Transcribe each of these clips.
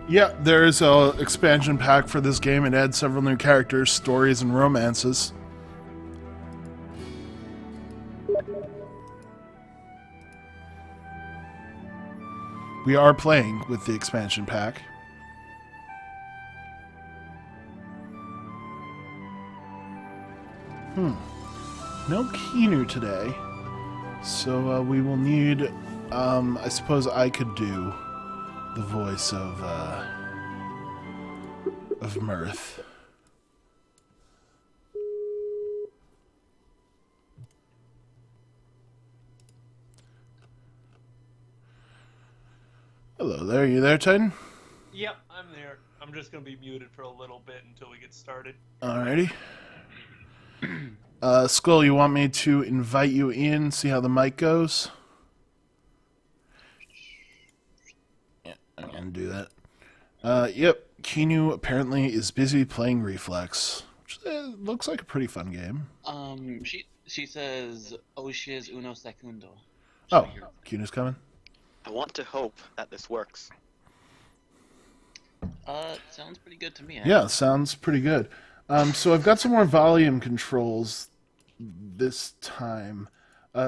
Yeah, there is a expansion pack for this game. It adds several new characters, stories, and romances. We are playing with the expansion pack. No Keanu today. So we will need, I suppose I could do the voice of Mirth. Hello there, you there, Titan? Yep, I'm there. I'm just gonna be muted for a little bit until we get started. Alrighty. Skull, you want me to invite you in, see how the mic goes? Yeah, I'm gonna do that. Yep, Keanu apparently is busy playing Reflex, which looks like a pretty fun game. She says, "Oh shiz uno secundo." Oh, Keanu's coming? I want to hope that this works. Sounds pretty good to me. Yeah, sounds pretty good. So I've got some more volume controls this time.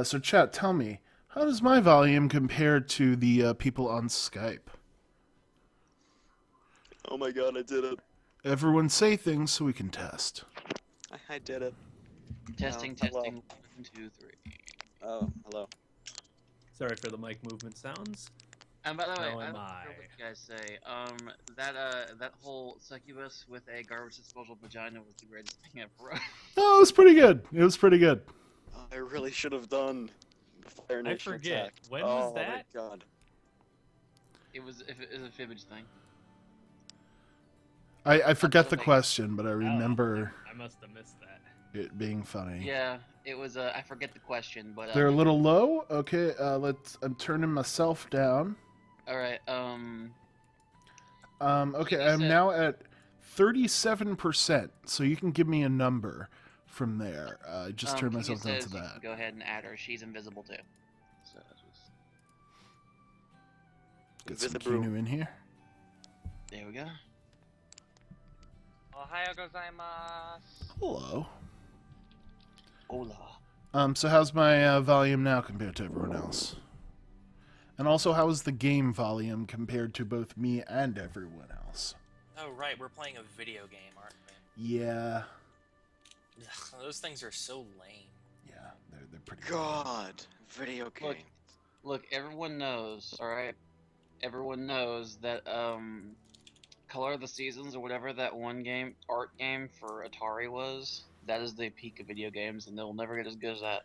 So chat, tell me, how does my volume compare to the people on Skype? Oh my god, I did it. Everyone say things so we can test. I did it. Testing. Hello. 1, 2, 3. Oh, hello. Sorry for the mic movement sounds. And by the way, How I am don't I? care what you guys say. That whole succubus with a garbage disposal vagina was the greatest thing ever. Oh, it was pretty good. It was pretty good. I really should have done the Fire Nation forget. attack. When was that? Oh my god. It was a fibbage thing. I forget the Absolutely. question, but I remember I must have missed that. it being funny. Yeah, it was. I forget the question, but. They're a little low. Okay, I'm turning myself down. All right. Okay, I'm now at 37%, so you can give me a number from there. I just turned myself down to you that. can go ahead and add her. She's invisible too. So just... Get some Invisible. Keanu in here. There we go. Ohayou gozaimasu. Hello. Hola. So how's my volume now compared to everyone else? And also, how is the game volume compared to both me and everyone else? Oh, right, we're playing a video game, aren't we? Yeah. Ugh, those things are so lame. Yeah, they're pretty God, video games. Look, everyone knows, alright? Everyone knows that, Color of the Seasons or whatever that one game, art game for Atari was, that is the peak of video games, and they'll never get as good as that.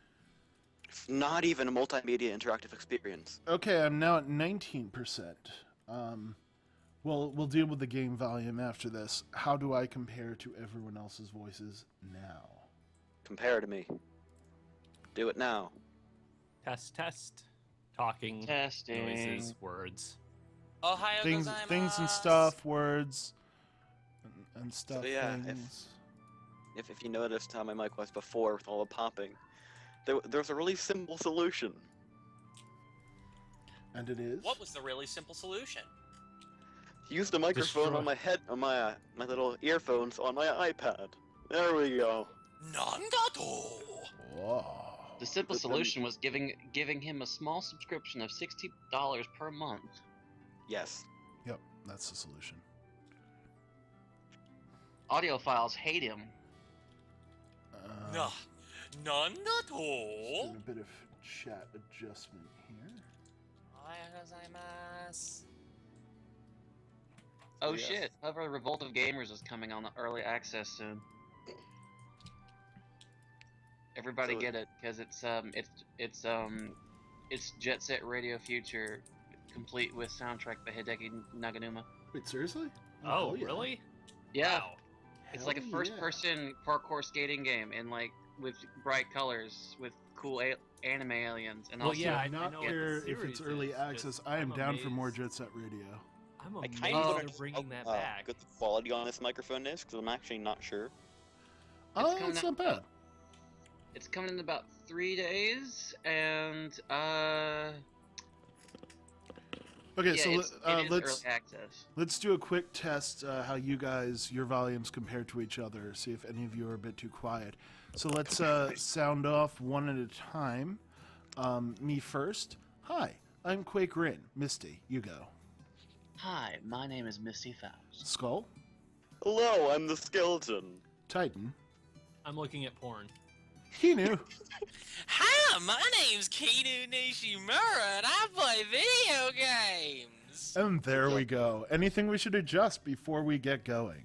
It's not even a multimedia interactive experience. Okay, I'm now at 19%. We'll deal with the game volume after this. How do I compare to everyone else's voices now? Compare to me. Do it now. Test. Talking. Testing. Noises. Words. Ohayou Things gozaimasu. and stuff, words and stuff. So yeah, things. If you noticed how my mic was before with all the popping, there's a really simple solution. And it is. What was the really simple solution? Use the microphone on my head, on my little earphones on my iPad. There we go. Nandato! Whoa. The simple But then- solution was giving him a small subscription of $60 per month. Yes. Yep, that's the solution. Audiophiles hate him. Nah. Just Nandato! doing a bit of chat adjustment here. Ohayou gozaimasu. Oh Yes. shit! However, Revolt of Gamers is coming on the early access soon. Everybody So- get it, because it's Jet Set Radio Future, complete with soundtrack by Hideki Naganuma. Wait, seriously? Oh, hell yeah. really? Yeah, Wow. it's like a Hell first-person parkour skating game, and like with bright colors, with cool anime aliens, and Well, also yeah, I Not know care what the if it's series early is, 'cause access. I am I'm down for more amazed. Jet Set Radio. I'm I amazed kind of want they're to bringing that how back. good the quality on this microphone is, because I'm actually not sure. Oh, coming it's out not bad. It's coming in about 3 days, and Okay, yeah, so it is early access. let's do a quick test how you guys, your volumes compare to each other. See if any of you are a bit too quiet. So let's sound off one at a time. Me first. Hi, I'm Quake Rin. Misty, you go. Hi, my name is Misty Faust. Skull. Hello, I'm the skeleton. Titan. I'm looking at porn. Kinu. Hi, my name's Kinu Nishimura, and I play video games. And there we go. Anything we should adjust before we get going?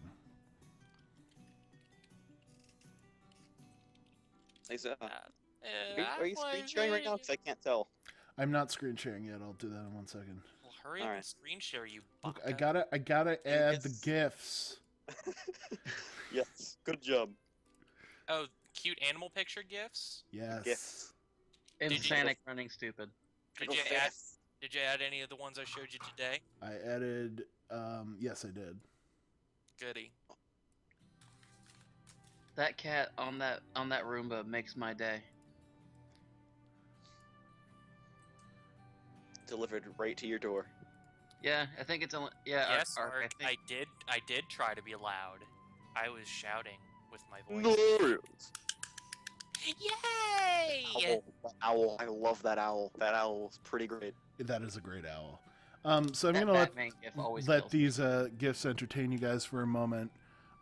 Lisa, I are you play screen sharing right now? video- Because I can't tell. I'm not screen sharing yet. I'll do that in 1 second. Well, hurry up Alright. and screen share, you Look, baka. I gotta add the Yes. gifs. Yes, good job. Oh, cute animal picture gifs? Yes. Gifs. you- Insanic running stupid. Did Go you add? fast. Did you add any of the ones I showed you today? I added. Yes, I did. Goody. That cat on that Roomba makes my day. Delivered right to your door. Yeah, I think it's only Yes, Ark, Mark, I think. I did try to be loud. I was shouting with my voice. Glorious. Yay! Owl, that owl. I love that owl. That owl is pretty great. That is a great owl. So I'm That gonna Batman gif always let kills me. these gifts entertain you guys for a moment.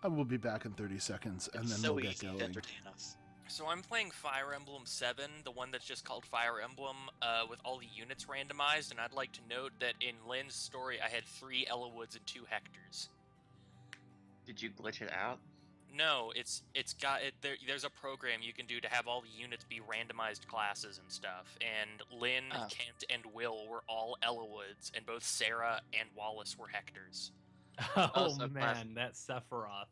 I will be back in 30 seconds, and It's then so we'll get easy to going. entertain us. So I'm playing Fire Emblem 7, the one that's just called Fire Emblem, with all the units randomized, and I'd like to note that in Lynn's story I had 3 Elwoods and 2 Hectors. Did you glitch it out? No, there's a program you can do to have all the units be randomized classes and stuff, and Lynn, Oh. Kent, and Will were all Elwoods, and both Sarah and Wallace were Hectors. Oh so man, that Sephiroth.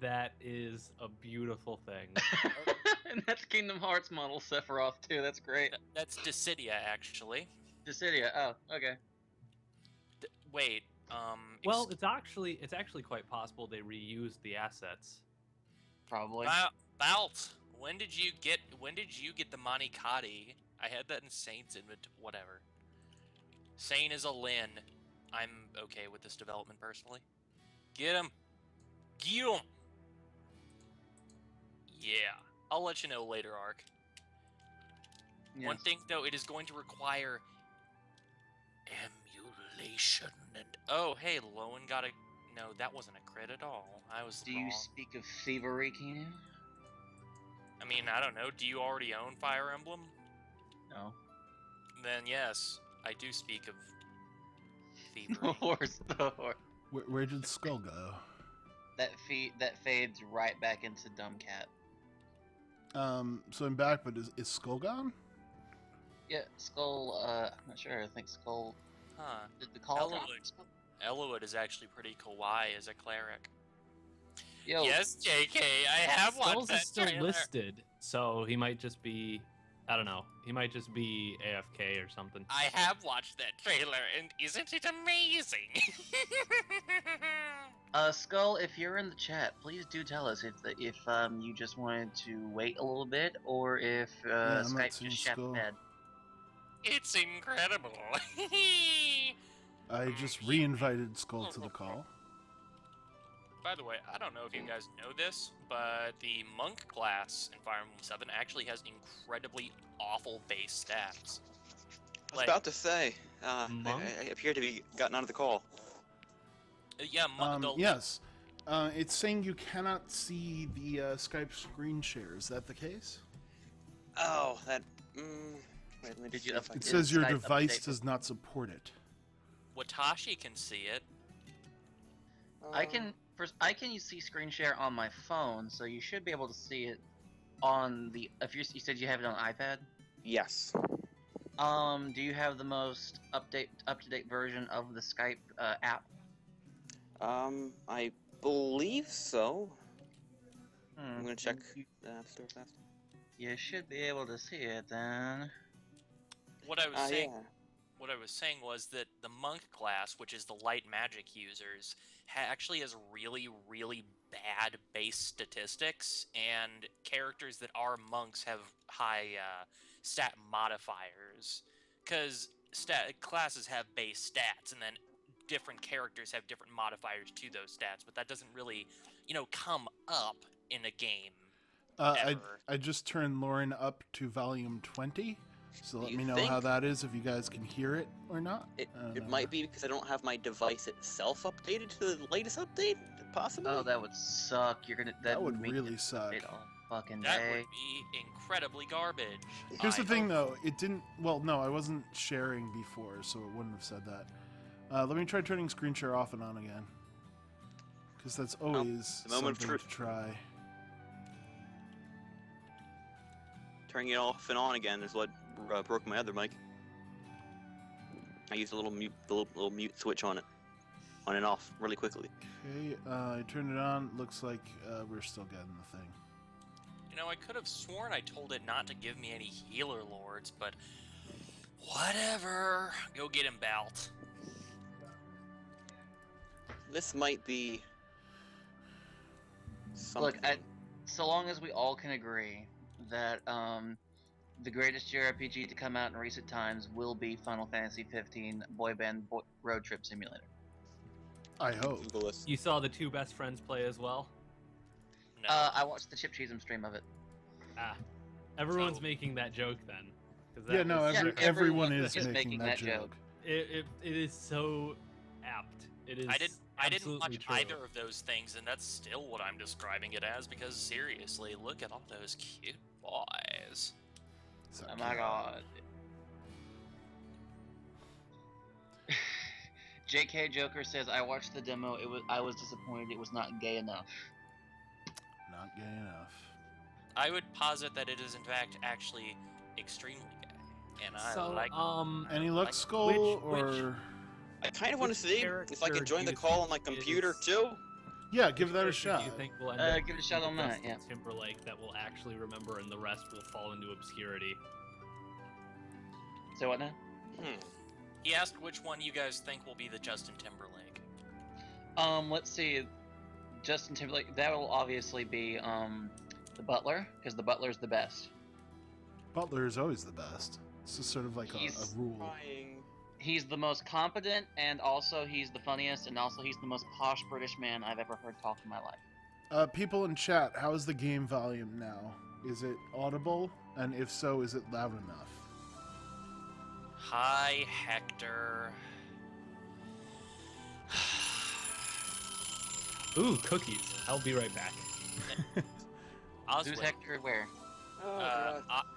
That is a beautiful thing. And that's Kingdom Hearts model Sephiroth too. That's great. That's Dissidia, actually. Dissidia. Oh, okay. Wait, Well, it's actually quite possible they reused the assets. Probably. Balt, when did you get the Manikati? I had that in Saint's inventory. Whatever. Saint is a Lin. I'm okay with this development personally. Get him. Get him. Yeah, I'll let you know later, Ark. One Yes. thing though, it is going to require emulation and oh hey, Lowen got a no, that wasn't a crit at all. I was Do wrong. you speak of thievery, Keenan? I mean, I don't know. Do you already own Fire Emblem? No. Then yes, I do speak of The thievery. horse, the horse. Where did Skull go? That fades right back into Dumb Cat. So I'm back, but is Skull gone? Yeah, Skull. I'm not sure. I think Skull. Huh. Did the call drop? Elwood is actually pretty kawaii as a cleric. Yo, Yes, JK, I have watched Skulls that is still trailer. listed, so he might just be. I don't know. He might just be AFK or something. I have watched that trailer, and isn't it amazing? Skull, if you're in the chat, please do tell us if you just wanted to wait a little bit, or if I'm not Skype seeing just shat the Skull. bed. It's incredible. I just re-invited Skull to the call. By the way, I don't know if you guys know this, but the monk class in Fire Emblem 7 actually has incredibly awful base stats. I was about to say, Monk? I appear to be gotten out of the call. Yeah, Yes. It's saying you cannot see the Skype screen share. Is that the case? Oh, that. Wait, let me Did just you see if I It Is says your Skype device update- does not support it. Watashi can see it. I can see screen share on my phone, so you should be able to see it on the. If you said you have it on iPad. Yes. Do you have the most up to date version of the Skype app? I believe so. I'm gonna check You, the App Store fast. you should be able to see it then. What I was saying, Yeah. what I was saying was that the monk class, which is the light magic users, actually has really, really bad base statistics, and characters that are monks have high stat modifiers. Because classes have base stats, and then different characters have different modifiers to those stats, but that doesn't really, come up in a game I ever. I just turned Lauren up to volume 20, so let You me know think? how that is, if you guys can hear it or not. It I don't know. might be because I don't have my device itself updated to the latest update, possibly. Oh, that would suck. You're gonna. That would make really it suck. wait all fucking That day. would be incredibly garbage. Here's the I thing, hope- though. It didn't... Well, no, I wasn't sharing before, so it wouldn't have said that. Let me try turning screen share off and on again. Because that's always the moment of something truth. to try. Turning it off and on again is what broke my other mic. I used a little mute switch on it, on and off, really quickly. Okay, I turned it on. Looks like we're still getting the thing. I could have sworn I told it not to give me any healer lords, but whatever. Go get him, Balt. This might be something. Look, so long as we all can agree that the greatest JRPG to come out in recent times will be Final Fantasy 15 Boy Band Road Trip Simulator. I hope. Google this. You saw the two best friends play as well? No. I watched the Chip Cheesem stream of it. Ah. Everyone's So- making that joke then. 'Cause that Yeah, no, was- every- everyone everyone is is making that joke. It is so apt. It is I didn't absolutely watch true. either of those things, and that's still what I'm describing it as, because seriously, look at all those cute boys. So Oh my god. JK Joker says, I watched the demo, I was disappointed it was not gay enough. Not gay enough. I would posit that it is, in fact, actually extremely gay, and I So, like. Any like- luck, Skull, which- or... I kind of want to Which see if I can character join do the you call on think my computer is- too. Yeah, give that a Which character shot. do you think will end up Give it a shot on that, Justin yeah. Timberlake that will actually remember, and the rest will fall into obscurity. So what now? He asked which one you guys think will be the Justin Timberlake. Let's see. Justin Timberlake, that will obviously be, the Butler, because the Butler's the best. Butler is always the best. It's just sort of like a He's rule. Trying. He's the most competent, and also he's the funniest, and also he's the most posh British man I've ever heard talk in my life. People in chat, how is the game volume now? Is it audible? And if so, is it loud enough? Hi, Hector. Ooh, cookies. I'll be right back. Who's Oswald. Hector where?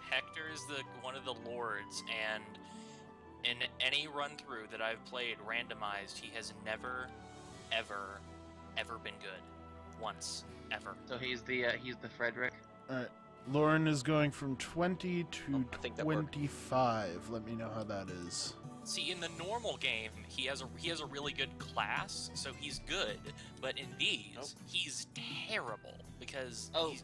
Hector is one of the lords, and in any run through that I've played randomized, he has never, ever, ever been good. Once, ever. So he's the Frederick. Alright. Lauren is going from 20 to I think that worked. 25. Let me know how that is. See, in the normal game, he has a really good class, so he's good. But in these, Nope. he's terrible because Oh. he's,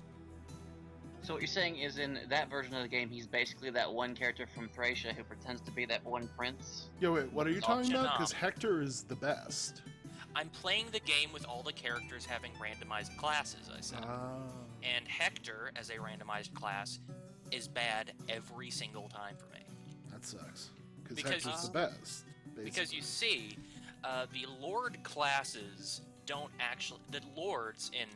So what you're saying is in that version of the game, he's basically that one character from Thracia who pretends to be that one prince. Yo, wait, what are you It's all talking about? Because Janam. Hector is the best. I'm playing the game with all the characters having randomized classes. I said. Ah. And Hector, as a randomized class, is bad every single time for me. That sucks. Because Because Hector's the best. Because basically. you see, the Lord classes don't actually... The Lords in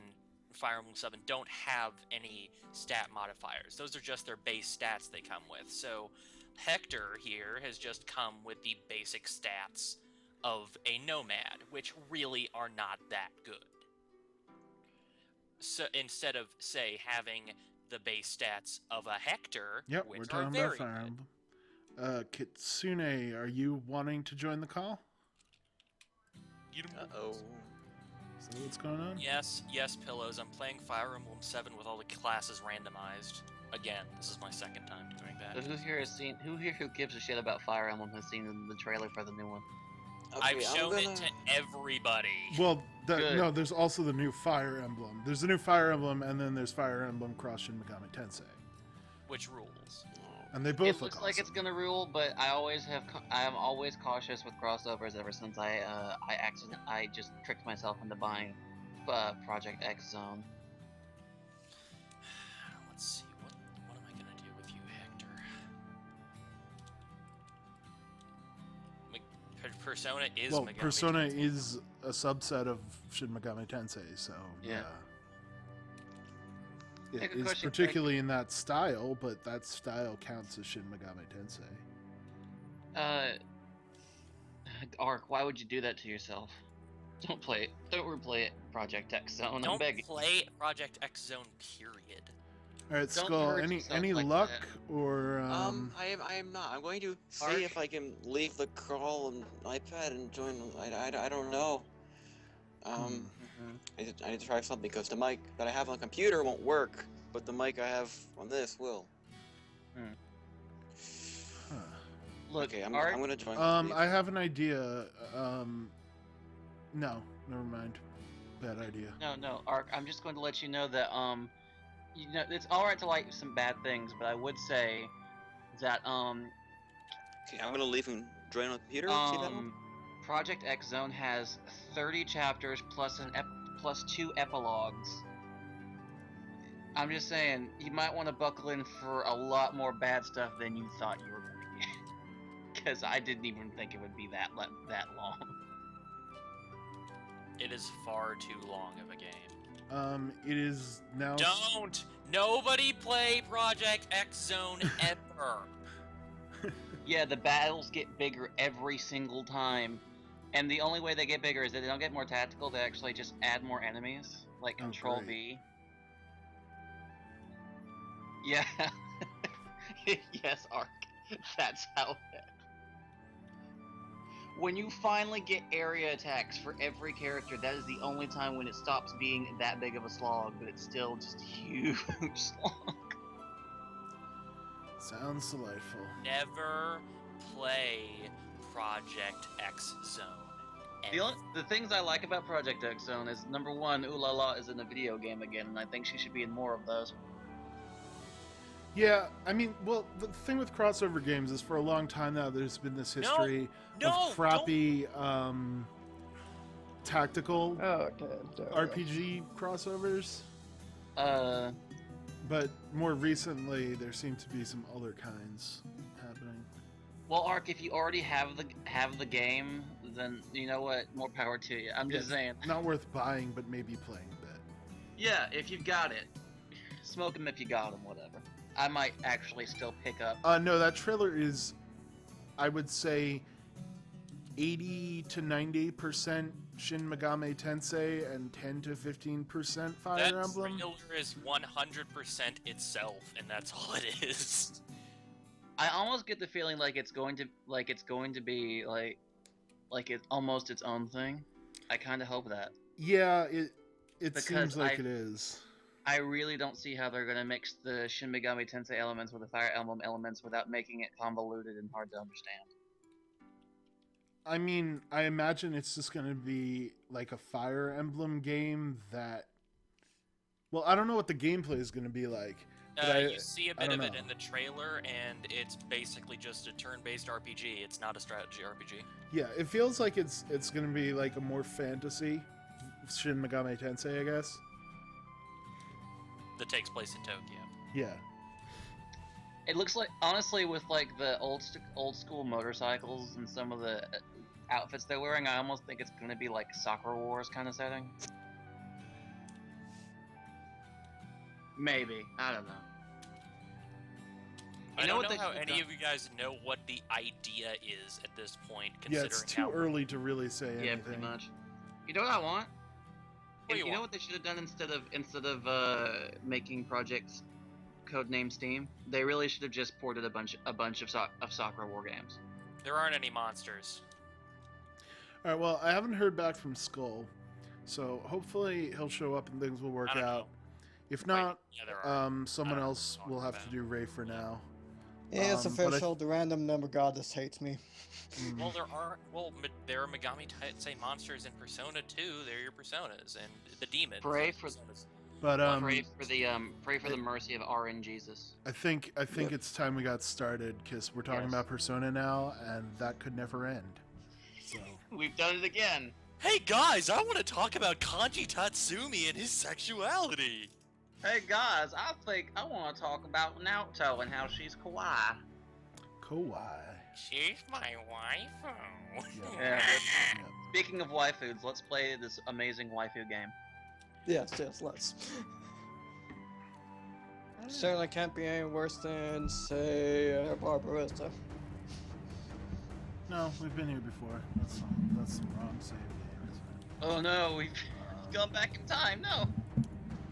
Fire Emblem 7 don't have any stat modifiers. Those are just their base stats they come with. So Hector here has just come with the basic stats of a nomad, which really are not that good. So instead of, say, having the base stats of a Hector, Yep, which we're are talking very about Fire good. Emblem. Kitsune, are you wanting to join the call? Uh-oh. Is that what's going on? Yes, Pillows. I'm playing Fire Emblem 7 with all the classes randomized. Again, this is my second time doing So that. who here who gives a shit about Fire Emblem has seen the trailer for the new one? Okay, I've I'm shown gonna... it to everybody. Well, Good. no, there's also the new Fire Emblem. There's the new Fire Emblem, and then there's Fire Emblem Cross Shin Megami Tensei. Which rules? And they both It looks like awesome. it's gonna rule, but I am always cautious with crossovers. Ever since I just tricked myself into buying Project X Zone. Let's see, what am I gonna do with you, Hector? Persona is Well, Megami Persona Tensei. is a subset of Shin Megami Tensei, so Yeah. It Take a is question, particularly in that style, but that style counts as Shin Megami Tensei. Ark, why would you do that to yourself? Don't play it. Don't replay it. Project X Zone. I'm Don't begging. play Project X Zone, period. All right, Don't Skull. hurt Any yourself like luck that. or I am not. I'm going to Ark? see if I can leave the crawl on iPad and join. I don't know. Mhm. I need to try something because the mic that I have on computer won't work, but the mic I have on this will. Huh. Look, Okay, I'm Ark, gonna join. I have an idea. No, never mind. Bad idea. No, Ark. I'm just going to let you know that it's all right to like some bad things, but I would say that Okay, I'm gonna leave and join on the computer. See if that helps. Project X Zone has 30 chapters plus plus 2 epilogues. I'm just saying, you might want to buckle in for a lot more bad stuff than you thought you were going to get. Because I didn't even think it would be that long. It is far too long of a game. It is now. Don't! Nobody play Project X Zone ever! Yeah, the battles get bigger every single time. And the only way they get bigger is that they don't get more tactical, they actually just add more enemies. Like Control great. V. Yeah. Yes, Ark. That's how when you finally get area attacks for every character, that is the only time when it stops being that big of a slog, but it's still just a huge slog. Sounds delightful. Never play Project X Zone. The things I like about Project X Zone is, number one, Ooh La La is in a video game again, and I think she should be in more of those. Yeah, I mean, well, the thing with crossover games is for a long time now there's been this history of crappy tactical RPG crossovers. But more recently, there seem to be some other kinds happening. Well, Ark, if you already have the game, then you know what? More power to you. I'm just saying. Not worth buying, but maybe playing a bit. Yeah, if you've got it, smoke them if you got them. Whatever. I might actually still pick up. No, that trailer is, I would say, 80 to 90% Shin Megami Tensei and 10 to 15% Fire Emblem. That trailer is 100% itself, and that's all it is. I almost get the feeling like it's going to be like it's almost its own thing. I kind of hope that. Yeah, it seems like it is. I really don't see how they're going to mix the Shin Megami Tensei elements with the Fire Emblem elements without making it convoluted and hard to understand. I mean, I imagine it's just going to be like a Fire Emblem game that... Well, I don't know what the gameplay is going to be like. You see a bit of it in the trailer, and it's basically just a turn-based RPG. It's not a strategy RPG. Yeah, it feels like it's going to be like a more fantasy Shin Megami Tensei, I guess. That takes place in Tokyo. Yeah. It looks like, honestly, with like the old school motorcycles and some of the outfits they're wearing, I almost think it's going to be like Sakura Wars kind of setting. Maybe. I don't know. I don't know how any of you guys know what the idea is at this point, considering Yeah, it's too early to really say anything. Yeah, pretty much. You know what I want? What do you know what they should have done instead of making projects codename Steam? They really should have just ported a bunch of Sakura War games. There aren't any monsters. All right, well, I haven't heard back from Skull, so hopefully he'll show up and things will work out. If not, someone else will have to do Ray for now. Yeah, it's official. The random number goddess hates me. Well, there are Megami Tensei monsters in Persona 2. They're your personas, and the demons. But pray for the mercy of RN Jesus. I think it's time we got started because we're talking Yes. about Persona now, and that could never end. So We've done it again. Hey guys, I want to talk about Kanji Tatsumi and his sexuality. Hey guys, I think I want to talk about Naoto and how she's kawaii. kawaii. She's my wife. Yeah. Yeah. Speaking of waifus, let's play this amazing waifu game. Yes, let's. Certainly can't be any worse than, say, Barbarossa. No, we've been here before. That's the wrong save game, isn't it? Oh no, we've gone back in time. No.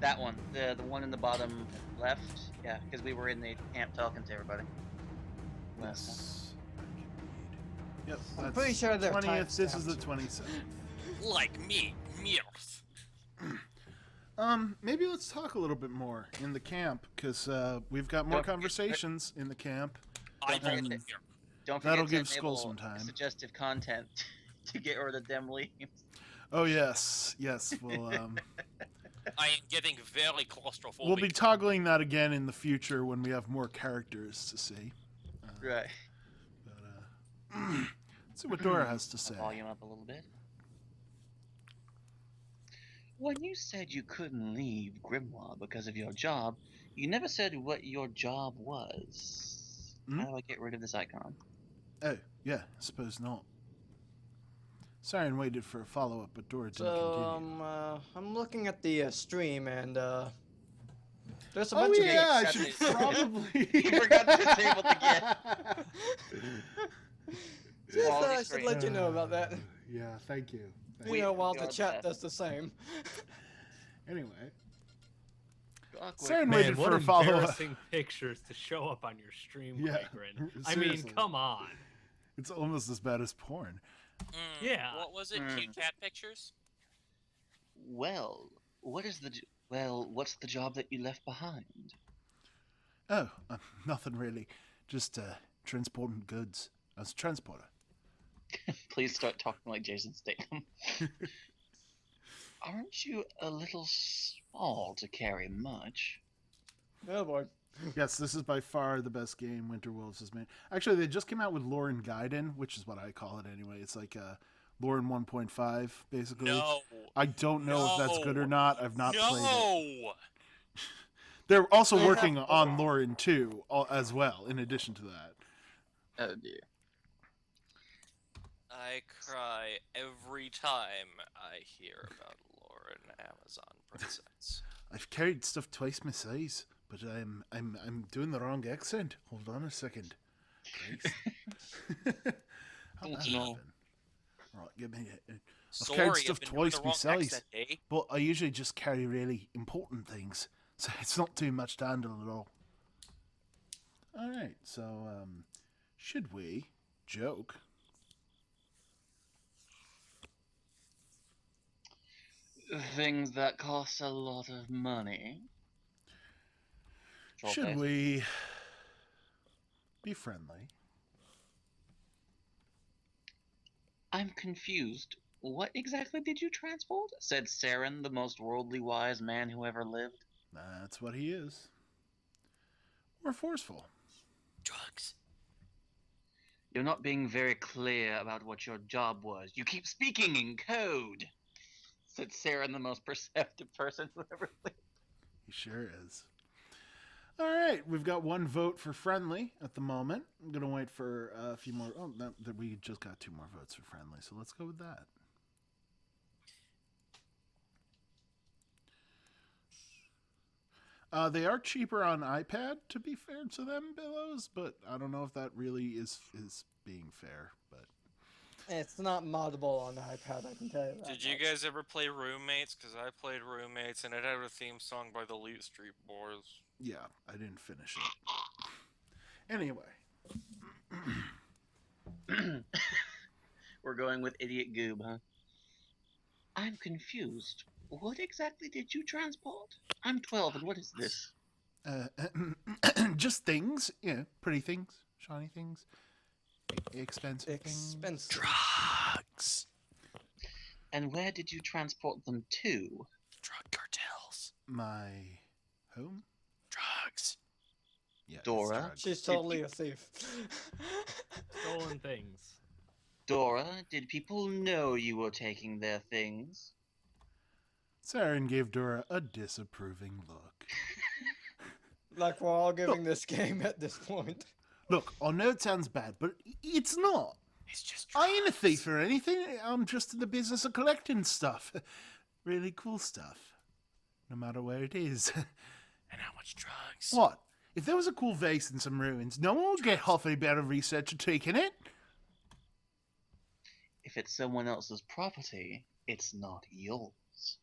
That one, the one in the bottom left. Yeah, because we were in the camp talking to everybody. Yes. I can read. Yep. I'm that's pretty sure they're 20th. This is the timestamped. 27th. Like me, Mirth. Maybe let's talk a little bit more in the camp because we've got more Don't forget- conversations in the camp. I forget don't that- care. Don't forget That'll to give Skull enable some time. suggestive content to get rid of them leaves. Oh yes. We'll I am getting very claustrophobic. we'll be toggling that again in the future when we have more characters to see. Right. But let's see what Dora has to say. Volume up a little bit. When you said you couldn't leave Grimoire because of your job, you never said what your job was. Hmm? How do I get rid of this icon? Oh, yeah, I suppose not. Siren waited for a follow-up, but Dora didn't So, continue. I'm looking at the stream, and there's a Oh bunch yeah, I of should accepted. probably. You forgot to disable the Just, Quality I should screen. let you know about that. Yeah, thank you. You know, while we the are chat bad. does the same. Anyway, Awkward. Siren Man, waited what for a follow-up. embarrassing pictures to show up on your stream, Yeah, Vagrant. I mean, seriously. come on. It's almost as bad as porn. Yeah. What was it? Cute cat pictures? Well, what's the job that you left behind? Oh, nothing really. Just transporting goods. I was a transporter. Please start talking like Jason Statham. Aren't you a little small to carry much? Oh boy. Yes, this is by far the best game Winter Wolves has made. Actually, they just came out with Lauren Gaiden, which is what I call it anyway. It's like Lauren 1.5, basically. No. I don't know if that's good or not. I've not played it. No. They're also working on Lauren 2 as well, in addition to that. Oh dear. I cry every time I hear about Lauren Amazon Princess. I've carried stuff twice my size, but I'm doing the wrong accent. Hold on a second. Christ. How'd that No. happen? Right, give me it. I've Sorry, carried I've stuff been twice doing the my wrong size, accent, eh? but I usually just carry really important things, so it's not too much to handle at all. All right, so should we joke? Things that cost a lot of money. Troll Should face. we be friendly? I'm confused. What exactly did you transport? Said Saren, the most worldly wise man who ever lived. That's what he is. We're forceful. Drugs. You're not being very clear about what your job was. You keep speaking in code. Said Saren, the most perceptive person who ever lived. He sure is. All right, we've got one vote for friendly at the moment. I'm gonna wait for a few more. Oh, no, we just got 2 more votes for friendly, so let's go with that. They are cheaper on iPad, to be fair to them, Billows, but I don't know if that really is being fair. But It's not moddable on the iPad, I can tell you that. Did you guys ever play Roommates? Because I played Roommates, and it had a theme song by the Leet Street Boys. yeah, I didn't finish it. Anyway, We're going with Idiot Goob, huh? I'm confused. What exactly did you transport? I'm 12, and what is this? just things, pretty things, shiny things, expensive things. Expensive. Drugs. And where did you transport them to? Drug cartels. My home? Drugs. Yeah, it's Dora? drugs. She's totally a thief. Stolen things. Dora, did people know you were taking their things? Saren gave Dora a disapproving look. Like we're all giving this game at this point. Look, I know it sounds bad, but it's not. It's just drugs. I ain't a thief or anything. I'm just in the business of collecting stuff. Really cool stuff. No matter where it is. And how much drugs? What? If there was a cool vase in some ruins, no one would get half a better researcher taking it. If it's someone else's property, it's not yours.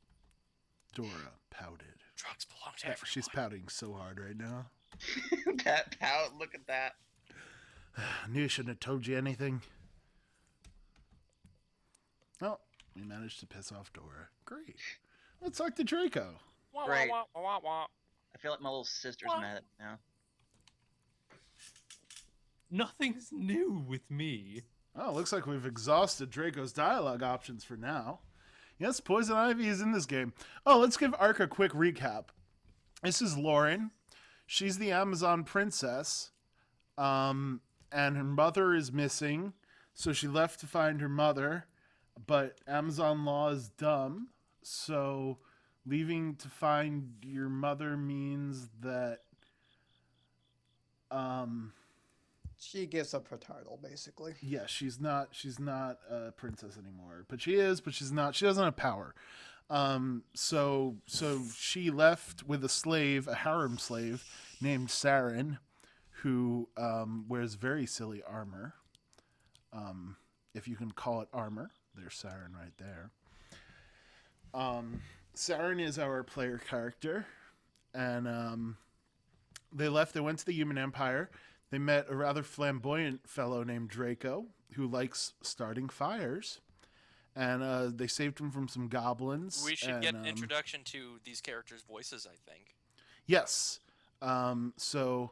Dora pouted. Drugs belong to everyone. She's pouting so hard right now. That pout, look at that. I knew I shouldn't have told you anything. Well, we managed to piss off Dora. Great. Let's talk to Draco. Wah, Great. wah, wah, wah, wah. I feel like my little sister's What? mad at me now. Nothing's new with me. Oh, looks like we've exhausted Draco's dialogue options for now. Yes, Poison Ivy is in this game. Oh, let's give Ark a quick recap. This is Lauren. She's the Amazon princess. And her mother is missing. So she left to find her mother. But Amazon law is dumb. So leaving to find your mother means that She gives up her title, basically. yeah, she's not a princess anymore. But she is, but she's not. She doesn't have power. So she left with a slave, a harem slave named Saren, who wears very silly armor. If you can call it armor, there's Saren right there. Saren is our player character, and they left. They went to the Human Empire. They met a rather flamboyant fellow named Draco who likes starting fires, and they saved him from some goblins. We should and, get an introduction to these characters' voices, I think. Yes. Let's do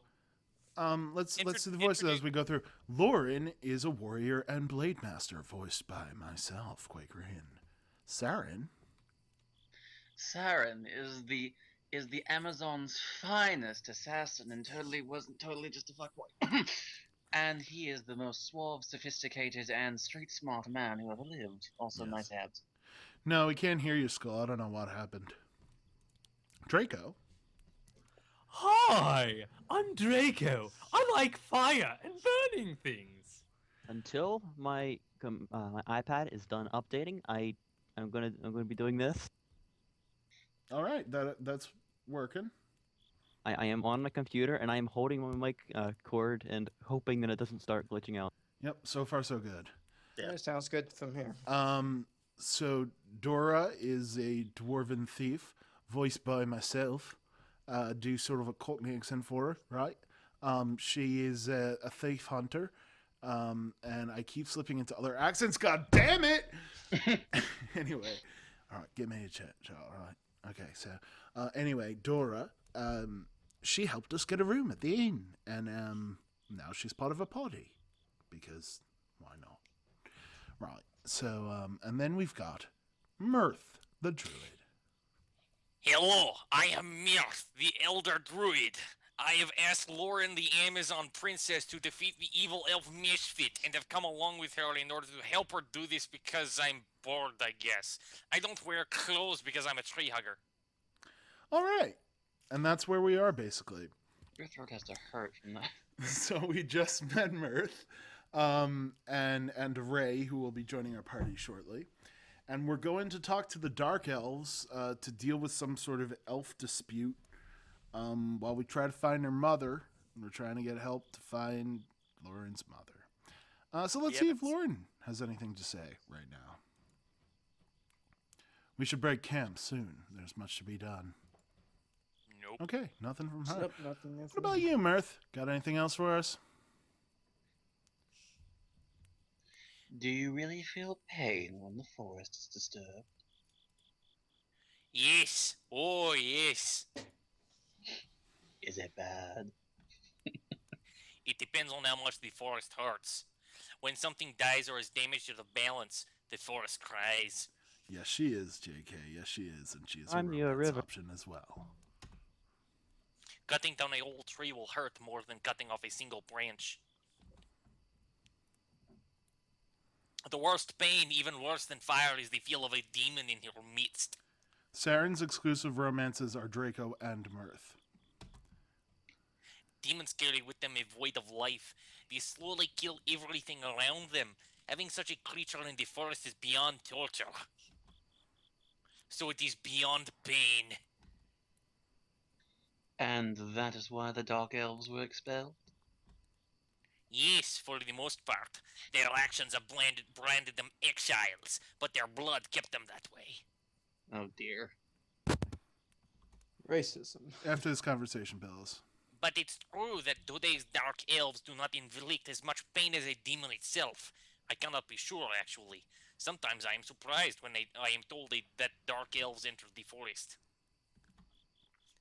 the voices as we go through. Lauren is a warrior and blade master, voiced by myself, Quakerin. Saren. Saren is the Amazon's finest assassin and wasn't totally just a fuckboy. And he is the most suave, sophisticated, and street smart man who ever lived. Also, Yes. nice abs. No, we can't hear you, Skull. I don't know what happened. Draco. Hi, I'm Draco. I like fire and burning things. Until my iPad is done updating, I'm gonna be doing this. All right, that's working. I am on my computer and I am holding my mic cord and hoping that it doesn't start glitching out. Yep, so far so good. Yeah. That sounds good from here. So Dora is a dwarven thief, voiced by myself. Do sort of a Cockney accent for her, right? She is a thief hunter, and I keep slipping into other accents. God damn it! Anyway, all right, give me a chat, all right. Okay, so anyway, Dora, she helped us get a room at the inn, and now she's part of a party because why not? Right. So and then we've got Mirth, the druid. Hello, I am Mirth, the Elder Druid. I have asked Lauren, the Amazon Princess, to defeat the evil elf Misfit, and have come along with her in order to help her do this because I'm bored, I guess. I don't wear clothes because I'm a tree hugger. All right, and that's where we are basically. Your throat has to hurt from that. So we just met Mirth, and Ray, who will be joining our party shortly. And we're going to talk to the Dark Elves to deal with some sort of elf dispute while we try to find her mother. We're trying to get help to find Lauren's mother. So let's see if Lauren has anything to say right now. We should break camp soon. There's much to be done. Nope. Okay, nothing from her. Nope, nothing there What from about me. you, Mirth? Got anything else for us? Do you really feel pain when the forest is disturbed? Yes. Oh, yes. Is it bad? It depends on how much the forest hurts. When something dies or is damaged to the balance, the forest cries. Yes, she is, JK. Yes, she is, and she is I'm a near a romance river. option as well. Cutting down a whole tree will hurt more than cutting off a single branch. The worst pain, even worse than fire, is the feel of a demon in your midst. Saren's exclusive romances are Draco and Mirth. Demons carry with them a void of life. They slowly kill everything around them. Having such a creature in the forest is beyond torture. So it is beyond pain. And that is why the Dark Elves were expelled? Yes, for the most part. Their actions have branded them exiles, but their blood kept them that way. Oh dear. Racism. After this conversation, Bills. But it's true that today's Dark Elves do not inflict as much pain as a demon itself. I cannot be sure, actually. Sometimes I am surprised when I am told that Dark Elves entered the forest.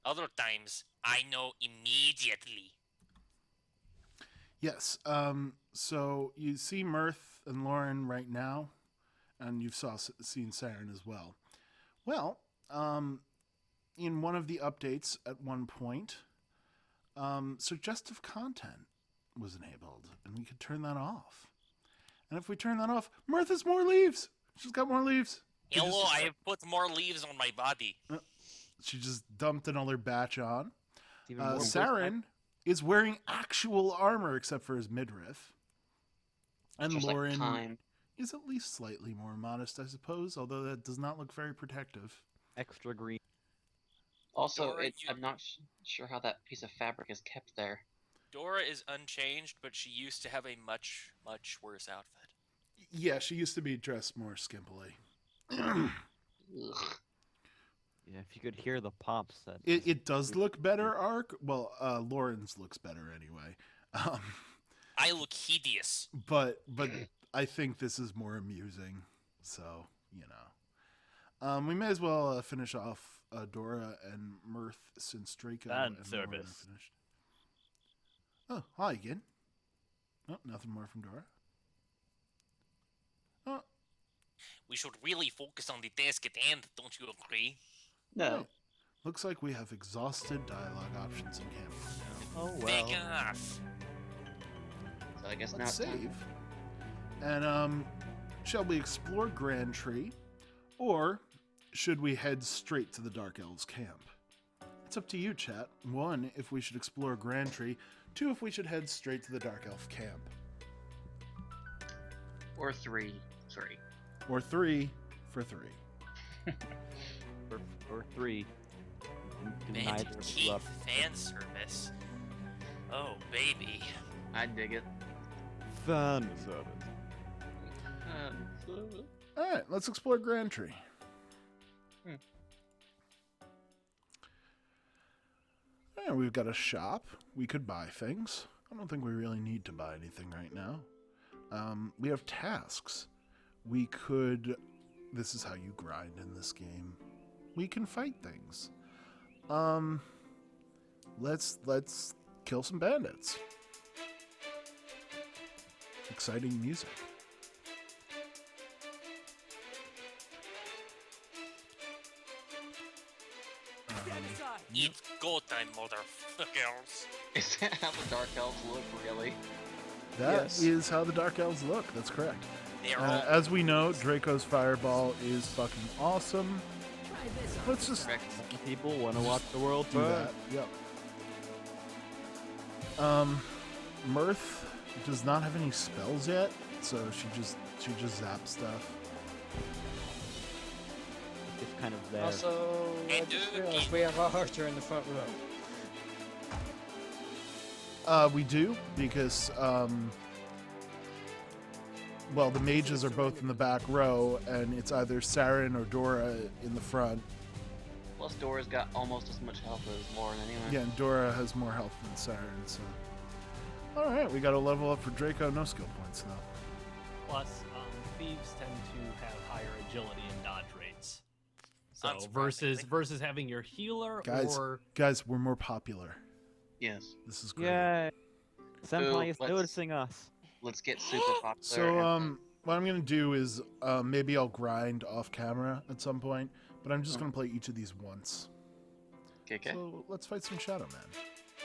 Other times, I know immediately. Yes. So you see Mirth and Lauren right now, and you've seen Saren as well. Well, in one of the updates at one point, suggestive content was enabled, and we could turn that off. And if we turn that off, Mirth has more leaves. She's got more leaves. Hello, I have put more leaves on my body. She just dumped another batch on. It's even more Saren is wearing actual armor except for his midriff. And Just Lauren like time. is at least slightly more modest, I suppose, although that does not look very protective. extra green. Also, Dora, I'm not sure how that piece of fabric is kept there. Dora is unchanged, but she used to have a much, much worse outfit. Yeah, she used to be dressed more skimpily. Ugh. Yeah, if you could hear the pops. That It does look better, Ark. Well, Lauren's looks better anyway. I look hideous. But I think this is more amusing. So, you know. We may as well finish off Dora and Mirth since Draco Bad and Lauren are service. finished. Oh, hi again. Oh, nothing more from Dora. Oh, We should really focus on the task at hand, don't you agree? No. right. Looks like we have exhausted dialogue options in camera now. oh Back well. off. So I guess now Let's it's time. save. And shall we explore Grand Tree, or should we head straight to the Dark Elves camp? It's up to you, chat. 1, if we should explore Grand Tree. 2, if we should head straight to the Dark Elf camp. Or three. Sorry. Or 3 for 3. Or 3. Man, Neither of key you up. fan service. Oh, baby. I dig it. Fan service. All right, let's explore Grand Tree. Yeah, we've got a shop. We could buy things. I don't think we really need to buy anything right now. We have tasks. We could... This is how you grind in this game. We can fight things. Let's kill some bandits. Exciting music. It's go time, motherfuckers. Is that how the Dark Elves look, really? That Yes. is how the Dark Elves look. That's correct. They're all As we know, Draco's fireball is fucking awesome. Let's just Correct. People want to watch the world do burn. that. Yep. Mirth does not have any spells yet, so she just zaps stuff. It's kind of there. Also, I Hey, just dude, realized we have a Archer in the front row. We do because well, the mages are both in the back row, and it's either Saren or Dora in the front. Plus, Dora's got almost as much health as Lauren anyway. Yeah, and Dora has more health than Saren. So, all right, we got to level up for Draco. No skill points though. Plus, thieves tend to have higher agility and dodge rates. So Unsurprisingly. versus having your healer Guys, or guys, we're more popular. Yes. This is great. Yay! Senpai is let's- noticing us. Let's get super popular. So, what I'm gonna do is maybe I'll grind off camera at some point, but I'm just gonna play each of these once. Okay. So let's fight some Shadow Men.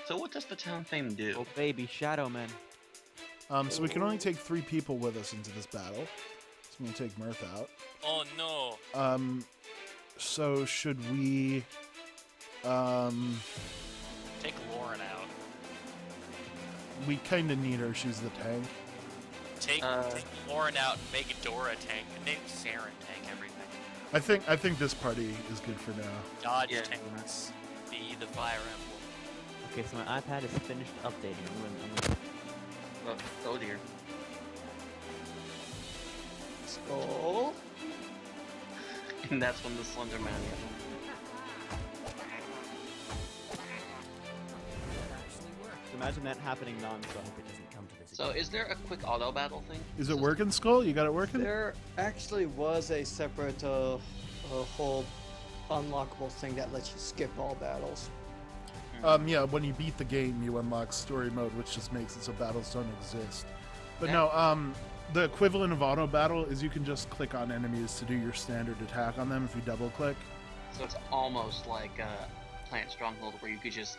So what does the town fame do? Oh baby, Shadow Man. So we can only take 3 people with us into this battle. So I'm gonna take Mirth out. Oh no. So should we? Take Lauren out. We kind of need her. She's the tank. Take Lauren out and make Dora tank. And make Saren tank everything. I think this party is good for now. Dodge Yeah. tanks. Be the Fire Emblem. Okay, so my iPad is finished updating. I'm gonna Oh dear. Skull. And that's when the Slender Man. imagine that happening non-stop. So is there a quick auto battle thing? Is it working, Skull? You got it working? There actually was a separate whole unlockable thing that lets you skip all battles. Yeah, when you beat the game, you unlock story mode, which just makes it so battles don't exist. But Yeah. no, the equivalent of auto battle is you can just click on enemies to do your standard attack on them if you double click. So it's almost like Plant Stronghold where you could just...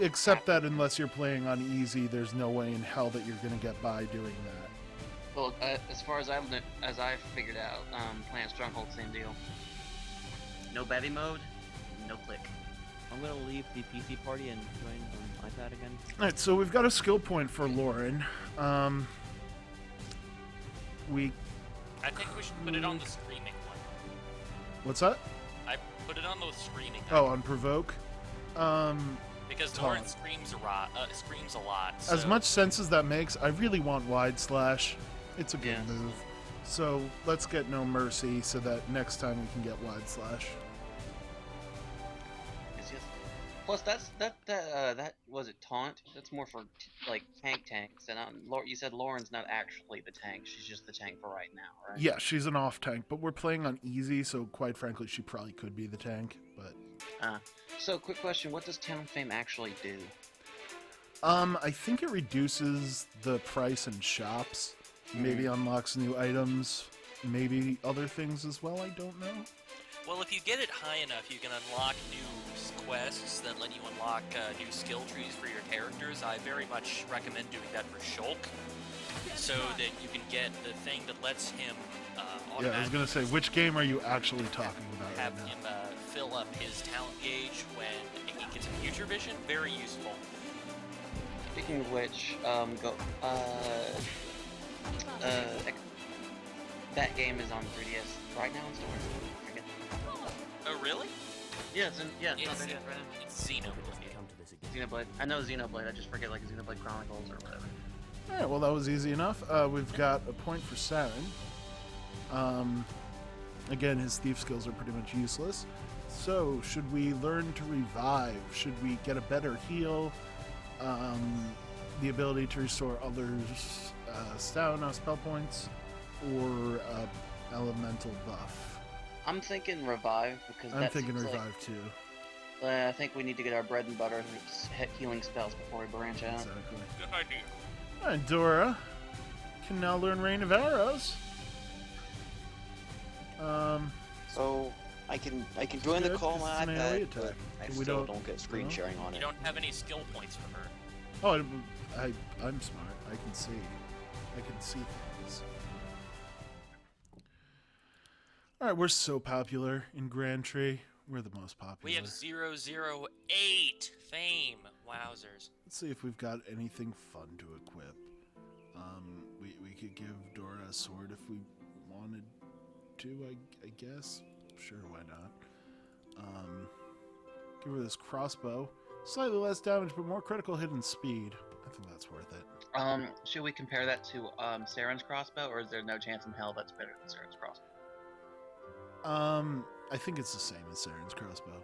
Except that unless you're playing on easy, there's no way in hell that you're going to get by doing that. Well, as far as I've figured out, Plant Stronghold, same deal. No Betty mode, no click. I'm gonna leave the PC party and join on iPad again. Alright, so we've got a skill point for Lauren. We... I think we should put it on the screaming one. What's that? I put it on the screaming. Oh, on Provoke? Because Tom. Lauren screams a lot. As so- much sense as that makes, I really want Wide Slash. It's a good Yes. move. So let's get No Mercy so that next time we can get Wide Slash. Yes. Plus, that was it taunt? That's more for like tanks. And you said Lauren's not actually the tank; she's just the tank for right now, right? Yeah, she's an off tank, but we're playing on easy, so quite frankly, she probably could be the tank. But So, quick question: what does Town Fame actually do? I think it reduces the price in shops. Maybe unlocks new items. Maybe other things as well. I don't know. Well, if you get it high enough, you can unlock new quests that let you unlock new skill trees for your characters. I very much recommend doing that for Shulk, so that you can get the thing that lets him Yeah, I was gonna say, which game are you actually talking about have right now? him fill up his talent gauge when he gets a future vision. Very useful. Speaking of which, that game is on 3DS right now in stores. I forget. Oh, really? Yeah, it's on 3DS right now. It's Xenoblade. Xenoblade. I know Xenoblade. I just forget like Xenoblade Chronicles or whatever. Alright, well that was easy enough. We've got a point for Saren. Again, his thief skills are pretty much useless. So, should we learn to revive? Should we get a better heal? The ability to restore others' stamina spell points? Or elemental buff? I'm thinking revive because I'm that thinking seems revive too. Like, I think we need to get our bread and butter healing spells before we branch out. Exactly. Good idea. Alright, Dora can now learn Rain of Arrows. So I can join the Good, call on my it's an AoE iPad, but attack. I We still don't- don't get screen no? sharing on You it. don't have any skill points for her. Oh, I'm smart. I can see. I can see things. Alright, we're so popular in Grand Tree. We're the most popular. We have 008 fame. Wowzers. Let's see if we've got anything fun to equip. We could give Dora a sword if we wanted to, I guess. Sure, why not? Give her this crossbow. Slightly less damage, but more critical hit and speed. I think that's worth it. Should we compare that to Saren's crossbow, or is there no chance in hell that's better than Saren's crossbow? I think it's the same as Saren's crossbow.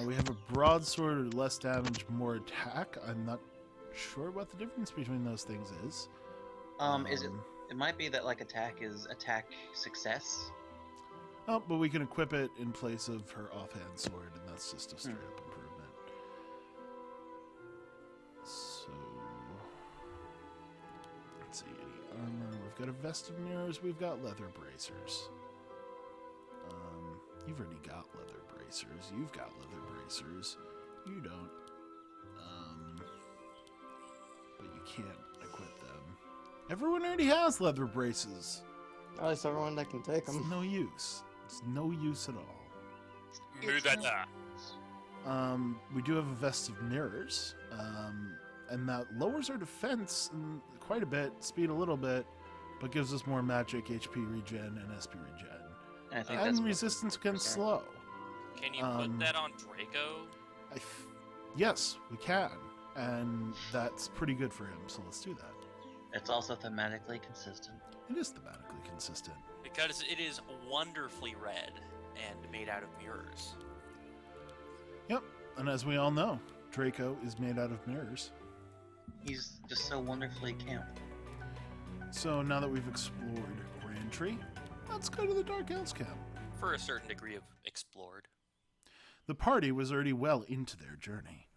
We have a broadsword, less damage, more attack. I'm not sure what the difference between those things is. Is it? It might be that like attack is attack success. Oh, but we can equip it in place of her offhand sword, and that's just a straight up improvement. So, let's see, any armor? We've We've got a vest of mirrors. We've got leather bracers. You've already got leather bracers. You've got leather bracers. You don't. But you can't equip them. Everyone already has leather braces. At least everyone that can take It's them. no use. It's no use at all. We do have a vest of mirrors, and that lowers our defense quite a bit, speed a little bit, but gives us more magic, HP regen, and SP regen. I think that's And resistance against slow. Can you put that on Draco? Yes, we can, and that's pretty good for him, so let's do that. It's also thematically consistent. It is thematically consistent. Because it is wonderfully red and made out of mirrors. Yep, and as we all know, Draco is made out of mirrors. He's just so wonderfully camp. So now that we've explored Grandtree, let's go to the Dark Elves camp. For a certain degree of explored. The party was already well into their journey.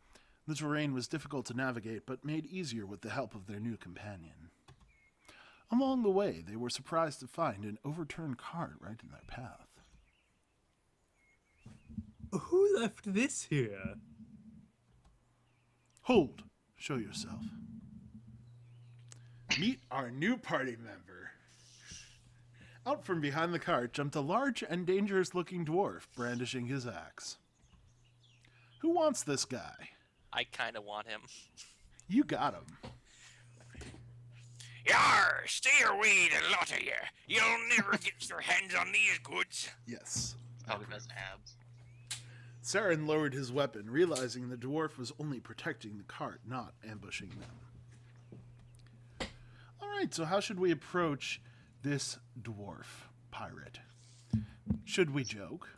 The terrain was difficult to navigate, but made easier with the help of their new companion. Along the way, they were surprised to find an overturned cart right in their path. Who left this here? Hold! Show yourself. Meet our new party member. Out from behind the cart jumped a large and dangerous-looking dwarf brandishing his axe. Who wants this guy? I kind of want him. You got him. Yar! Stay away, the lot of you. You'll never get your hands on these goods. Yes. Probably best abs. Saren lowered his weapon, realizing the dwarf was only protecting the cart, not ambushing them. Alright, so how should we approach this dwarf pirate? Should we joke?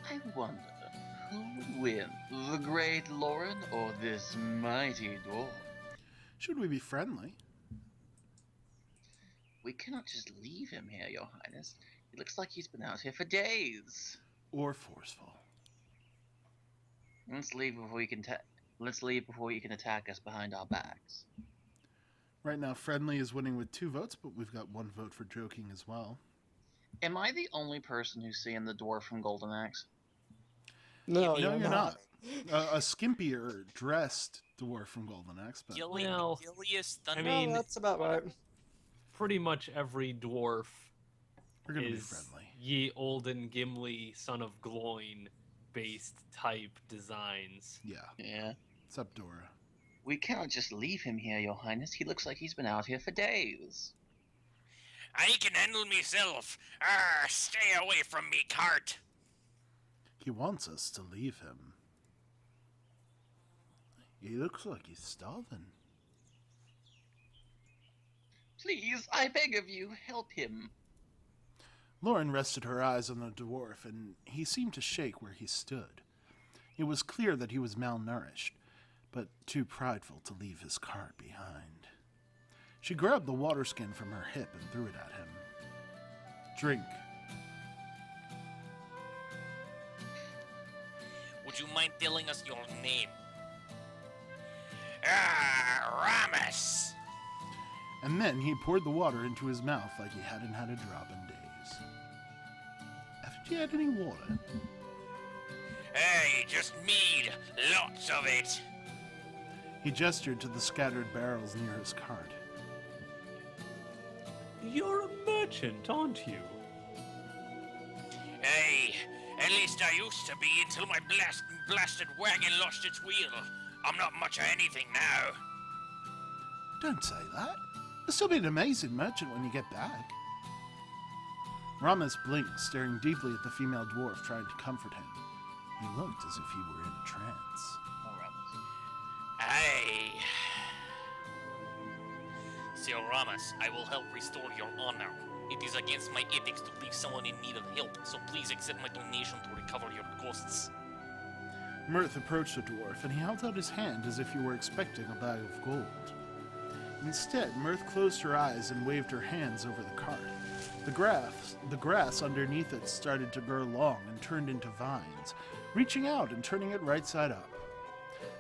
I wonder, who would win, the great Lauren or this mighty dwarf? Should we be friendly? We cannot just leave him here, Your Highness. He looks like he's been out here for days. Or forceful? Let's leave before you can attack us behind our backs. Right now, friendly is winning with 2 votes, but we've got 1 vote for joking as well. Am I the only person who's seeing the dwarf from Golden Axe? No, No, you're not. A skimpier dressed dwarf from Golden Axe, but Well, Gilius Thunder. I mean, that's about right. pretty much every dwarf we're gonna be is friendly. ye olden Gimli, son of Gloin, based type designs. Yeah. Yeah. What's up, Dora? We cannot just leave him here, Your Highness. He looks like he's been out here for days. I can handle myself. Stay away from me, cart. He wants us to leave him. He looks like he's starving. Please, I beg of you, help him. Lauren rested her eyes on the dwarf, and he seemed to shake where he stood. It was clear that he was malnourished, but too prideful to leave his cart behind. She grabbed the water skin from her hip and threw it at him. Drink. Would you mind telling us your name? Ramus. And then he poured the water into his mouth like he hadn't had a drop in days. Haven't you had any water? Hey, just mead. Lots of it. He gestured to the scattered barrels near his cart. You're a merchant, aren't you? Hey, at least I used to be until my blasted wagon lost its wheel. I'm not much of anything now. Don't say that. You'll still be an amazing merchant when you get back. Ramus blinked, staring deeply at the female dwarf, trying to comfort him. He looked as if he were in a trance. Oh, Ramus. Hey. Sir Ramus, I will help restore your honor. It is against my ethics to leave someone in need of help, so please accept my donation to recover your costs. Mirth approached the dwarf, and he held out his hand as if he were expecting a bag of gold. Instead, Mirth closed her eyes and waved her hands over the cart. The grass underneath it started to grow long and turned into vines, reaching out and turning it right side up.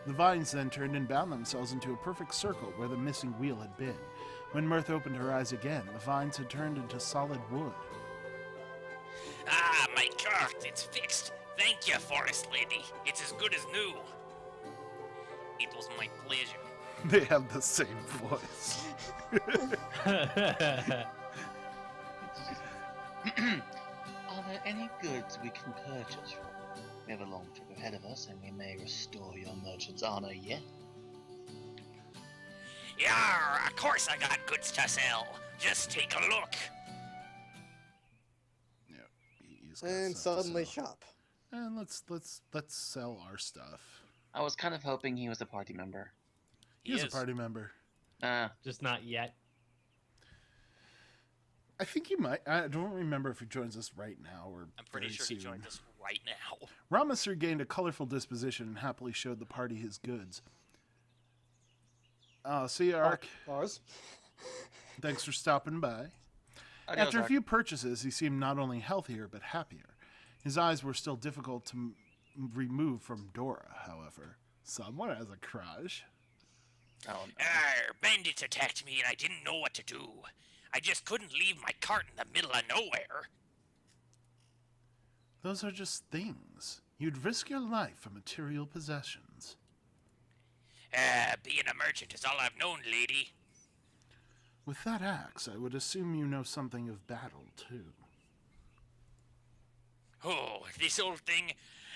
The vines then turned and bound themselves into a perfect circle where the missing wheel had been. When Mirth opened her eyes again, the vines had turned into solid wood. Ah, my cart, it's fixed. Thank you, Forest Lady. It's as good as new. It was my pleasure. They have the same voice. Are there any goods we can purchase from you? We have a long trip ahead of us, and we may restore your merchant's honor yet. Yar, of course I got goods to sell. Just take a look. Yeah, he's got And stuff to suddenly sell. shop. And let's sell our stuff. I was kind of hoping he was a party member. He is a party member. Just not yet. I think he might. I don't remember if he joins us right now or I'm pretty very sure soon. he joined us right now. Ramus regained a colorful disposition and happily showed the party his goods. See you, Ark. Ours. Thanks for stopping by. Adios, After a Ark. few purchases, he seemed not only healthier, but happier. His eyes were still difficult to remove from Dora, however. Someone has a crush. Oh, no. Bandits attacked me and I didn't know what to do. I just couldn't leave my cart in the middle of nowhere. Those are just things. You'd risk your life for material possessions. Being a merchant is all I've known, lady. With that axe, I would assume you know something of battle, too. Oh, this old thing?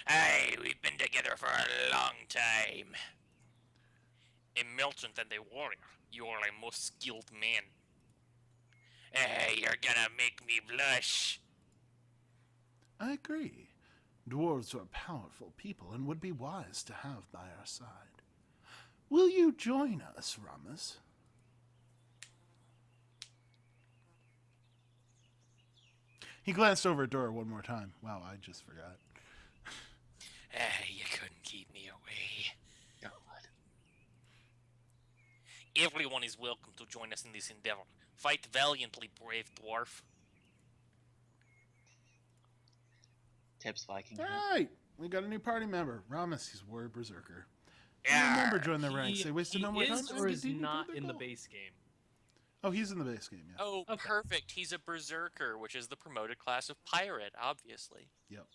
Aye, we've been together for a long time. A merchant and a warrior. You are a most skilled man. You're gonna make me blush. I agree. Dwarves are powerful people and would be wise to have by our side. Will you join us, Ramus? He glanced over at Dora one more time. Wow, I just forgot. You couldn't keep me away. God. Everyone is welcome to join us in this endeavor. Fight valiantly, brave dwarf. Tips Viking. All right, we got a new party member. Ramus, he's Warrior Berserker. Yeah. Remember, join the ranks. They wasted he no more time. is or is Continue to not their in the goal. base game. Oh, he's in the base game, yeah. Oh, Okay. perfect. He's a berserker, which is the promoted class of pirate, obviously. Yep.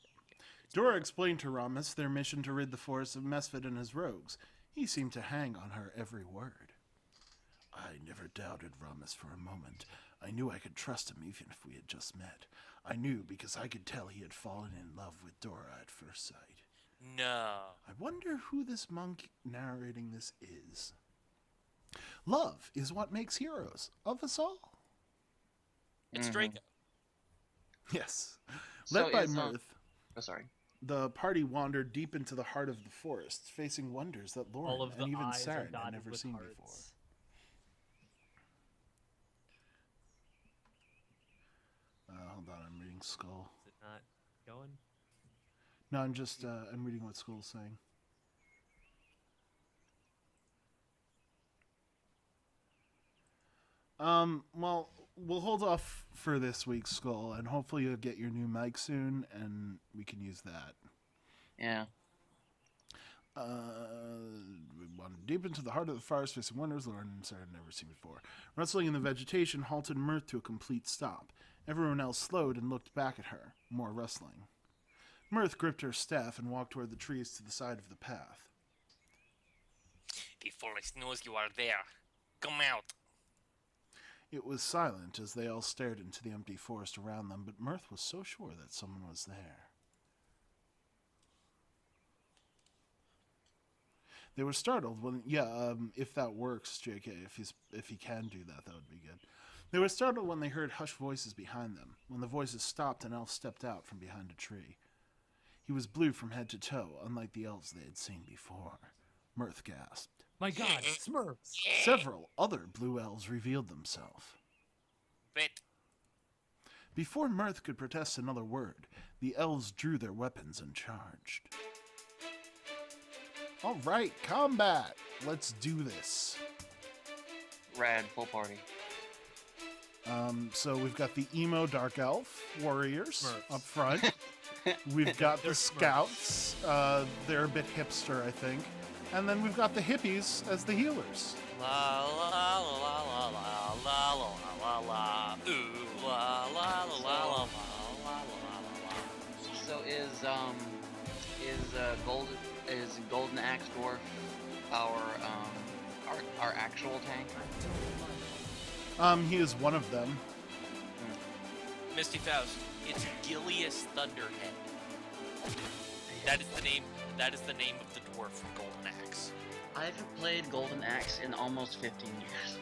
Dora explained to Ramus their mission to rid the forest of Mesfit and his rogues. He seemed to hang on her every word. I never doubted Ramus for a moment. I knew I could trust him even if we had just met. I knew because I could tell he had fallen in love with Dora at first sight. No. I wonder who this monk narrating this is. Love is what makes heroes of us all. It's Mhm. Draco. Yes. So Led by is, Mirth, Oh, sorry. the party wandered deep into the heart of the forest, facing wonders that Lauren All of the and even eyes are Saren had dotted never with seen hearts. before. Hold on, I'm reading Skull. Is it not going? No, I'm just, I'm reading what Skull's saying. Well, we'll hold off for this week's Skull, and hopefully you'll get your new mic soon, and we can use that. Yeah. We wandered deep into the heart of the forest, facing wonders Lauren and Sarah had never seen before. Rustling in the vegetation halted Mirth to a complete stop. Everyone else slowed and looked back at her. More rustling. Mirth gripped her staff and walked toward the trees to the side of the path. The forest knows you are there. Come out. It was silent as they all stared into the empty forest around them, but Mirth was so sure that someone was there. They were startled when, if that works, JK, if he can do that, that would be good. They were startled when they heard hushed voices behind them. When the voices stopped, an elf stepped out from behind a tree. He was blue from head to toe, unlike the elves they had seen before. Mirth gasped. My God, Smurfs! Several other blue elves revealed themselves. But Before Mirth could protest another word, the elves drew their weapons and charged. All right, combat! Let's do this. Rad, full party. So we've got the emo dark elf warriors Smurfs. up front. We've got They're the Smurfs. scouts. They're a bit hipster, I think. And then we've got the hippies as the healers. La la la la la la la la la. Ooh la la la la la la la. So is Golden Axe Dwarf our actual tank? He is one of them. Misty Faust, it's Gilius Thunderhead. That is the name. That is the name of the dwarf from Golden Axe. I haven't played Golden Axe in almost 15 years.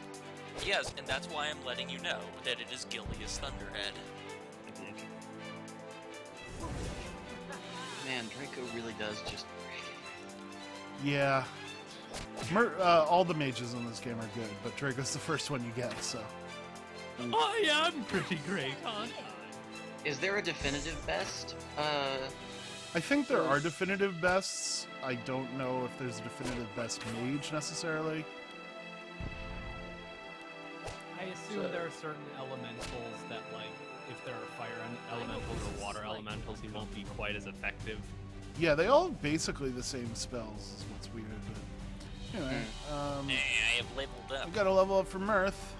Yes, and that's why I'm letting you know that it is Gilius Thunderhead. Man, Draco really does just. Yeah. All the mages in this game are good, but Draco's the first one you get, so. I am pretty great, aren't I? Is there a definitive best? I think there are definitive bests. I don't know if there's a definitive best mage necessarily. I assume there are certain elementals that, like, if there are fire elementals or water elementals, he won't be quite as effective. Yeah, they all have basically the same spells, is what's weird. But anyway, I have leveled up. we got a level up for Mirth.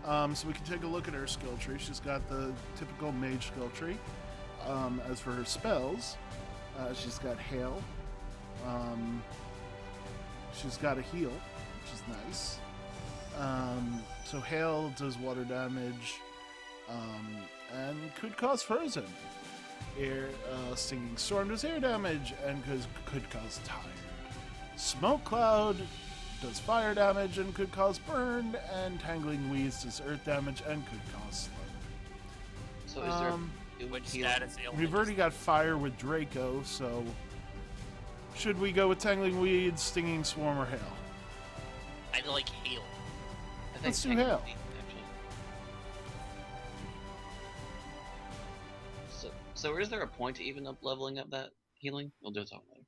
So we can take a look at her skill tree. She's got the typical mage skill tree. As for her spells, she's got Hail. She's got a heal, which is nice. So Hail does water damage and could cause frozen. Air, Stinging Storm does air damage and could cause tired. Smoke Cloud does fire damage and could cause burn, and Tangling Weeds does earth damage and could cause slowed. So is there Which status ailment? We've already got fire with Draco, so should we go with Tangling Weeds, Stinging Swarm, or Hail? I like heal. I think Let's do technically, Hail. actually. So is there a point to even leveling up that healing? We'll do it all later.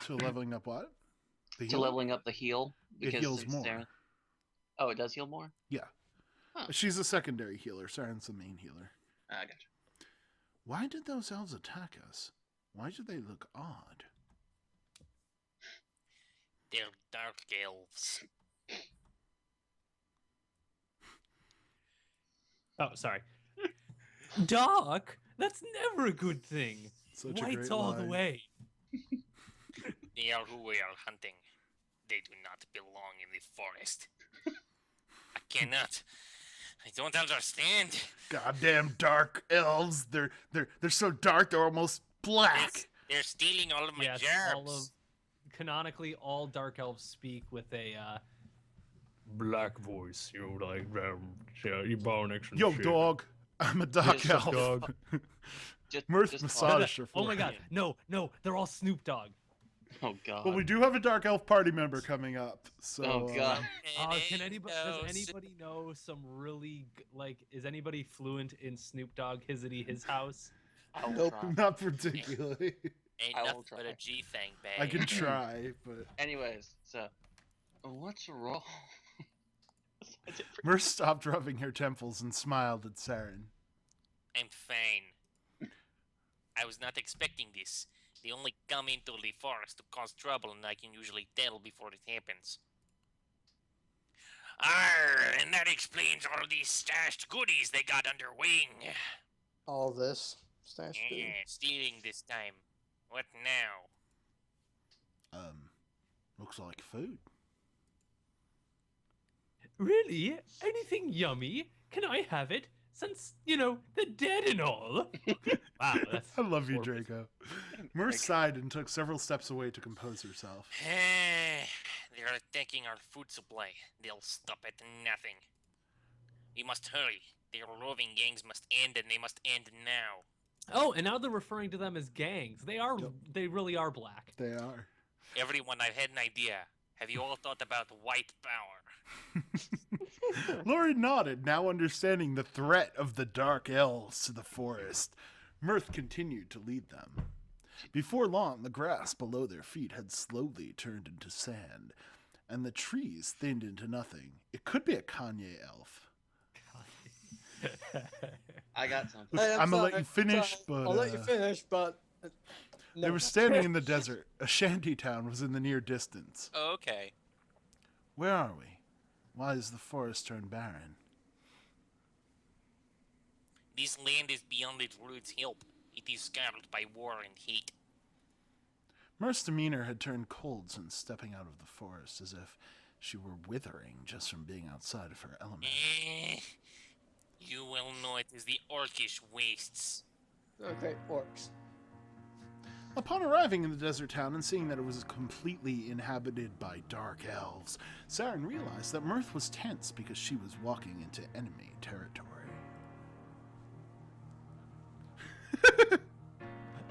To leveling up what? The To heal? leveling up the heal? It heals since more. Saren- Oh, it does heal more? Yeah. Huh. She's a secondary healer. Saren's the main healer. I gotcha. Why did those elves attack us? Why do they look odd? They're dark elves. Oh, sorry. Dark? That's never a good thing. Such a Whites great all the line. way. They are who we are hunting. They do not belong in the forest. I cannot. I don't understand. Goddamn dark elves. They're so dark they're almost black. They're stealing all of my Yes, gerbs. canonically, all dark elves speak with a black voice. You know, like Ebonics and Yo, shit. dog. I'm a dark Yes, elf. dog. Mirth Just massaged her Oh my god, forehead. no, they're all Snoop Dogg. Oh god. But we do have a dark elf party member coming up. So Oh god. Can anybody? Does anybody know some really like? Is anybody fluent in Snoop Dogg? His house? I will Nope. try. not particularly. Ain't I will nothing but try. a G thing, babe. I can try, but Anyways, so what's wrong? Mirth stopped rubbing her temples and smiled at Saren. I'm fine. I was not expecting this. They only come into the forest to cause trouble, and I can usually tell before it happens. Arr, and that explains all these stashed goodies they got under wing. All this stash Yeah, food. stealing this time. What now? Looks like food. Really? Anything yummy? Can I have it? Since, they're dead and all. Wow, that's I love you, morbid. Draco. Mirth sighed and took several steps away to compose herself. They're attacking our food supply. They'll stop at nothing. We must hurry. Their roving gangs must end, and they must end now. Oh, and now they're referring to them as gangs. They are. Yep. They really are black. They are. Everyone, I've had an idea. Have you all thought about white power? Lori nodded, now understanding the threat of the dark elves to the forest. Mirth continued to lead them. Before long, the grass below their feet had slowly turned into sand, and the trees thinned into nothing. It could be a Kanye elf. I got something. Hey, I'm gonna let sorry, you finish, sorry. but I'll let you finish, but They were standing in the desert. A shanty town was in the near distance. Okay. Where are we? Why is the forest turned barren? This land is beyond its roots' help. It is scarred by war and hate. Mirth's demeanor had turned cold since stepping out of the forest, as if she were withering just from being outside of her element. You well know it is the orcish wastes. Okay, orcs. Upon arriving in the desert town and seeing that it was completely inhabited by dark elves, Saren realized that Mirth was tense because she was walking into enemy territory.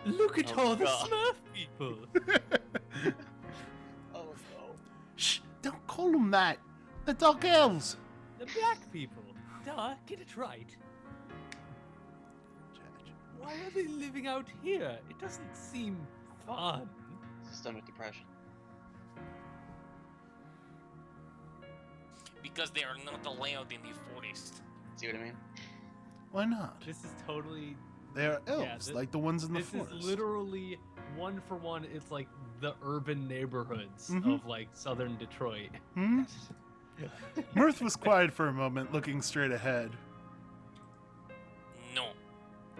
Look at Oh, all the God. Smurf people. Oh no. Shh! Don't call them that! The dark elves! The black people. Duh, get it right. Why are they living out here? It doesn't seem fun. Systemic depression. Because they are not allowed in the forest. See what I mean? Why not? This is totally. They are elves, like the ones in the This forest. is literally one for one. It's like the urban neighborhoods Mhm. of like southern Detroit. Hmm? Mirth was quiet for a moment, looking straight ahead. No.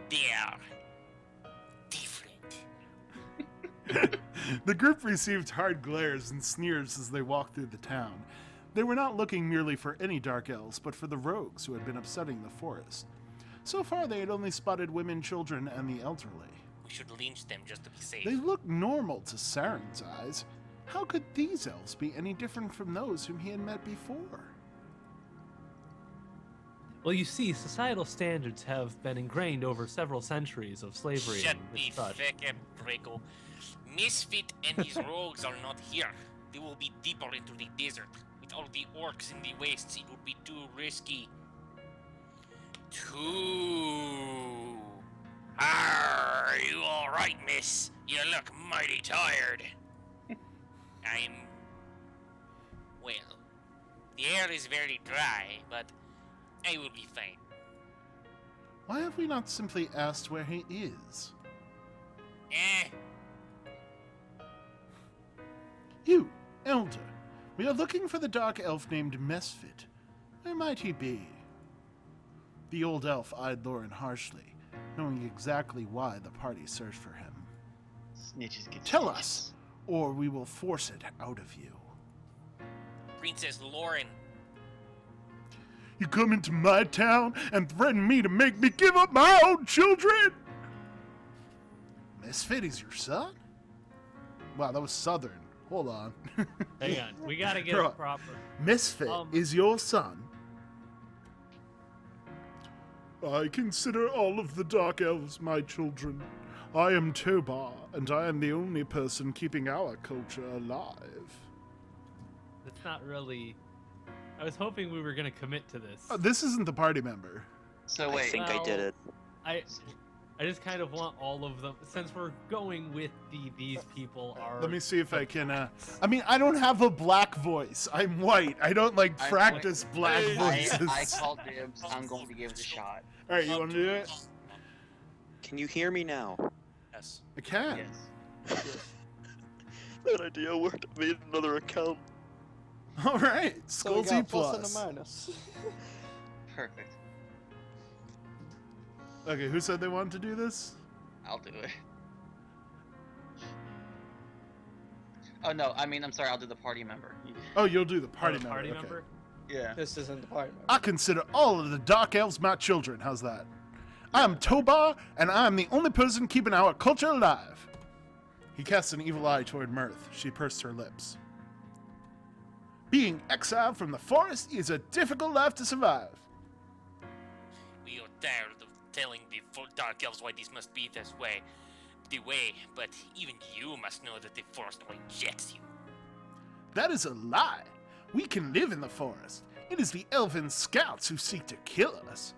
They are different. The group received hard glares and sneers as they walked through the town. They were not looking merely for any dark elves, but for the rogues who had been upsetting the forest. So far, they had only spotted women, children, and the elderly. We should lynch them just to be safe. They looked normal to Saren's eyes. How could these elves be any different from those whom he had met before? Well, you see, societal standards have been ingrained over several centuries of slavery Shut and the such. fuck up, Draco. Misfit and his rogues are not here. They will be deeper into the desert. With all the orcs in the wastes, it would be too risky. Too. Are you alright, miss? You look mighty tired. Well, the air is very dry, but I will be fine. Why have we not simply asked where he is? Eh, You, Elder, we are looking for the dark elf named Mesfit. Where might he be? The old elf eyed Lauren harshly, knowing exactly why the party searched for him. Snitches get Tell stitches. us, or we will force it out of you. Princess Lauren. You come into my town and threaten me to make me give up my own children? Misfit is your son? Wow, that was southern. Hold on. Hang on, we gotta get Bro, it proper. Misfit is your son? I consider all of the Dark Elves my children. I am Tobar, and I am the only person keeping our culture alive. That's not really. I was hoping we were gonna commit to this. This isn't the party member. So I wait, think I did Well, it. I just kind of want all of them since we're going with these people are. Let me see if I can. I mean, I don't have a black voice. I'm white. I don't like I'm practice black voices. I called dibs. I'm going to give it a shot. All right, you want to do it? Can you hear me now? Yes. I can. Yes. Bad idea. Where to made another account. All right, So we Skullsy got plus plus. and a minus. Perfect. Okay, who said they wanted to do this? I'll do it. Oh no, I mean, I'm sorry. I'll do the party member. Oh, you'll do the Oh, party the member. party okay. member. Yeah. This isn't the party member. I consider all of the Dark Elves my children. How's that? I'm Tobar, and I'm the only person keeping our culture alive. He cast an evil eye toward Mirth. She pursed her lips. Being exiled from the forest is a difficult life to survive. We are tired of telling the Dark Elves why this must be this way. But even you must know that the forest rejects you. That is a lie. We can live in the forest. It is the elven scouts who seek to kill us.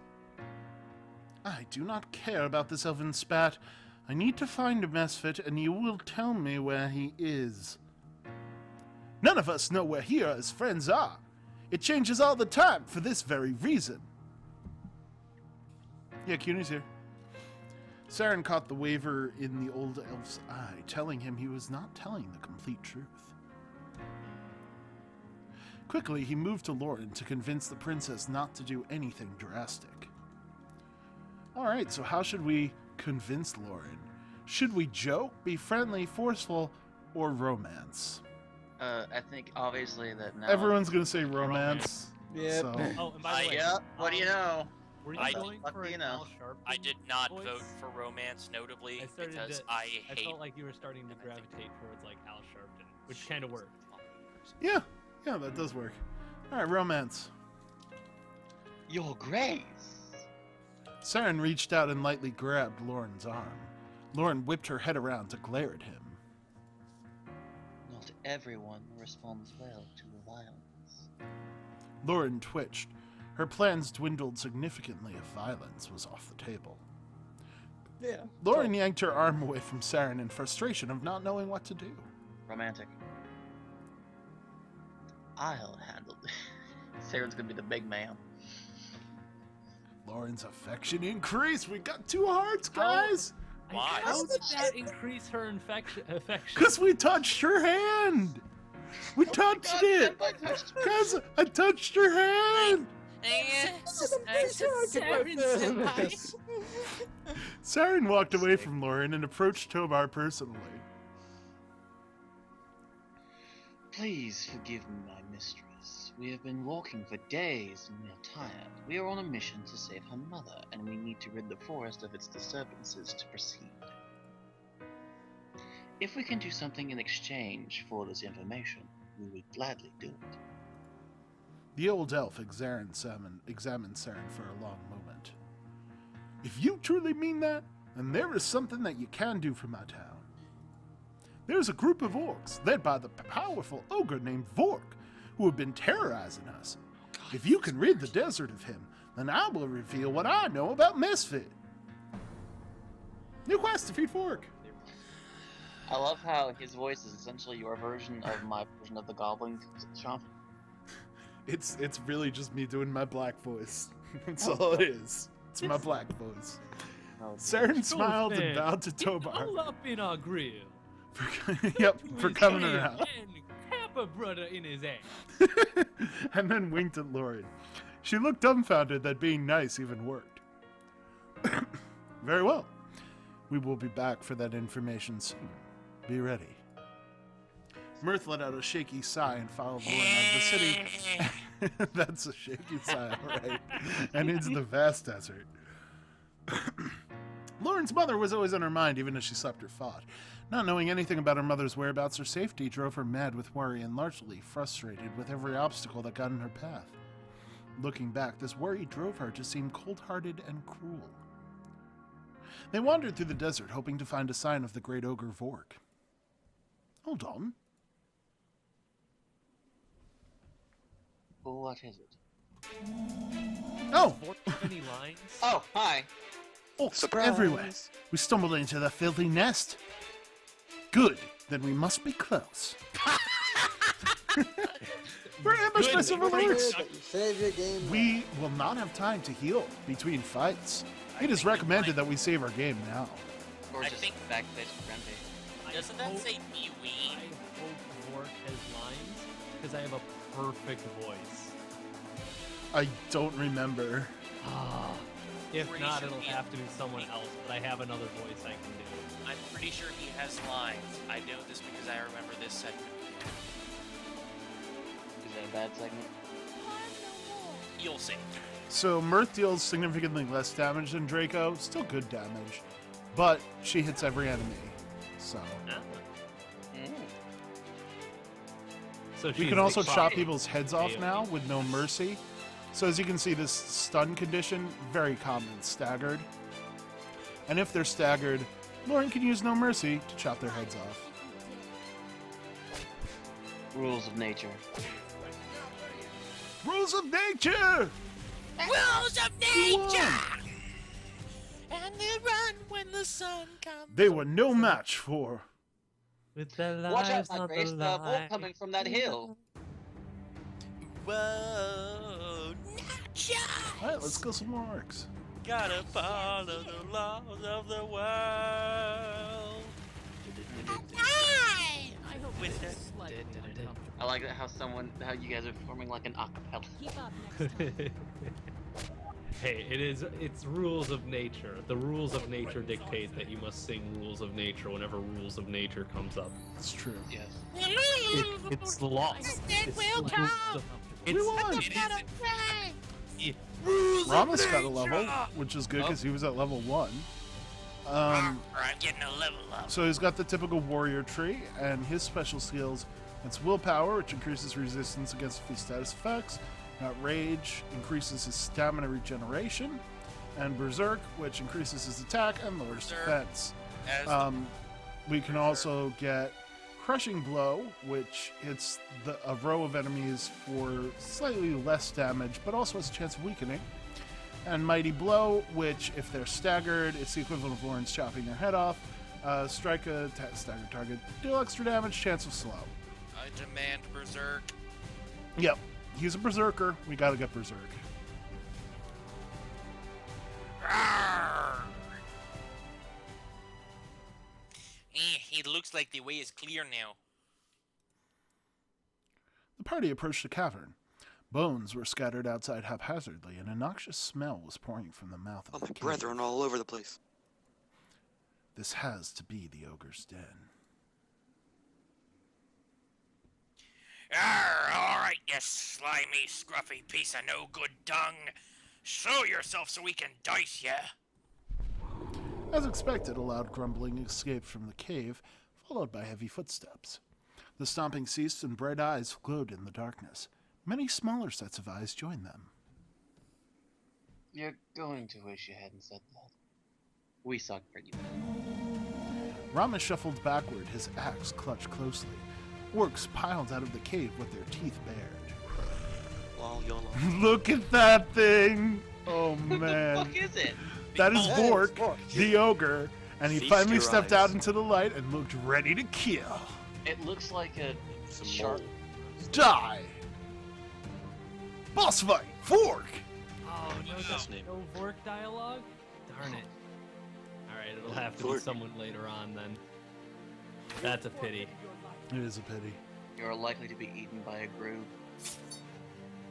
I do not care about this elven spat. I need to find a Mesfit, and you will tell me where he is. None of us know where he or his friends are. It changes all the time for this very reason. Yeah, Cuny's here. Saren caught the waver in the old elf's eye, telling him he was not telling the complete truth. Quickly, he moved to Lauren to convince the princess not to do anything drastic. Alright, so how should we convince Lauren? Should we joke, be friendly, forceful, or romance? I think obviously that now. Everyone's gonna say romance. Yep. So. Oh, and by the way, Yep. What do you know? were you I going don't- for you an know. Al Sharpton I did not voice? vote for romance, notably I started because to- I I hate. felt like you were starting to gravitate towards like Al Sharpton, which kind of worked. Yeah, that does work. Alright, romance. Your Grace. Saren reached out and lightly grabbed Lauren's arm. Lauren whipped her head around to glare at him. Not everyone responds well to violence. Lauren twitched. Her plans dwindled significantly if violence was off the table. Yeah. Lauren yanked her arm away from Saren in frustration of not knowing what to do. Romantic. I'll handle it. Saren's gonna be the big man. Lauren's affection increased. We got 2 hearts, guys! Why? How did that increase her affection? Because we touched her hand! We touched it! Guys, I touched her hand! Saren walked away from Lauren and approached Tobar personally. Please forgive me, my mistress. We have been walking for days and we are tired. We are on a mission to save her mother, and we need to rid the forest of its disturbances to proceed. If we can do something in exchange for this information, we would gladly do it. The old elf examined Saren for a long moment. If you truly mean that, then there is something that you can do for my town. There's a group of orcs, led by the powerful ogre named Vork, who have been terrorizing us. If you can rid the desert of him, then I will reveal what I know about Misfit. New quest, defeat Vork. I love how his voice is essentially your version of my version of the Goblin Chomp. It's really just me doing my black voice. That's all it is. It's my black voice. Saren smiled and bowed to Tobar. All up in our grill. Yep, for coming around. And Kappa brother in his ass. And then winked at Lauren. She looked dumbfounded that being nice even worked. Very well. We will be back for that information soon. Be ready. Mirth let out a shaky sigh and followed Lauren out of the city. That's a shaky sigh, right? And into the vast desert. Lauren's mother was always on her mind, even as she slept or fought. Not knowing anything about her mother's whereabouts or safety drove her mad with worry and largely frustrated with every obstacle that got in her path. Looking back, this worry drove her to seem cold-hearted and cruel. They wandered through the desert, hoping to find a sign of the great ogre Vork. Hold on. What is it? Oh! Any lines? Oh, hi. Orcs everywhere. We stumbled into the filthy nest. Good. Then we must be close. We're ambushed by several orcs. Save your game. We will not have time to heal between fights. It is recommended that we save our game now. Or I just think- backface Grumpy. Doesn't that say I Pee-wee? hope Vork has lines, because I have a perfect voice. I don't remember. If Pretty not, sure it'll he- have to be someone else, but I have another voice I can do. I'm pretty sure he has lines. I know this because I remember this segment. Is that a bad segment? You'll see. So Mirth deals significantly less damage than Draco. Still good damage. But she hits every enemy. So So we she's can also the chop people's heads off AoE. now with no mercy. So as you can see, this stun condition, very common, staggered. And if they're staggered, Lauren can use no mercy to chop their heads off. Rules of nature. Rules of nature! Rules of nature! And they run when the sun comes. They were no match for... With the lies, Watch out, my not Grace. the The wolf lie. coming from that hill. Whoa, nature! Alright, let's go some more orcs. gotta follow the laws of the world. I hope with it. I like that how you guys are forming like an acapella. Keep up next time. Hey, it's rules of nature. The rules of nature dictate that you must sing rules of nature whenever rules of nature comes up. It's true. Yes. It's the law. We won! Ramos got a level, which is good because he was at level 1. I'm getting a level up. So he's got the typical warrior tree, and his special skills, it's willpower, which increases resistance against a few status effects. Got rage, increases his stamina regeneration, and berserk, which increases his attack and lowers defense. We can also get crushing blow, which hits a row of enemies for slightly less damage, but also has a chance of weakening. And mighty blow, which if they're staggered, it's the equivalent of Lawrence chopping their head off. Strike a staggered target, deal extra damage, chance of slow. I demand berserk. Yep. He's a berserker. We gotta get berserk. It looks like the way is clear now. The party approached a cavern. Bones were scattered outside haphazardly, and a noxious smell was pouring from the mouth of Oh, the my cave. brethren all over the place. This has to be the ogre's den. All right, you slimy, scruffy piece of no-good dung. Show yourself so we can dice ya. As expected, a loud grumbling escaped from the cave, followed by heavy footsteps. The stomping ceased and bright eyes glowed in the darkness. Many smaller sets of eyes joined them. You're going to wish you hadn't said that. We suck pretty bad. Rama shuffled backward, his axe clutched closely. Orcs piled out of the cave with their teeth bared. Lol, YOLO. Look at that thing! Oh man. What the fuck is it? That is That is Vork, Vork. the ogre, and he Feast finally your stepped eyes. out into the light and looked ready to kill. It looks like a Some shark. mole. Die! Boss fight! Vork! Oh, His name. no Vork dialogue? Darn it. Alright, it'll have to be Vork. someone later on then. That's a pity. It is a pity. You're likely to be eaten by a grue.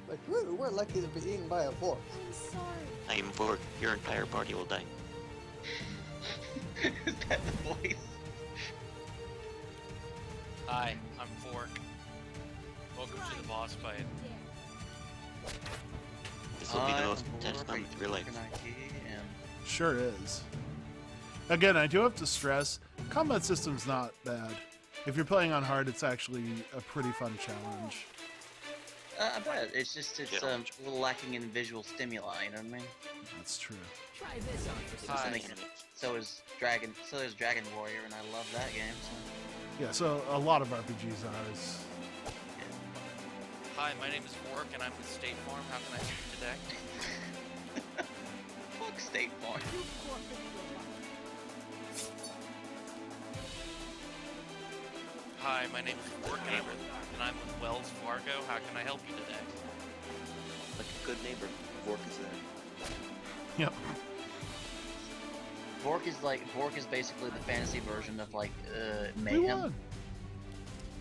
Like, we're likely to be eaten by a fork. I'm sorry. I am Vork. Your entire party will die. Is that the voice? Hi, I'm Fork. Welcome to the boss fight. This will be the most intense moment of your life. Sure is. Again, I do have to stress, combat system's not bad. If you're playing on hard, it's actually a pretty fun challenge. I bet. It's just, it's Yeah. a little lacking in visual stimuli, you know what I mean? That's true. Try this on for Just Hi. thinking, so is Dragon Warrior, and I love that game. So. Yeah, so a lot of RPGs are. Hi, my name is Fork, and I'm with State Farm. How can I help you today? Fuck State Farm. Hi, my name is Fork, and I'm with Wells Fargo. How can I help you today? Like a good neighbor, Vork is there. Yep. Vork is basically the fantasy version of like We Mayhem. won.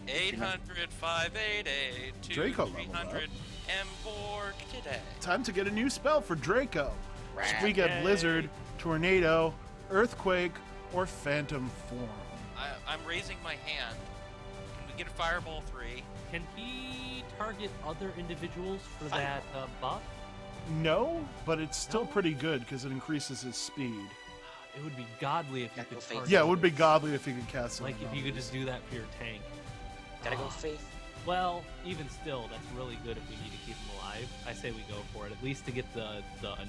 800-588-2300 Draco leveled up. M Fork today. Time to get a new spell for Draco. Should we get Yay. Blizzard, Tornado, Earthquake, or Phantom Form? I'm raising my hand. Can we get a Fireball 3? Can he target other individuals for that buff? No, but it's still pretty good because it increases his speed. It would be godly if you Gotta could go face. target Yeah, it would be others. godly if you could cast it. Like if you could just do that for your tank. Gotta go Ah. Faith. Well, even still, that's really good if we need to keep him alive. I say we go for it, at least to get the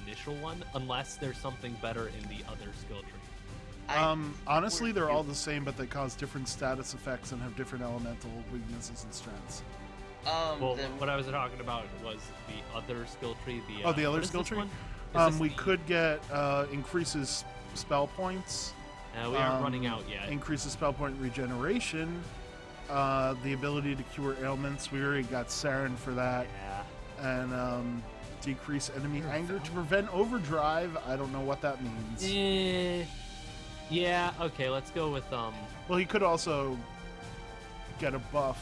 initial one, unless there's something better in the other skill tree. Honestly, they're all the same, but they cause different status effects and have different elemental weaknesses and strengths. Well, Then what I was talking about was the other skill tree. The Oh, the other what is skill this tree? one? Is this We the- could get increases spell points. we aren't running out yet. Increases spell point regeneration. The ability to cure ailments. We already got Saren for that. Yeah. And Decrease enemy anger to prevent overdrive. I don't know what that means. Yeah, okay, let's go with Well, he could also get a buff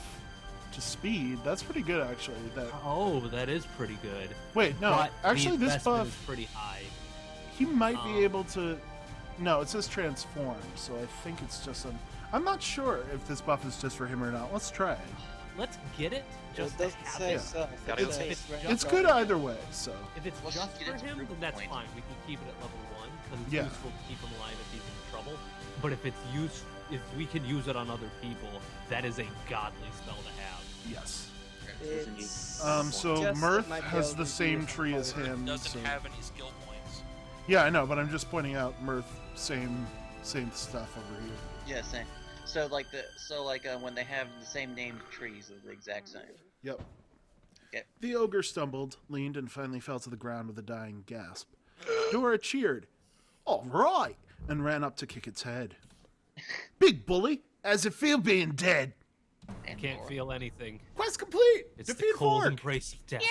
to speed. That's pretty good, actually. that is pretty good. Wait, no, But actually, the this investment buff is pretty high. he might be able to. No, it says transform, so I think it's just an. I'm not sure if this buff is just for him or not. Let's try it. Let's get it. Just it doesn't to have say it. so. Gotta It go. says It's random It's good drop. either way. So If it's Let's just just get for its him, proof then that's point. fine. We can keep it at level 1 because it's Yeah. useful to keep him alive if he's in trouble. But if if we can use it on other people, that is a godly spell to have. yes. It's So just Mirth might be has able the to same do tree as something. him. Doesn't So. have any skill points. Yeah, I know, but I'm just pointing out Mirth, same stuff over here. Yeah, same. So when they have the same named trees, they're the exact same. Yep. Okay. The ogre stumbled, leaned, and finally fell to the ground with a dying gasp. Dora cheered, "All right," and ran up to kick its head. "Big bully, how's it feel being dead?" And Can't Laura. feel anything. "Quest complete! It's Defeat the cold Fork! embrace of death.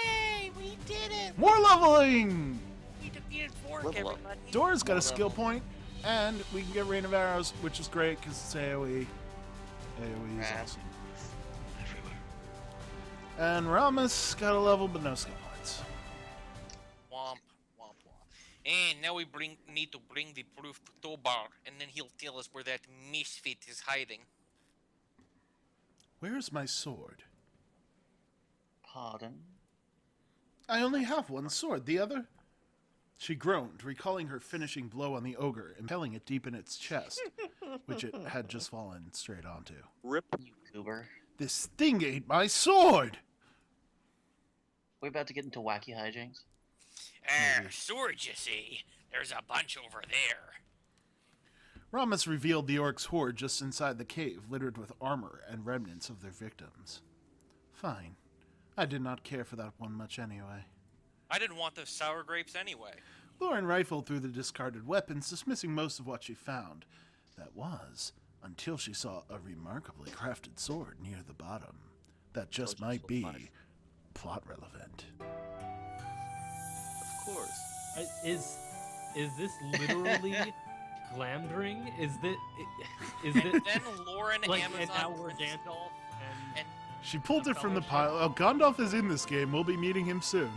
Yay! We did it! More leveling!" We defeated Fork, Level up. everybody! Dora's got a More skill level. point, and we can get Rain of Arrows, which is great because it's AoE. AoE is Rad. awesome. Everywhere. And Ramus got a level, but no skill points. Womp, womp, womp. And now we need to bring the proof to Tobar, and then he'll tell us where that misfit is hiding. Where's my sword? Pardon? I only have one sword. The other? She groaned, recalling her finishing blow on the ogre, impaling it deep in its chest, which it had just fallen straight onto. Rip. You goober. This thing ate my sword! We're about to get into wacky hijinks. Swords, you see. There's a bunch over there. Ramus revealed the orc's hoard just inside the cave, littered with armor and remnants of their victims. Fine. I did not care for that one much anyway. I didn't want those sour grapes anyway. Lauren rifled through the discarded weapons, dismissing most of what she found. That was, until she saw a remarkably crafted sword near the bottom. That just might be plot relevant. Of course. Is this literally glamdring? Is this Then Lauren, like Amazon, and now we're Princess- Gandalf and She pulled The it from the fellowship. pile. Oh, Gandalf is in this game. We'll be meeting him soon.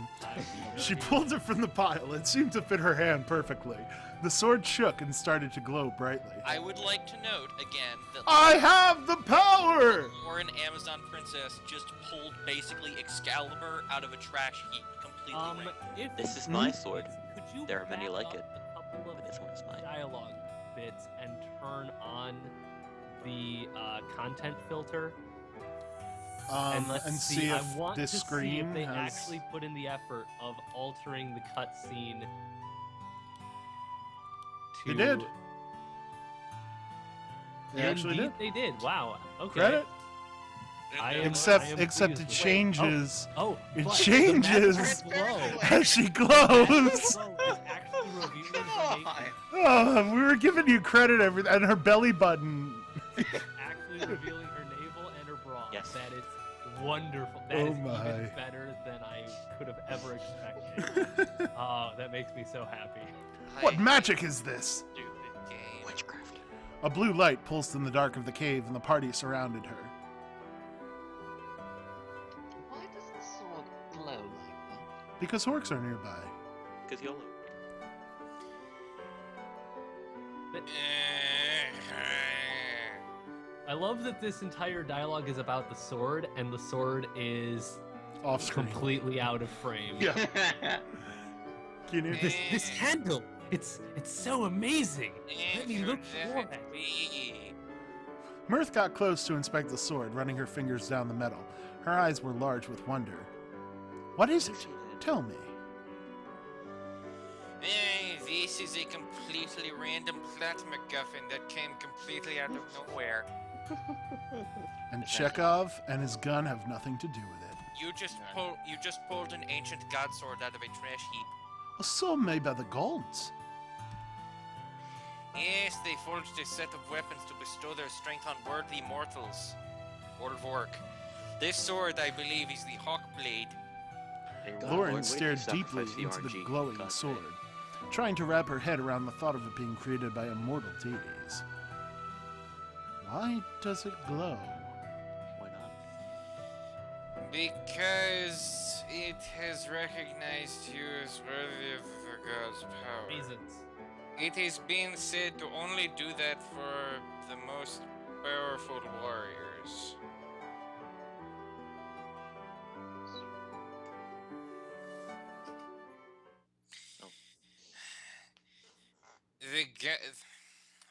She pulled it from the pile. It seemed to fit her hand perfectly. The sword shook and started to glow brightly. I would like to note again that I have the power! Lauren, Amazon Princess, just pulled basically Excalibur out of a trash heap completely. random. if This is my sword. could you There are many back like up it, a couple of but this one is mine. dialogue bits and turn on the content filter and let's and see. see I if want this to screen see if they has... actually put in the effort of altering the cutscene. They did. They actually Indeed, did. they did. Wow. Okay. Credit. I am- Except I am it pleased. changes. Oh, It but changes. the magic glow. As she Magic glows. glow is actually revealing her nature. Oh, we were giving you credit, and her belly button. Actually revealing her navel and her bra. Yes. That is wonderful. That Oh is my. even better than I could have ever expected. Oh, that makes me so happy. What magic is this? Stupid game. Witchcraft. A blue light pulsed in the dark of the cave, and the party surrounded her. Why does the sword glow like that? Because orcs are nearby. Because YOLO. I love that this entire dialogue is about the sword, and the sword is Off screen. completely out of frame. Yeah. Can you... This handle, it's so amazing. Let me look for it. Mirth got close to inspect the sword, running her fingers down the metal. Her eyes were large with wonder. What is it? Tell me. This is a completely random plot MacGuffin that came completely out of nowhere. And Chekhov and his gun have nothing to do with it. You just pulled an ancient god sword out of a trash heap. A sword made by the gods. Yes, they forged a set of weapons to bestow their strength on worthy mortals. World of work. This sword, I believe, is the Hawk Blade. God, Lauren wait to stared sacrifice deeply into the RNG glowing content. sword, trying to wrap her head around the thought of it being created by immortal deities. Why does it glow? Why not? Because it has recognized you as worthy of the god's power. Reasons. It has been said to only do that for the most powerful warriors. Oh.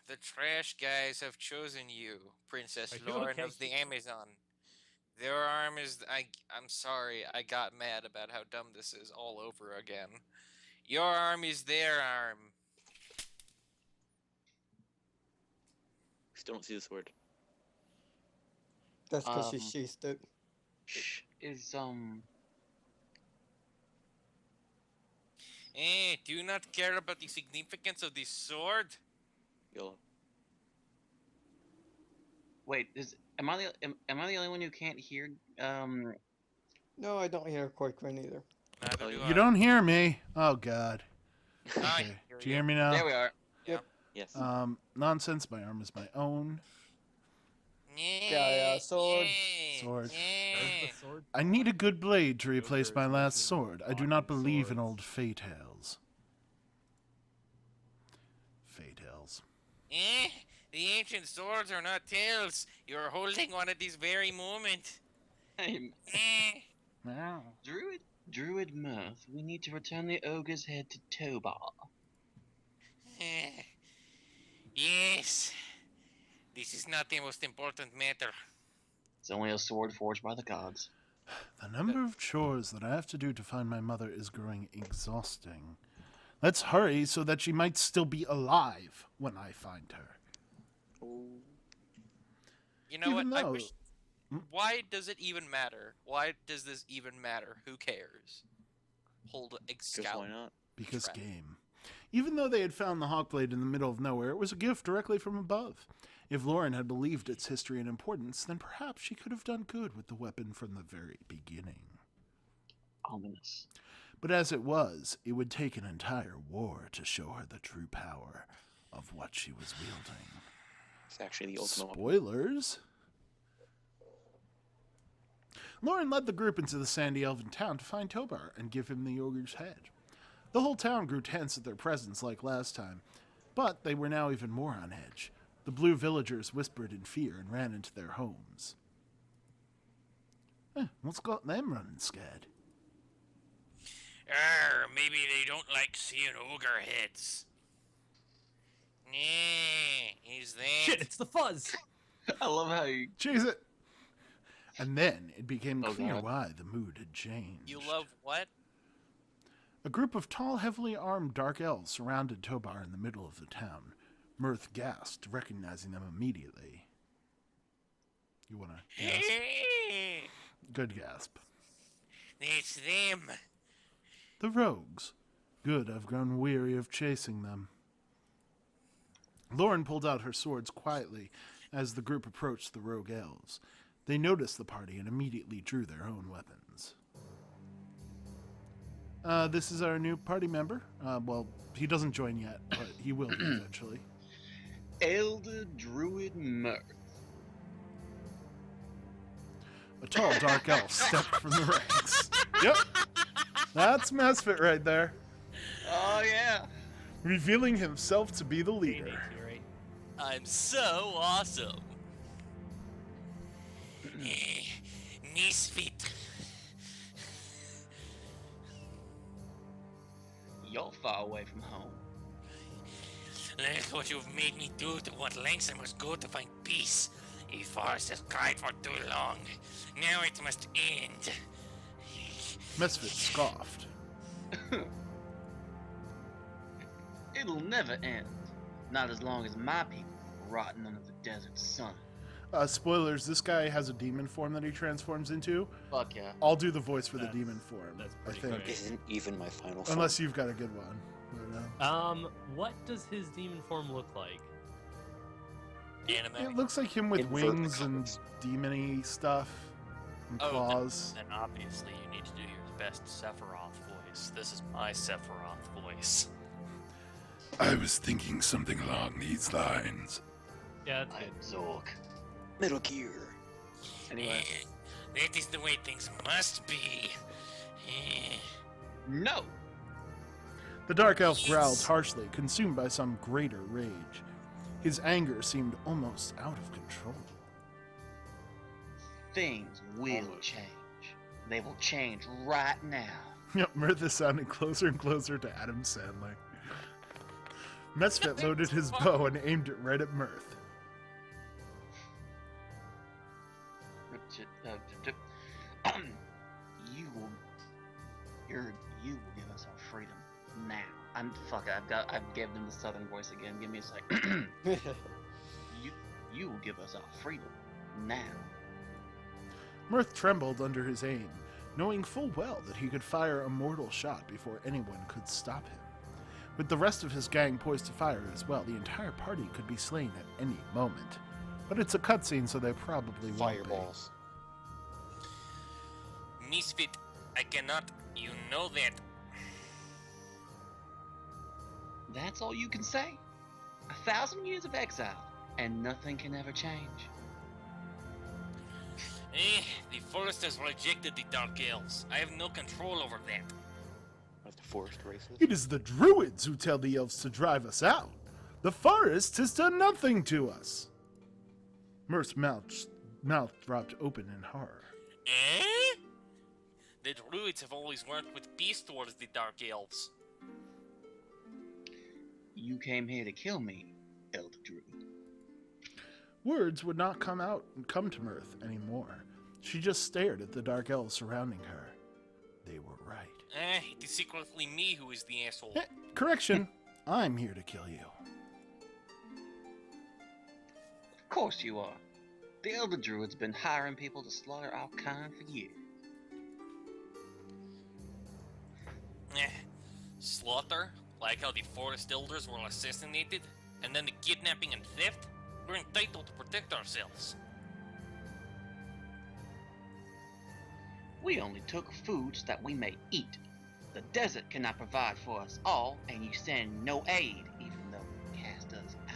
The trash guys have chosen you, Princess Are you Lauren okay? of the Amazon. Their arm is. I'm sorry, I got mad about how dumb this is all over again. Your arm is their arm. Still don't see the sword. That's because she Um, sheathed it. Shh. Is Do you not care about the significance of this sword? YOLO. wait, am I the only one who can't hear? No, I don't hear Corcoran either. Neither Oh, do you I. You don't hear me? Oh, God. I Okay. hear Do you hear me now? There we are. Yes. Nonsense. My arm is my own. Yeah, sword. Sword. There's the sword. I need a good blade to replace Joker my is last mentioning sword. I do not walking believe in swords. old fey tales. Fey tales. The ancient swords are not tales. You're holding one at this very moment. Hey, Eh. Druid Mirth, we need to return the ogre's head to Tobar. Yes. This is not the most important matter. It's only a sword forged by the gods. The number of chores that I have to do to find my mother is growing exhausting. Let's hurry so that she might still be alive when I find her. Oh. You know Even what? I though- wish. Why does it even matter? Why does this even matter? Who cares? Hold a Because scout. why not? Because Trap. game. Even though they had found the Hawkblade in the middle of nowhere, it was a gift directly from above. If Lauren had believed its history and importance, then perhaps she could have done good with the weapon from the very beginning. Ominous. But as it was, it would take an entire war to show her the true power of what she was wielding. It's actually the ultimate weapon. Spoilers? Lauren led the group into the sandy elven town to find Tobar and give him the ogre's head. The whole town grew tense at their presence like last time, but they were now even more on edge. The blue villagers whispered in fear and ran into their homes. What's got them running scared? Maybe they don't like seeing ogre heads. Is that? Shit, it's the fuzz. I love how you. Chase it! And then it became Oh, clear God. why the mood had changed. You love what? A group of tall, heavily armed dark elves surrounded Tobar in the middle of the town. Mirth gasped, recognizing them immediately. You want to gasp? Good gasp. It's them. The rogues. Good, I've grown weary of chasing them. Lauren pulled out her swords quietly as the group approached the rogue elves. They noticed the party and immediately drew their own weapons. This is our new party member. Well, he doesn't join yet, but he will be eventually. Elder Druid Mirth. A tall, dark elf stepped from the ranks. Yep. That's Mesfit right there. Oh, yeah. Revealing himself to be the leader. I'm so awesome. Misfit. You're far away from home. Look what you've made me do, to what lengths I must go to find peace. A forest has cried for too long. Now it must end. Mesfit scoffed. It'll never end. Not as long as my people are rotting under the desert sun. Spoilers, this guy has a demon form that he transforms into. Fuck yeah. I'll do the voice for the demon form, that's I pretty think. great. Isn't even my final form. Unless you've got a good one. I don't know. What does his demon form look like? Anime. It looks like him with Invert wings and colors. demon-y stuff and Oh, claws. then obviously you need to do your best Sephiroth voice. This is my Sephiroth voice. I was thinking something along these lines. Yeah, that's I'm good. Zork. Metal Gear. Anyway, That is the way things must be. No! The Dark Elf growled harshly, consumed by some greater rage. His anger seemed almost out of control. Things will change. They will change right now. Yep, Mirth is sounding closer and closer to Adam Sandler. Mesfit loaded his bow and aimed it right at Mirth. You will give us our freedom now. I've given him the southern voice again. Give me a sec. You will give us our freedom now. Mirth trembled under his aim, knowing full well that he could fire a mortal shot before anyone could stop him. With the rest of his gang poised to fire as well, the entire party could be slain at any moment. But it's a cutscene, so they probably won't Fireballs. Misfit, I cannot. You know that. That's all you can say? 1,000 years of exile, and nothing can ever change. The forest has rejected the Dark Elves. I have no control over that. That's the forest races. be. It is the druids who tell the elves to drive us out. The forest has done nothing to us. Mirth's mouth dropped open in horror. Eh? The druids have always worked with peace towards the Dark Elves. You came here to kill me, Elder Druid. Words would not come to Mirth anymore. She just stared at the dark elves surrounding her. They were right. It is secretly me who is the asshole. Correction, I'm here to kill you. Of course you are. The Elder Druid's been hiring people to slaughter our kind for years. Slaughter? Like how the forest elders were assassinated? And then the kidnapping and theft? We're entitled to protect ourselves. We only took foods that we may eat. The desert cannot provide for us all, and you send no aid, even though you cast us out.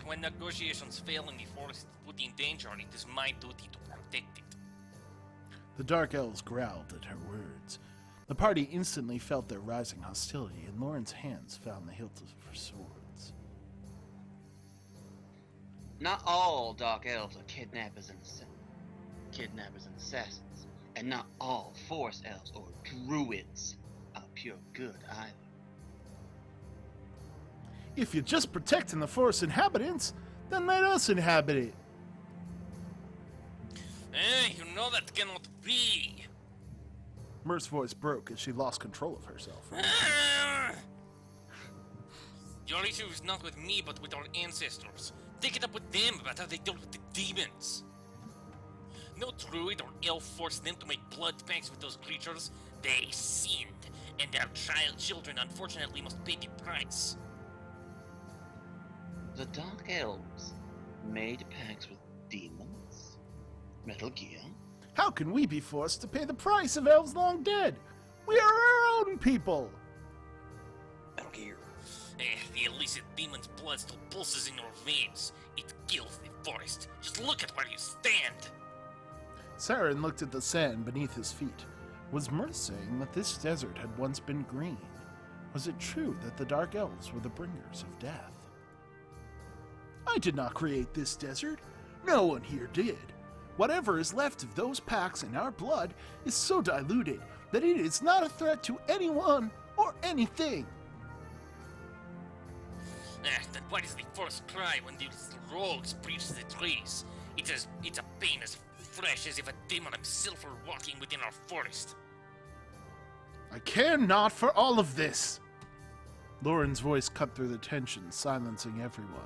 When negotiations fail and the forest is put in danger, it is my duty to protect it. The dark elves growled at her words. The party instantly felt their rising hostility, and Lauren's hands found the hilts of her swords. Not all Dark Elves are kidnappers and assassins, and not all Forest Elves or Druids are pure good either. If you're just protecting the forest inhabitants, then let us inhabit it. You know that cannot be. Mirth's voice broke as she lost control of herself. Your issue is not with me, but with our ancestors. Take it up with them about how they dealt with the demons. No druid or elf forced them to make blood pacts with those creatures. They sinned, and our children unfortunately must pay the price. The Dark Elves made pacts with demons? Metal Gear? How can we be forced to pay the price of elves long dead? We are our own people. Metal Gear. The illicit demon's blood still pulses in your veins. It kills the forest. Just look at where you stand. Saren looked at the sand beneath his feet. Was Mirth saying that this desert had once been green? Was it true that the Dark Elves were the bringers of death? I did not create this desert. No one here did. Whatever is left of those packs in our blood is so diluted that it is not a threat to anyone or anything. Then why does the forest cry when these rogues breach the trees? It's a pain as fresh as if a demon himself were walking within our forest. I care not for all of this. Lauren's voice cut through the tension, silencing everyone.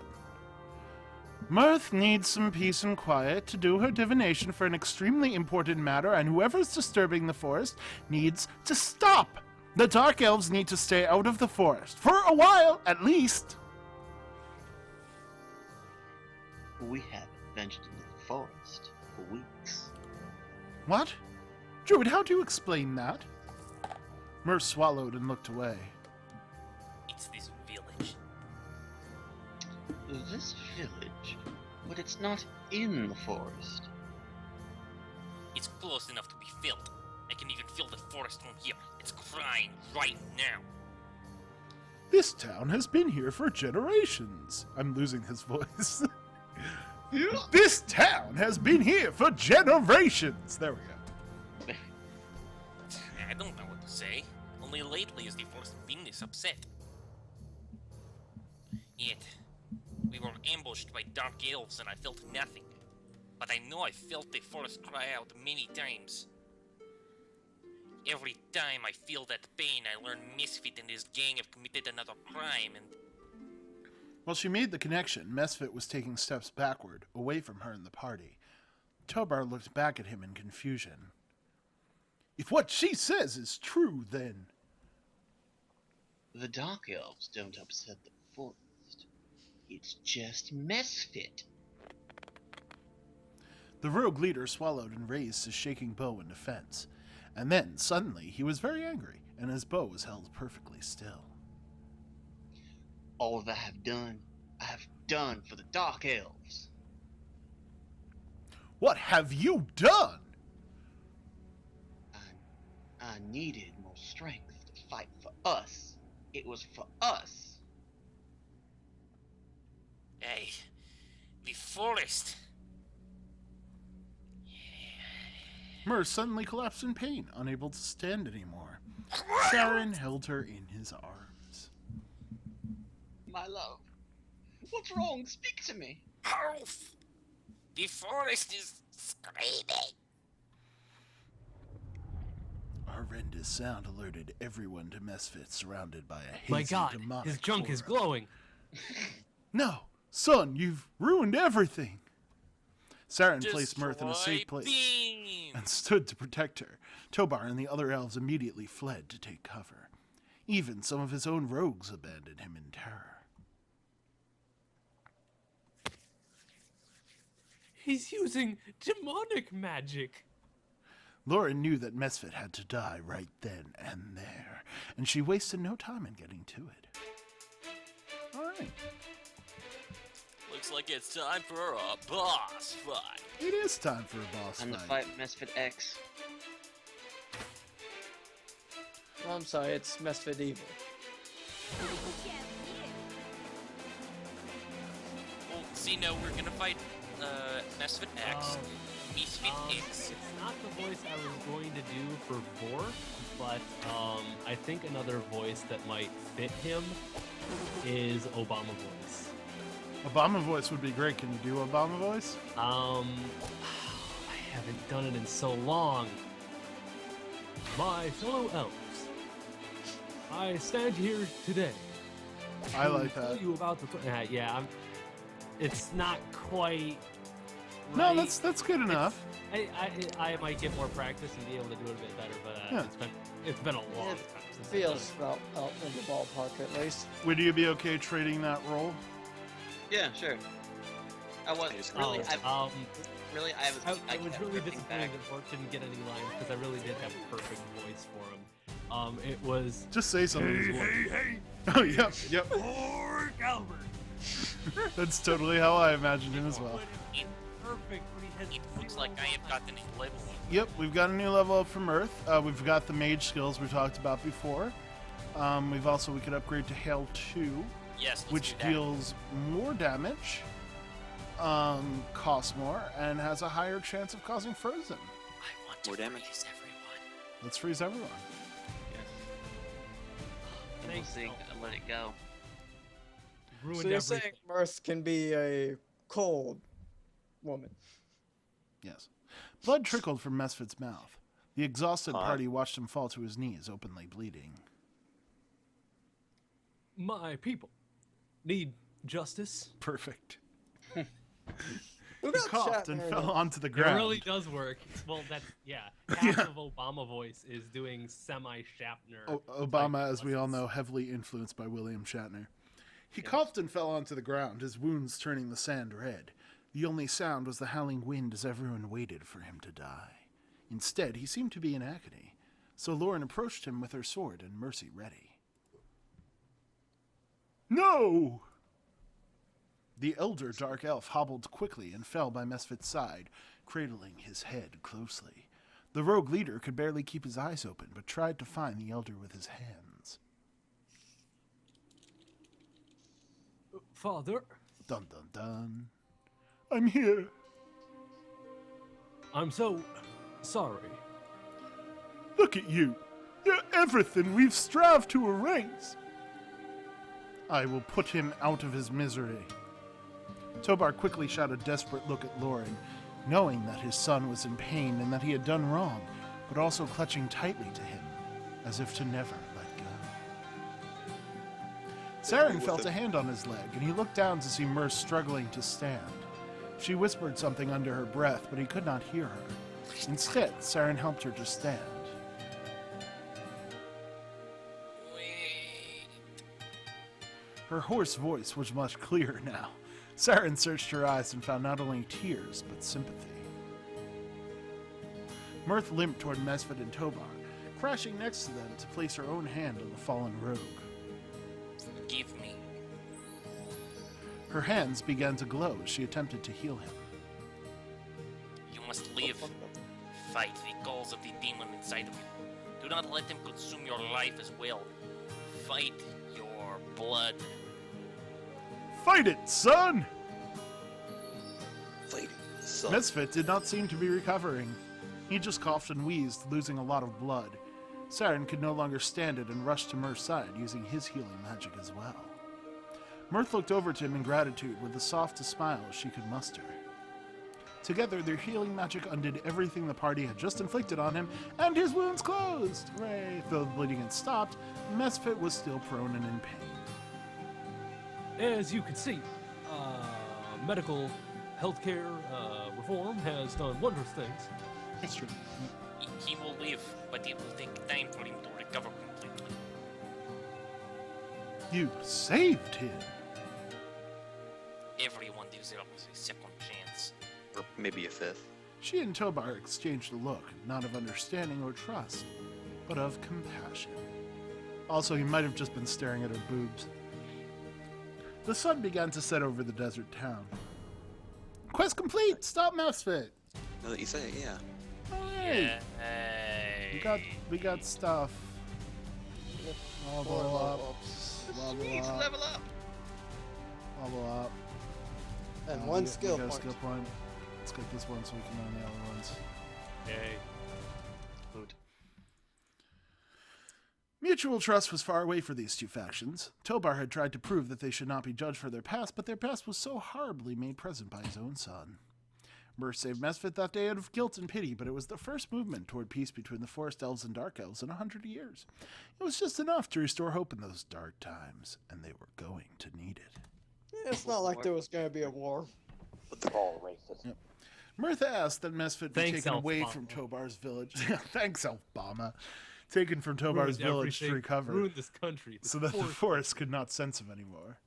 Mirth needs some peace and quiet to do her divination for an extremely important matter, and whoever's disturbing the forest needs to stop. The Dark Elves need to stay out of the forest, for a while at least. We haven't ventured into the forest for weeks. What? Druid, how do you explain that? Myr swallowed and looked away. It's this village. This village? But it's not in the forest. It's close enough to be filled. I can even feel the forest from here. It's crying right now. This town has been here for generations. I'm losing his voice. This town has been here for generations. There we go. I don't know what to say. Only lately has the forest been this upset. Yet, we were ambushed by dark elves and I felt nothing. But I know I felt the forest cry out many times. Every time I feel that pain, I learn Misfit and his gang have committed another crime, and While she made the connection, Misfit was taking steps backward, away from her and the party. Tobar looked back at him in confusion. If what she says is true, then... The Dark Elves don't upset the forest. It's just Misfit. The rogue leader swallowed and raised his shaking bow in defense. And then, suddenly, he was very angry, and his bow was held perfectly still. All that I have done for the Dark Elves. What have you done? I needed more strength to fight for us. It was for us. hey, the forest. Myr suddenly collapsed in pain, unable to stand anymore. Saren held her in his arms. My love, what's wrong? Speak to me. Health. The forest is screaming. A horrendous sound alerted everyone to Misfit surrounded by a hazy My God, demonic his junk is aura. glowing. No, son, you've ruined everything. Saren placed Mirth in a Destroy safe place beam. and stood to protect her. Tobar and the other elves immediately fled to take cover. Even some of his own rogues abandoned him in terror. He's using demonic magic. Lauren knew that Misfit had to die right then and there, and she wasted no time in getting to it. All right. Looks like it's time for a boss fight. It is time for a boss Time to fight. fight Misfit X. Well, I'm sorry, it's Misfit Evil. Well, see, no, we're gonna fight Misfit X. Misfit X. It's not the voice I was going to do for Vor, but I think another voice that might fit him is Obama voice. Obama voice would be great. Can you do Obama voice? I haven't done it in so long. My fellow elves, I stand here today. I like to tell that. you about the. It's not quite. No, right. that's good enough. I might get more practice and be able to do it a bit better, but Yeah. it's been a long It time since feels about out in the ballpark at least. Would you be okay trading that role? Yeah, sure. I was just- really, I've done I, it. really, I was, I was kept really drifting disappointed back. that Bork didn't get any lines because I really did have a perfect voice for him. It was Just say something. hey. Oh, yep. Bork Albert. That's totally how I imagined him as well. It, Perfect, but he has it looks zero like I have gotten a level up. Yep, we've got a new level up from Earth. We've got the mage skills we talked about before. We could upgrade to Hail 2, Yes, let's which do that. deals more damage, costs more, and has a higher chance of causing frozen. I want to More damage. freeze everyone. Let's freeze everyone. And we'll see. I let it go. ruined So you're everything. saying Mirth can be a cold woman? Yes. Blood trickled from Misfit's mouth. The exhausted Hot. party watched him fall to his knees, openly bleeding. My people need justice. Perfect. Who He got coughed and Shatner fell in it? onto the It ground. really does work. Well, that's half of Obama voice is doing semi-Shatner. Obama, as we all know, heavily influenced by William Shatner. He coughed and fell onto the ground, his wounds turning the sand red. The only sound was the howling wind as everyone waited for him to die. Instead, he seemed to be in agony, so Lauren approached him with her sword and mercy ready. No! The elder dark elf hobbled quickly and fell by Mesfit's side, cradling his head closely. The rogue leader could barely keep his eyes open, but tried to find the elder with his hands. Father? Dun dun dun. I'm here. I'm so sorry. Look at you. You're everything we've strived to erase. I will put him out of his misery. Tobar quickly shot a desperate look at Lauren, knowing that his son was in pain and that he had done wrong, but also clutching tightly to him, as if to never let go. Saren felt a hand on his leg, and he looked down to see Merce struggling to stand. She whispered something under her breath, but he could not hear her. Instead, Saren helped her to stand. Her hoarse voice was much clearer now. Saren searched her eyes and found not only tears, but sympathy. Mirth limped toward Mesfit and Tobar, crashing next to them to place her own hand on the fallen rogue. Forgive me. Her hands began to glow as she attempted to heal him. You must live. Fight the calls of the demon inside of you. Do not let them consume your life as well. Fight your blood. Fight it, son! Fight it, son. Mesfit did not seem to be recovering. He just coughed and wheezed, losing a lot of blood. Saren could no longer stand it and rushed to Mirth's side, using his healing magic as well. Mirth looked over to him in gratitude with the softest smile she could muster. Together, their healing magic undid everything the party had just inflicted on him, and his wounds closed! Hooray! Though the bleeding had stopped, Mesfit was still prone and in pain. As you can see, medical healthcare reform has done wondrous things. That's true. He will live, but it will take time for him to recover completely. You saved him! Everyone deserves a second chance. Or maybe a fifth. She and Tobar exchanged a look, not of understanding or trust, but of compassion. Also, he might have just been staring at her boobs. The sun began to set over the desert town. Quest complete! Stop Mesfit! Now that you say it, yeah. Hey! We got stuff. Level up. Sweet, level up. Level up. And one we skill got a point. skill point. Let's get this one so we can learn the other ones. Yay. Mutual trust was far away for these two factions. Tobar had tried to prove that they should not be judged for their past, but their past was so horribly made present by his own son. Mirth saved Mesfit that day out of guilt and pity, but it was the first movement toward peace between the Forest Elves and Dark Elves in 100 years. It was just enough to restore hope in those dark times, and they were going to need it. It's not like there was going to be a war. But they're all racist. Yep. Mirth asked that Mesfit be Thanks, taken Elf away Bomber. from Tobar's village. Thanks, Elfbama. Taken from Tobar's Ruined village to everything, recover, ruined this country. so that the forest could not sense him anymore.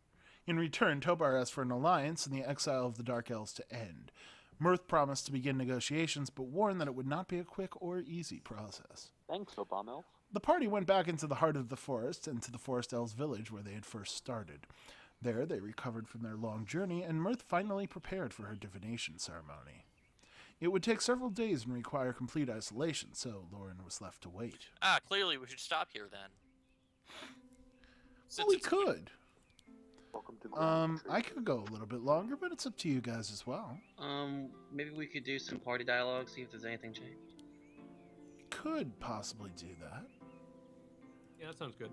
In return, Tobar asked for an alliance and the exile of the Dark Elves to end. Mirth promised to begin negotiations, but warned that it would not be a quick or easy process. Thanks, Obama. The party went back into the heart of the forest and to the Forest Elves village where they had first started. There, they recovered from their long journey, and Mirth finally prepared for her divination ceremony. It would take several days and require complete isolation, so Lauren was left to wait. Ah, clearly we should stop here then. Well, we could. I could go a little bit longer, but it's up to you guys as well. Maybe we could do some party dialogue, see if there's anything changed. Could possibly do that. Yeah, that sounds good.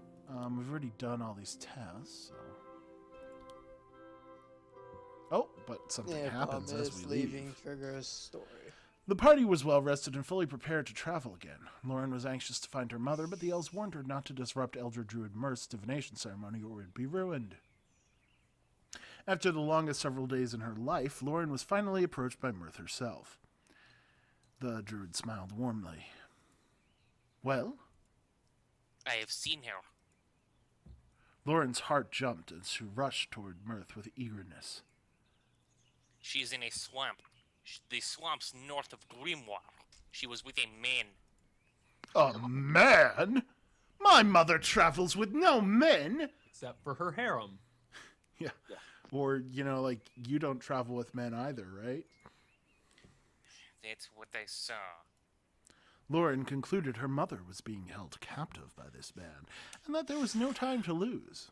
We've already done all these tasks, so... Oh, but something happens as we leaving leave. triggers story. The party was well rested and fully prepared to travel again. Lauren was anxious to find her mother, but the elves warned her not to disrupt Elder Druid Mirth's divination ceremony or it would be ruined. After the longest several days in her life, Lauren was finally approached by Mirth herself. The druid smiled warmly. Well? I have seen her. Lauren's heart jumped as she rushed toward Mirth with eagerness. She is in a swamp. The swamp's north of Grimoire. She was with a man. A man? My mother travels with no men. Except for her harem. Yeah. Or, like, you don't travel with men either, right? That's what I saw. Lauren concluded her mother was being held captive by this man, and that there was no time to lose.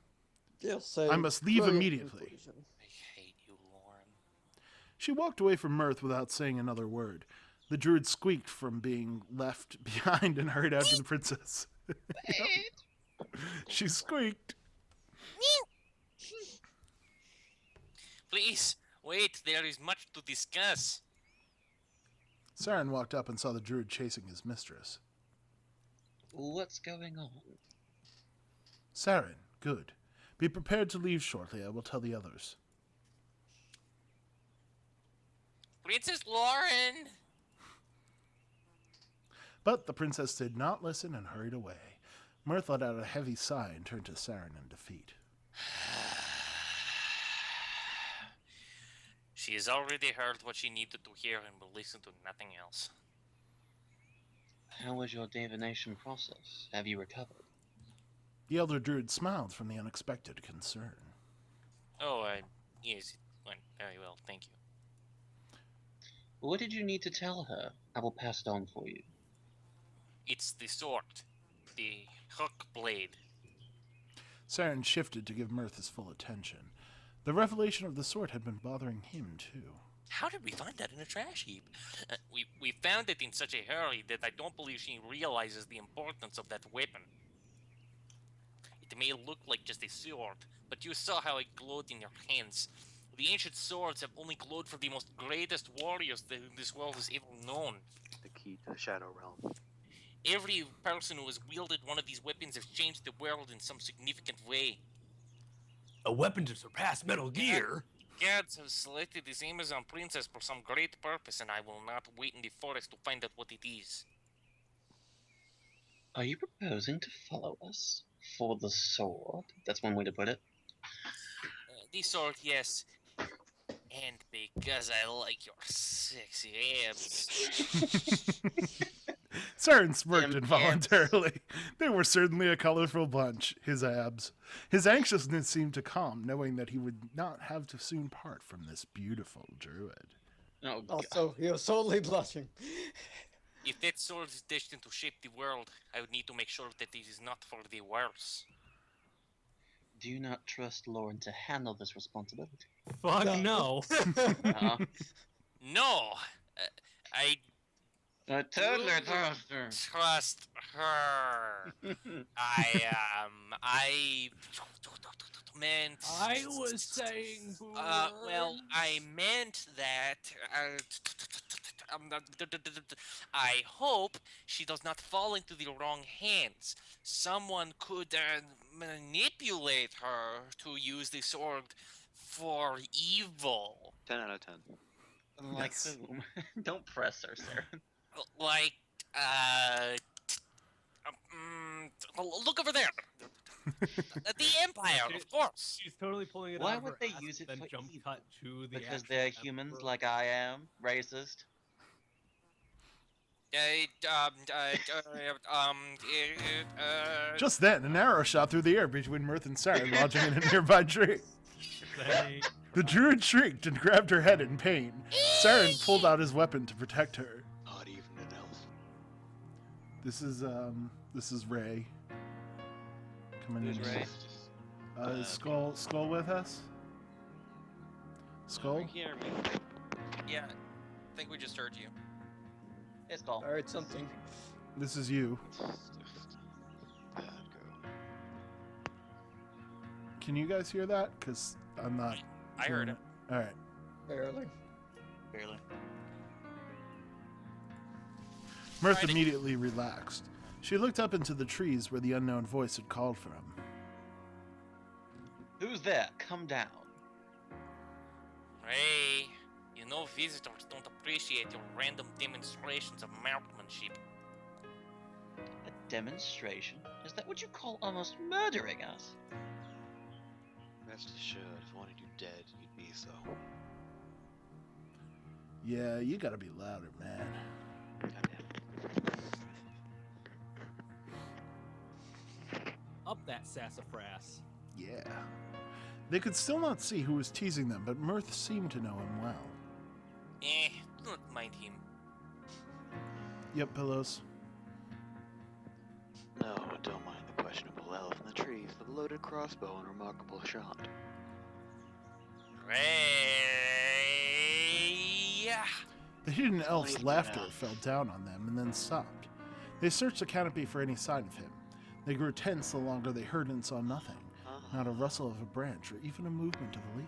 Yes, I must leave brilliant immediately. conclusion. I hate you, Lauren. She walked away from Mirth without saying another word. The druid squeaked from being left behind and hurried after the princess. Yep. She squeaked. Please, wait, there is much to discuss. Saren walked up and saw the druid chasing his mistress. What's going on? Saren, good. Be prepared to leave shortly. I will tell the others. Princess Lauren! But the princess did not listen and hurried away. Mirth let out a heavy sigh and turned to Saren in defeat. She has already heard what she needed to hear and will listen to nothing else. How was your divination process? Have you recovered? The elder druid smiled from the unexpected concern. Oh, yes, it went very well, thank you. What did you need to tell her? I will pass it on for you. It's the sword. The hook blade. Saren shifted to give Mirth his full attention. The revelation of the sword had been bothering him, too. How did we find that in a trash heap? We found it in such a hurry that I don't believe she realizes the importance of that weapon. It may look like just a sword, but you saw how it glowed in your hands. The ancient swords have only glowed for the most greatest warriors that this world has ever known. The key to the Shadow Realm. Every person who has wielded one of these weapons has changed the world in some significant way. A weapon to surpass Metal Gear? Gods have selected this Amazon princess for some great purpose, and I will not wait in the forest to find out what it is. Are you proposing to follow us? For the sword? That's one way to put it. The sword, yes. And because I like your sexy abs. Saren smirked Them involuntarily. They were certainly a colorful bunch, his abs. His anxiousness seemed to calm, knowing that he would not have to soon part from this beautiful druid. Oh, Also, he was solely blushing. If that sword is destined to shape the world, I would need to make sure that it is not for the worse. Do you not trust Lauren to handle this responsibility? Fuck no. No! I totally trust her. trust her. I meant... I was saying... well, I meant that... I hope she does not fall into the wrong hands. Someone could manipulate her to use the sword for evil. 10 out of 10. Like Yes. whom? Don't press her, Sarah. Like, look over there. The Empire, of course. She's totally pulling it Why out of would her they ass use it and for then jump evil? cut to the Because actual they're humans emperor. like I am? Racist? Just then, an arrow shot through the air between Mirth and Saren, lodging in a nearby tree. Thank The druid shrieked and grabbed her head in pain. Saren pulled out his weapon to protect her. Not even an elf. This is Ray. Coming Who's in. Ray? Is Skull with us? Skull? Hear me. Yeah, I think we just heard you. It's called. I heard something. This is you. Bad go. Can you guys hear that? Because I'm not. I heard it. Alright. Barely. Barely. Mirth Friday. immediately relaxed. She looked up into the trees where the unknown voice had called from. Who's there? Come down. Hey, you know visitors don't appreciate your random demonstrations of marksmanship. A demonstration? Is that what you call almost murdering us? Rest assured, if I wanted you dead, you'd be so. Yeah, you gotta be louder, man. Goddamn. up that sassafras. Yeah. They could still not see who was teasing them, but Mirth seemed to know him well. Don't mind him. Yep, Pillows. No, don't mind the questionable elf in the trees with a loaded crossbow and remarkable shot. Ray. The hidden elf's Wait, laughter yeah. fell down on them and then stopped. They searched the canopy for any sign of him. They grew tense the longer they heard and saw nothing. Not a rustle of a branch or even a movement of a leaf.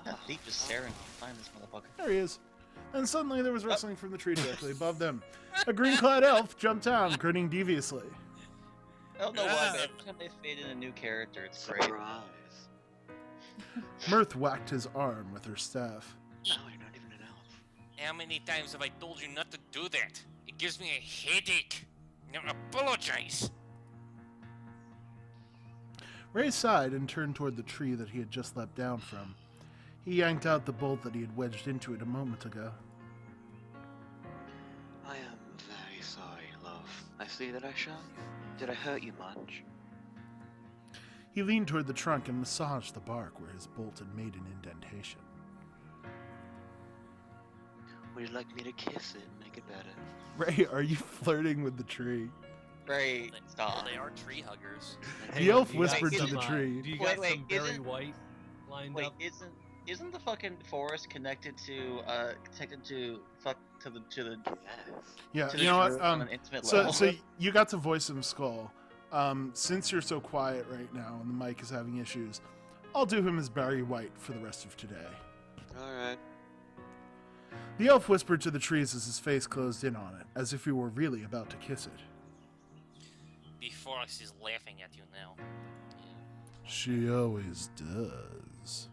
That leaf is staring behind this motherfucker. There he is. And suddenly there was rustling from the tree directly above them. A green-clad elf jumped down, grinning deviously. I don't know why, but every time they fade in a new character, it's great. Surprise. Mirth whacked his arm with her staff. Oh, you're not even an elf. How many times have I told you not to do that? It gives me a headache. Now apologize. Ray sighed and turned toward the tree that he had just leapt down from. He yanked out the bolt that he had wedged into it a moment ago. I am very sorry, love. I see that I shot you. Did I hurt you much? He leaned toward the trunk and massaged the bark where his bolt had made an indentation. Would you like me to kiss it and make it better? Ray, are you flirting with the tree? Ray, Well, stop. they are tree huggers. The elf You got whispered to some, the tree. Do you Wait, got wait, some Barry isn't- White lined Wait, up? isn't the fucking forest connected to the Yes. Yeah, to you know the what? on an intimate So, level? so you got to voice him, Skull. Since you're so quiet right now and the mic is having issues, I'll do him as Barry White for the rest of today. Alright. The elf whispered to the trees as his face closed in on it, as if he were really about to kiss it. The forest is laughing at you now. She always does.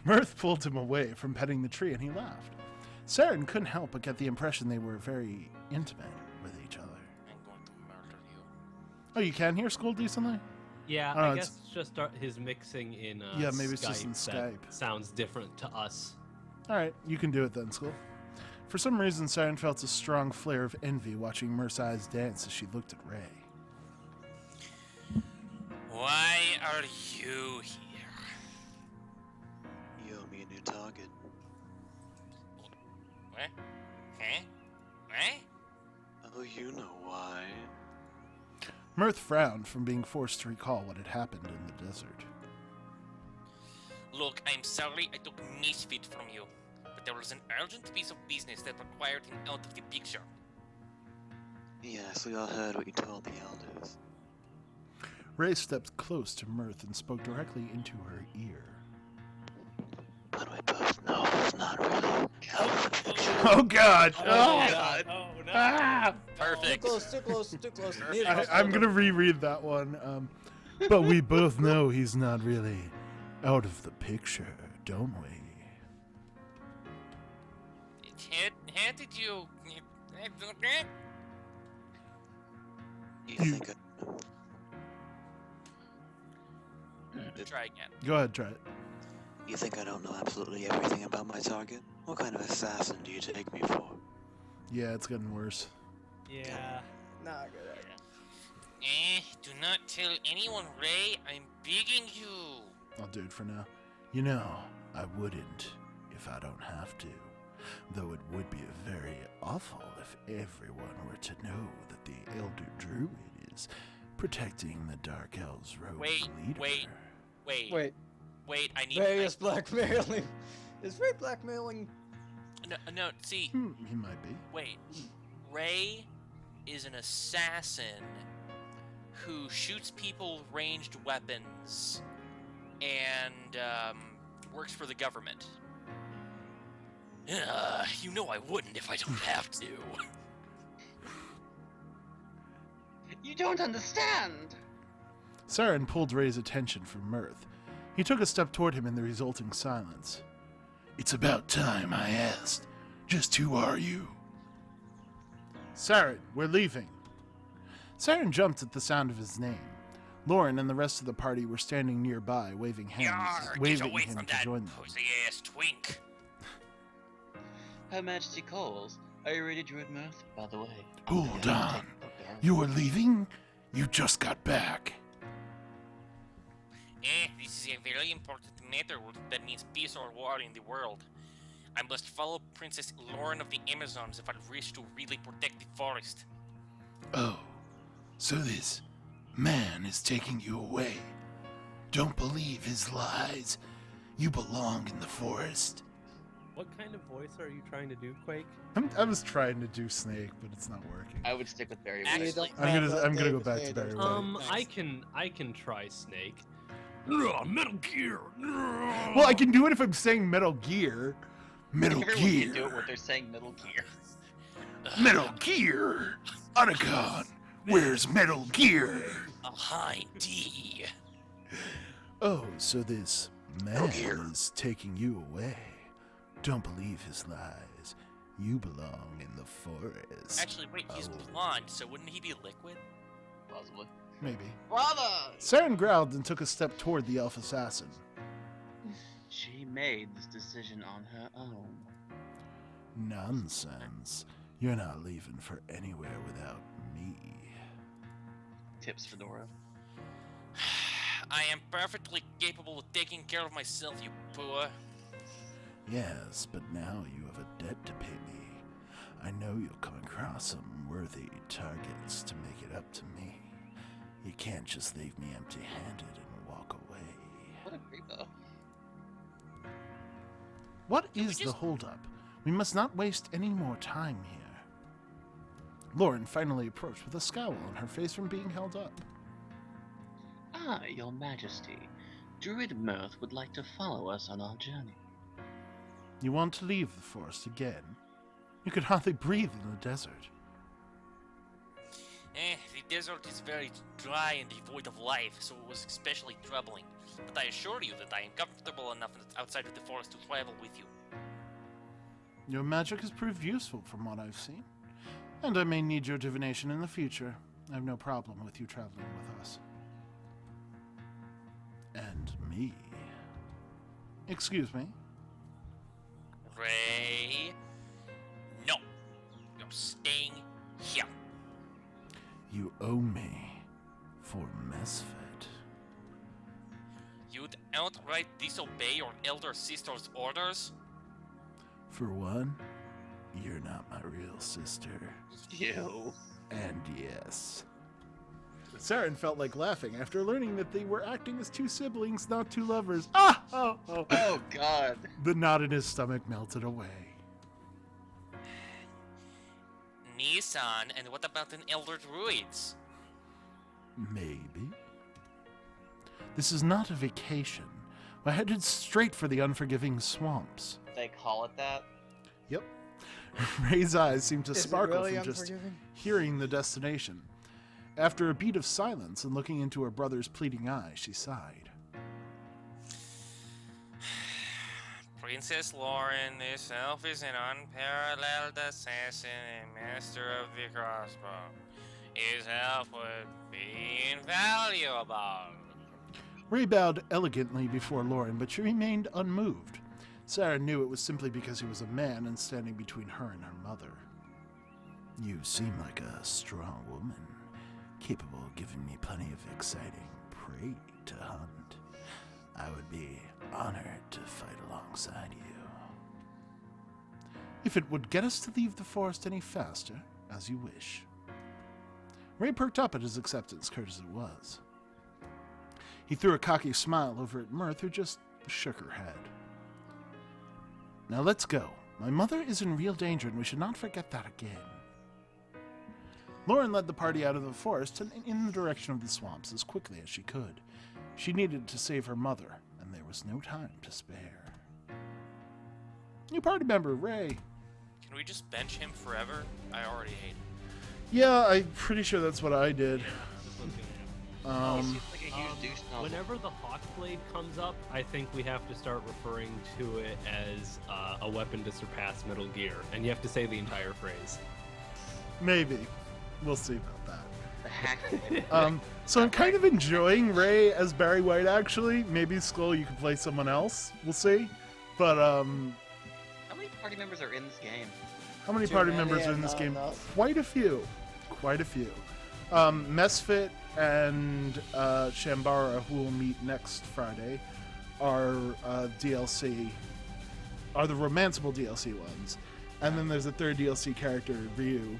Mirth pulled him away from petting the tree and he laughed. Saren couldn't help but get the impression they were very intimate with each other. I'm going to murder you. Oh, you can hear Skull decently? Yeah, Oh, I it's- guess it's just his mixing in Yeah, maybe it's just in that Skype. sounds different to us. Alright, you can do it then, Skull. For some reason, Saren felt a strong flare of envy watching Mirth's eyes dance as she looked at Ray. Why are you here? You owe me a new target. What? Huh? What? Oh, you know why. Mirth frowned from being forced to recall what had happened in the desert. Look, I'm sorry I took Misfit from you, but there was an urgent piece of business that required him out of the picture. Yes, we all heard what you told the elders. Ray stepped close to Mirth and spoke directly into her ear. But we both know it's not really. Oh God! Oh, Oh! God. Oh, no. Ah! Perfect. Too close, too close, too close. I'm gonna reread that one. But we both know he's not really out of the picture, don't we? How did you... You think Try again. Go ahead, try it. you think I don't know absolutely everything about my target? What kind of assassin do you take me for? Yeah, it's getting worse. Yeah. Not good idea. Do not tell anyone, Ray. I'm begging you. I'll do it for now. You know, I wouldn't if I don't have to. Though it would be very awful if everyone were to know that the Elder Druid is protecting the Dark Elves' rogue Wait, leader. wait, I need... Ray is blackmailing. Is Ray blackmailing? No, see, He might be. wait. Ray is an assassin who shoots people with ranged weapons and works for the government. You know I wouldn't if I don't have to. You don't understand! Saren pulled Ray's attention from Mirth. He took a step toward him in the resulting silence. It's about time I asked. Just who are you? Saren, we're leaving. Saren jumped at the sound of his name. Lauren and the rest of the party were standing nearby, waving hands, Yar, get waving away him from to that join them. pussy-ass twink. Her Majesty calls. Are you ready, Druid Mirth? By the way. Hold on. You're leaving? You just got back. This is a very important matter that means peace or war in the world. I must follow Princess Lauren of the Amazons if I wish to really protect the forest. Oh, so this man is taking you away. Don't believe his lies. You belong in the forest. What kind of voice are you trying to do, Quake? I was trying to do Snake, but it's not working. I would stick with Barry White. Actually, I'm gonna go back to Barry White. I can try Snake. Metal Gear. Well, I can do it if I'm saying Metal Gear. Metal Everyone can do it Gear. when they're saying Metal Gear. Metal Gear. Otacon, where's Metal Gear? A high D. Oh, so this man Gear. is taking you away. Don't believe his lies. You belong in the forest. Actually, wait, he's Oh. blonde, so wouldn't he be liquid? Possibly. Maybe. Brother! Saren growled and took a step toward the elf assassin. She made this decision on her own. Nonsense. You're not leaving for anywhere without me. Tips Fedora. I am perfectly capable of taking care of myself, you poor. Yes, but now you have a debt to pay me. I know you'll come across some worthy targets to make it up to me. You can't just leave me empty-handed and walk away. What a creepo. What is the holdup? We must not waste any more time here. Lauren finally approached with a scowl on her face from being held up. Ah, your majesty. Druid Mirth would like to follow us on our journey. You want to leave the forest again? You could hardly breathe in the desert. The desert is very dry and devoid of life, so it was especially troubling. But I assure you that I am comfortable enough outside of the forest to travel with you. Your magic has proved useful from what I've seen. And I may need your divination in the future. I have no problem with you traveling with us. And me. Excuse me? Ray. No. You're staying here. You owe me for Misfit. You'd outright disobey your elder sister's orders? For one, you're not my real sister. Ew. And yes. Saren felt like laughing after learning that they were acting as two siblings, not two lovers. Ah! Oh, oh. Oh, God. The knot in his stomach melted away. Nissan, and what about an elder druids? Maybe. This is not a vacation. We're headed straight for the unforgiving swamps. They call it that? Yep. Ray's eyes seemed to Is it sparkle really from just unforgiving? hearing the destination. After a beat of silence and looking into her brother's pleading eyes, she sighed. Princess Lauren, this elf is an unparalleled assassin and master of the crossbow. His help would be invaluable. Ray bowed elegantly before Lauren, but she remained unmoved. Sarah knew it was simply because he was a man and standing between her and her mother. You seem like a strong woman, capable of giving me plenty of exciting prey to hunt. I would be honored to fight alongside you. If it would get us to leave the forest any faster, as you wish. Ray perked up at his acceptance, curt as it was. He threw a cocky smile over at Mirth, who just shook her head. Now let's go. My mother is in real danger, and we should not forget that again. Lauren led the party out of the forest and in the direction of the swamps as quickly as she could. She needed to save her mother, and there was no time to spare. New party member, Ray. Can we just bench him forever? I already hate him. Yeah, I'm pretty sure that's what I did. This one's gonna happen. Seems like a huge douche nozzle. Whenever the Hawkblade comes up, I think we have to start referring to it as a weapon to surpass Metal Gear, and you have to say the entire phrase. Maybe. We'll see about that. The hack. So I'm kind of enjoying Ray as Barry White, actually. Maybe, Skull, you could play someone else. We'll see. But, How many party members are in this game? how many Too party many members are in and this not game? enough. Quite a few. Quite a few. Mesfit and Shambara, who will meet next Friday, are DLC, are the romanceable DLC ones. And then there's a third DLC character, Ryu.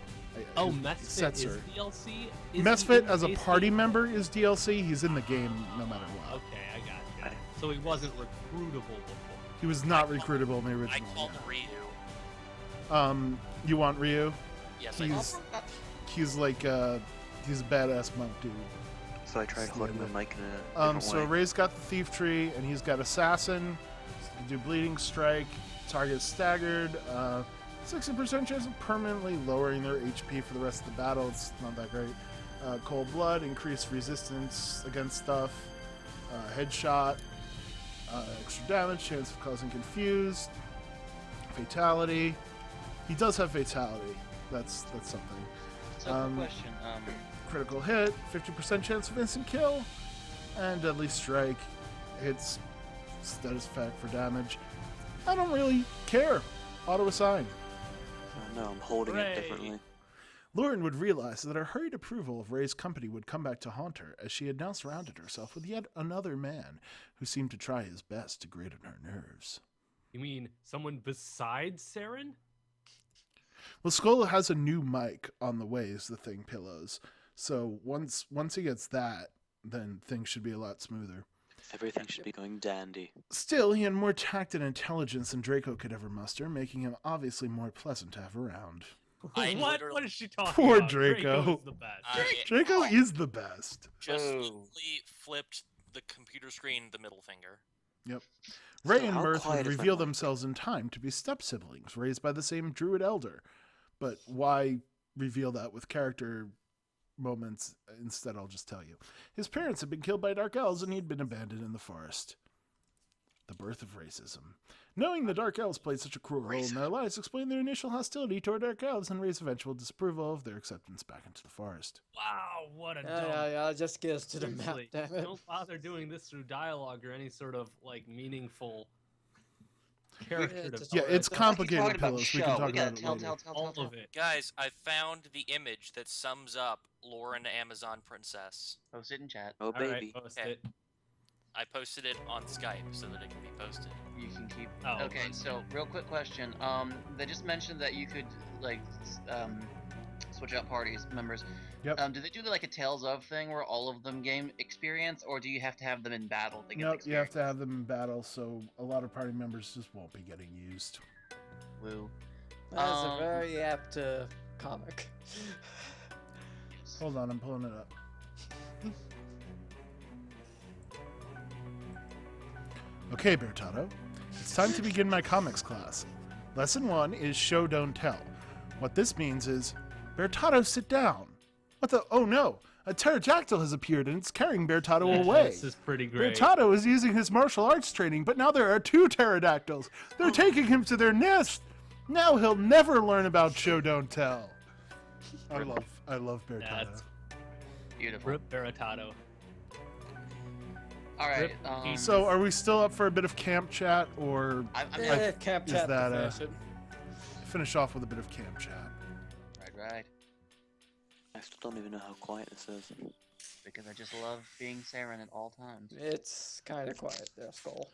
Oh, Mesfit is Setzer. DLC? Is Mesfit, he as a in party base game? member, is DLC. He's in the game no matter what. Okay, I got you. So he wasn't recruitable before. He was not recruitable in the I original. called Ryu. You want Ryu? Yes, I He's did. he's like he's a badass monk dude. So I tried holding my mic in a different So way. Ray's got the thief tree, and he's got assassin. So he can do bleeding strike. Target staggered. 60% chance of permanently lowering their HP for the rest of the battle. It's not that great. Cold blood, increased resistance against stuff. Headshot, extra damage, chance of causing confused. Fatality. He does have fatality. That's something. So, quick question. Critical hit, 50% chance of instant kill, and deadly strike. Hits status effect for damage. I don't really care. Auto assign. Oh, no, I'm holding Hooray. it differently. Lauren would realize that her hurried approval of Ray's company would come back to haunt her, as she had now surrounded herself with yet another man who seemed to try his best to grate on her nerves. You mean someone besides Saren? Well, Skull has a new mic on the way as the thing pillows, so once he gets that, then things should be a lot smoother. Everything should be going dandy. Still, he had more tact and intelligence than Draco could ever muster, making him obviously more pleasant to have around. I What? literally- What is she talking Poor about? Draco. is the best. Draco is the best. Just Oh. literally flipped the computer screen the middle finger. Yep. Ray and how Mirth quiet would is my reveal mic? themselves in time to be step-siblings raised by the same druid elder. But why reveal that with character moments? Instead, I'll just tell you. His parents had been killed by dark elves and he'd been abandoned in the forest. The birth of racism. Knowing the dark elves played such a cruel role in their lives explained their initial hostility toward dark elves and Ray's eventual disapproval of their acceptance back into the forest. Wow, what a dumb. Yeah, just get us to the map, Seriously, damn it. don't bother doing this through dialogue or any sort of like meaningful character Yeah, development. Yeah, it's Talking complicated about pillows. We show. can talk We gotta about it tell, later. all of it. Guys, I found the image that sums up Lauren Amazon Princess. Post it in chat. Oh, All right, baby. post Okay. it. I posted it on Skype so that it can be posted. You can keep. Oh, Okay, okay. so real quick question. They just mentioned that you could like switch out parties members. Yep. Do they do like a Tales of thing where all of them gain experience, or do you have to have them in battle to get Nope, you experience? have to have them in battle, so a lot of party members just won't be getting used. Woo. That is a very apt comic. Hold on, I'm pulling it up. Okay, Bertato. It's time to begin my comics class. Lesson 1 is show, don't tell. What this means is, Bertato, sit down. What the? Oh no! A pterodactyl has appeared and it's carrying Bertato away. This is pretty great. Bertato is using his martial arts training, but now there are 2 pterodactyls. They're taking him to their nest. Now he'll never learn about show, don't tell. I love Bertato. That's Beautiful. Rip Veritado. All right. Rip So, are we still up for a bit of camp chat, or I'm Yeah, camp is chat that, to finish it. finish off with a bit of camp chat? right. I still don't even know how quiet this is. Because I just love being Saren at all times. It's kind of quiet there, Skull.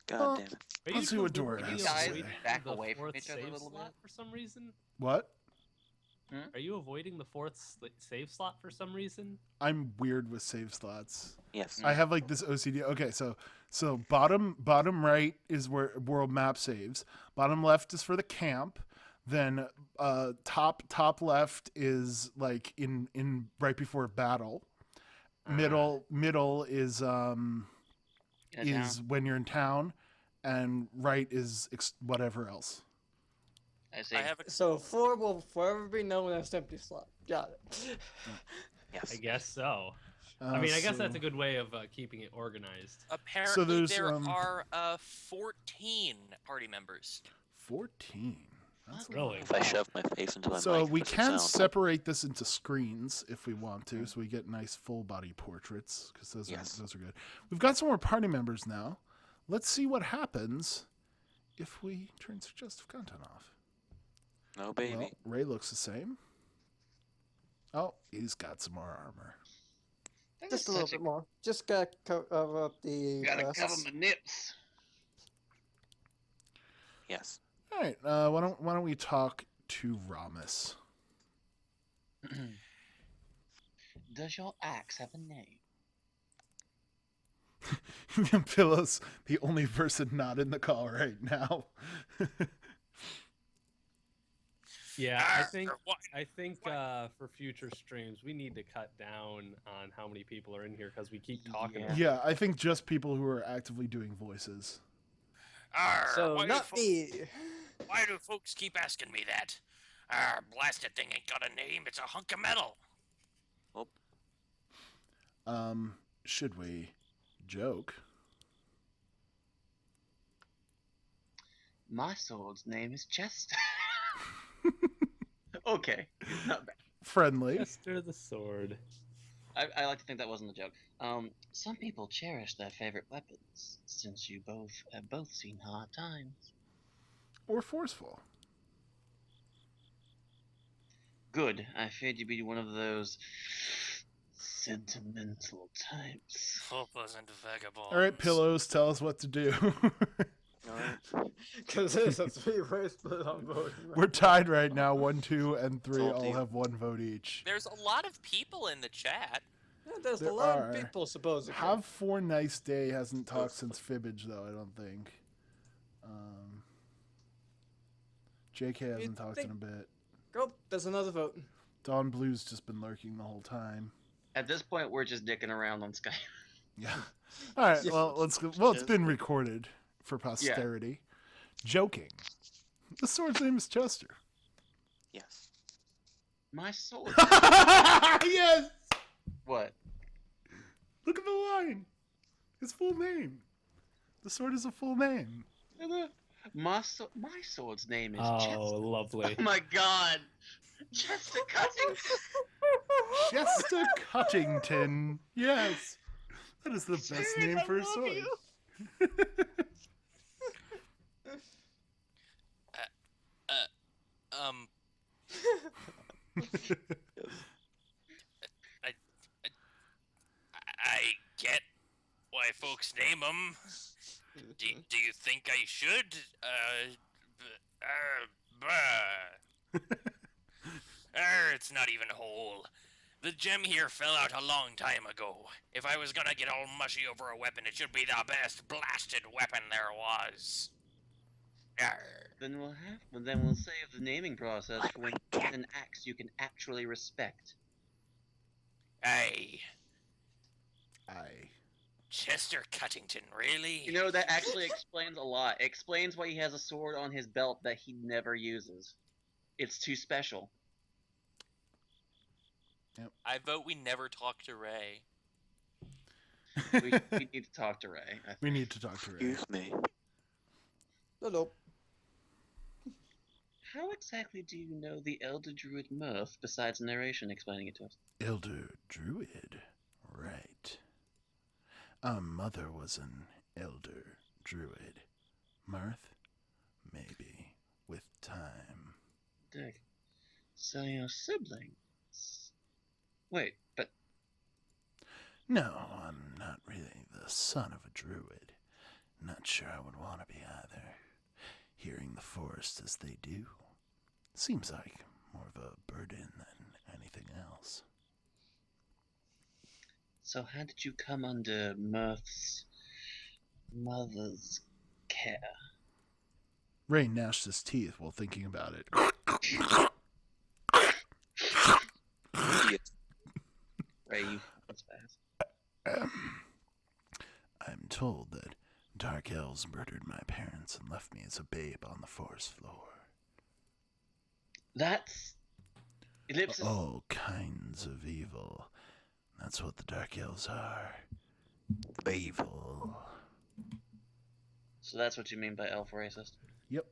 God Well, damn it. Are Let's see what Dora avoiding has to say. avoiding Back the away from fourth each other a save little slot bit? for some reason? What? Are you avoiding the fourth save slot for some reason? I'm weird with save slots. Yes. I have like this OCD. Okay, so bottom right is where world map saves. Bottom left is for the camp. Then top left is like in right before battle. Middle is In a is town? when you're in town, and right is whatever else. I see. I have a So 4 will forever be known as empty slot. Got it. Yes. I guess so. I mean, I guess that's a good way of keeping it organized. apparently there's, there um, are 14 party members. 14. That's a Really? If I shove my face into my So mic, we what's it can sound? separate this into screens if we want to, so we get nice full body portraits, because those Yes. are good. We've got some more party members now. Let's see what happens if we turn suggestive content off. No, baby. Well, Ray looks the same. Oh, he's got some more armor. That Just is a little such bit more. Just gotta cover up the Gotta cover breasts. my nips. Yes. All right. Why don't we talk to Ramus? Does your axe have a name? Pillow's the only person not in the call right now. Yeah, I think for future streams we need to cut down on how many people are in here because we keep talking. Yeah. Yeah, I think just people who are actively doing voices. So, why not me. Why do folks keep asking me that? Blasted thing ain't got a name. It's a hunk of metal. Should we joke? My sword's name is Chester. Okay, not bad. Friendly. Chester the sword. I like to think that wasn't a joke. Some people cherish their favorite weapons, since you both have both seen hard times. Or forceful. Good. I feared you'd be one of those sentimental types. Hopeless and vagabond. All right, Pillows, tell us what to do. Because there's a three-way split on voting. We're tied right now. 1, 2, and 3 all Salty. have 1 vote each. There's a lot of people in the chat. Yeah, there's There a lot are. of people, supposedly. Have 4 Nice Day hasn't talked since Fibbage, though, I don't think. JK hasn't talked in a bit. Oh, there's another vote. Dawn Blue's just been lurking the whole time. At this point, we're just dicking around on Skype. Yeah. All right, well, let's go. Well, it's been recorded for posterity. Joking. The sword's name is Chester. Yes. My sword. Yes! What? Look at the line. His full name. The sword is a full name. My sword's name is Oh, Chester. lovely. Oh my god! Chester Cutting! Chester Cuttington. Yes. That is the best name for a sword. I get why folks name them. Do you think I should? It's not even whole. The gem here fell out a long time ago. If I was gonna get all mushy over a weapon, it should be the best blasted weapon there was. Arr. Then we'll save the naming process for when you get an axe you can actually respect. Aye. Aye. Chester Cuttington, really? You know, that actually explains a lot. It explains why he has a sword on his belt that he never uses. It's too special. I vote we never talk to Ray. We need to talk to Ray. We need to talk to Ray. Excuse me. Hello. How exactly do you know the Elder Druid Mirth besides narration explaining it to us? Elder Druid, right. Our mother was an Elder Druid. Mirth? Maybe, with time. Dick. So your siblings. Wait, but No, I'm not really the son of a druid. Not sure I would want to be either. Hearing the forest as they do seems like more of a burden than anything else. so how did you come under Mirth's mother's care? Ray gnashed his teeth while thinking about it. Ray, that's fast. I'm told that dark elves murdered my parents and left me as a babe on the forest floor. That's Ellipsis. All kinds of evil. That's what the dark elves are. Evil. So that's what you mean by elf racist? Yep.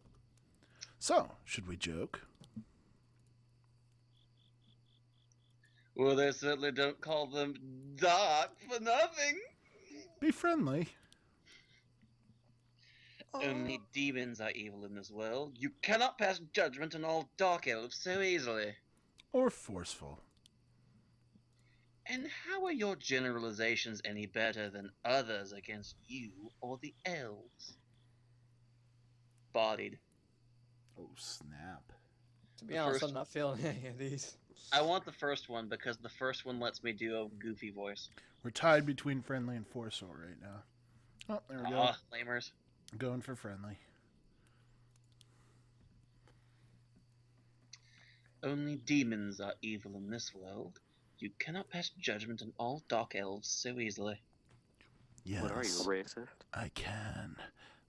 So, should we joke? Well, they certainly don't call them dark for nothing. Be friendly. Only demons are evil in this world. You cannot pass judgment on all dark elves so easily. Or forceful. And how are your generalizations any better than others against you or the elves? Bodied. Oh, snap. To be The honest, first- I'm not feeling any of these. I want the first one because the first one lets me do a goofy voice. We're tied between friendly and forceful right now. Oh, there we go. Ah, lamers. Going for friendly. Only demons are evil in this world. You cannot pass judgment on all dark elves so easily. Yes, What are you, racist? I can.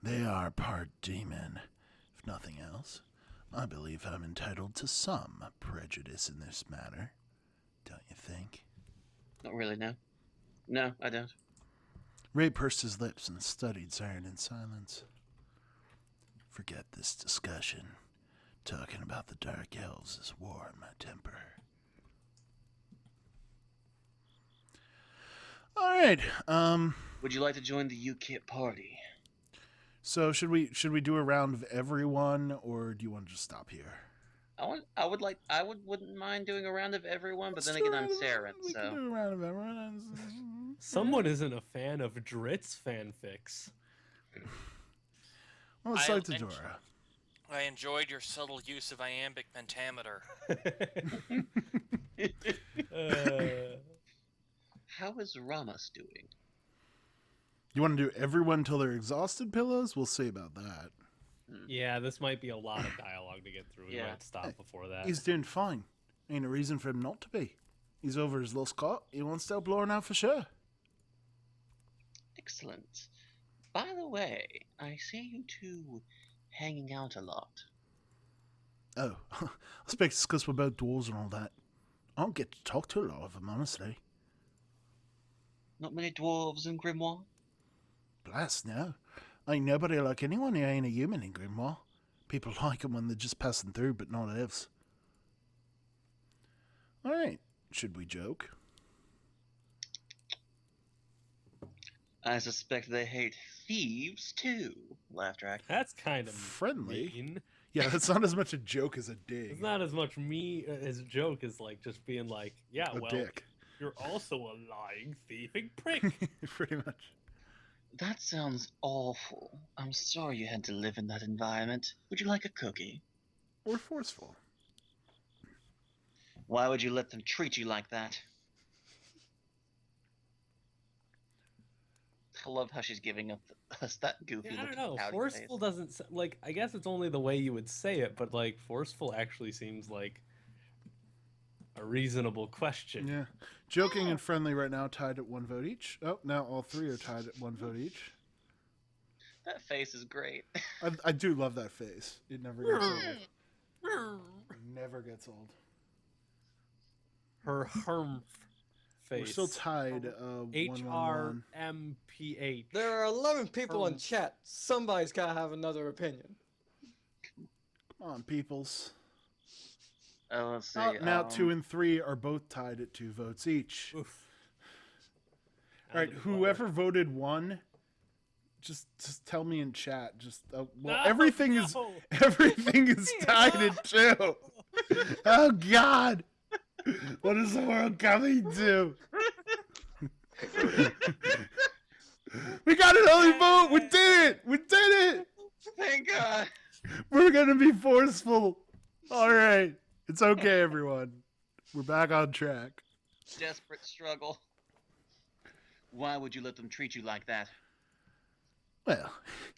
They are part demon. If nothing else, I believe I'm entitled to some prejudice in this matter. Don't you think? Not really, no. No, I don't. Ray pursed his lips and studied Siren in silence. Forget this discussion. Talking about the Dark Elves is war in my temper. All right. Would you like to join the UKIP party? So should we do a round of everyone, or do you want to just stop here? I wouldn't mind doing a round of everyone, but then again, I'm Saren, We can so do a round of everyone. Someone isn't a fan of Dritz fanfics. Well, it's like to Dora. I enjoyed your subtle use of iambic pentameter. how is Ramas doing? You want to do everyone till they're exhausted, Pillows? We'll see about that. Yeah, this might be a lot of dialogue to get through. We might stop before that. He's doing fine. Ain't a reason for him not to be. He's over his little Scott. He wants to help Lauren out for sure. Excellent. By the way, I see you two hanging out a lot. Oh, I expect it's because we're both dwarves and all that. I don't get to talk to a lot of them, honestly. Not many dwarves in Grimoire? Blast, no. Ain't nobody like anyone who ain't a human in Grimoire. People like them when they're just passing through, but not elves. Alright, should we joke? I suspect they hate thieves too. Laugh track. That's kind of friendly. mean. Yeah, that's not as much a joke as a dig. It's not as much me as a joke as like just being like, yeah, A well, dick. you're also a lying, thieving prick. Pretty much. That sounds awful. I'm sorry you had to live in that environment. Would you like a cookie? Or forceful. Why would you let them treat you like that? I love how she's giving us that goofy Yeah, I don't looking know. pouty Forceful face. doesn't like. I guess it's only the way you would say it, but like forceful actually seems like a reasonable question. Yeah. Joking and friendly right now tied at 1 vote each. Oh, now all three are tied at 1 vote each. That face is great. I do love that face. It never gets old. Never gets old. Her harm face. We're still tied. 1-1-1. HRMPH. There are 11 people in chat. Somebody's got to have another opinion. Come on, peoples. Let's see. Now 2 and 3 are both tied at 2 votes each. Oof. All right, whoever voted 1, just tell me in chat. Just everything is tied at 2. Oh God, what is the world coming to? We got an early vote. We did it. We did it. Thank God. We're gonna be forceful. All right. It's okay, everyone. We're back on track. Desperate struggle. Why would you let them treat you like that? Well,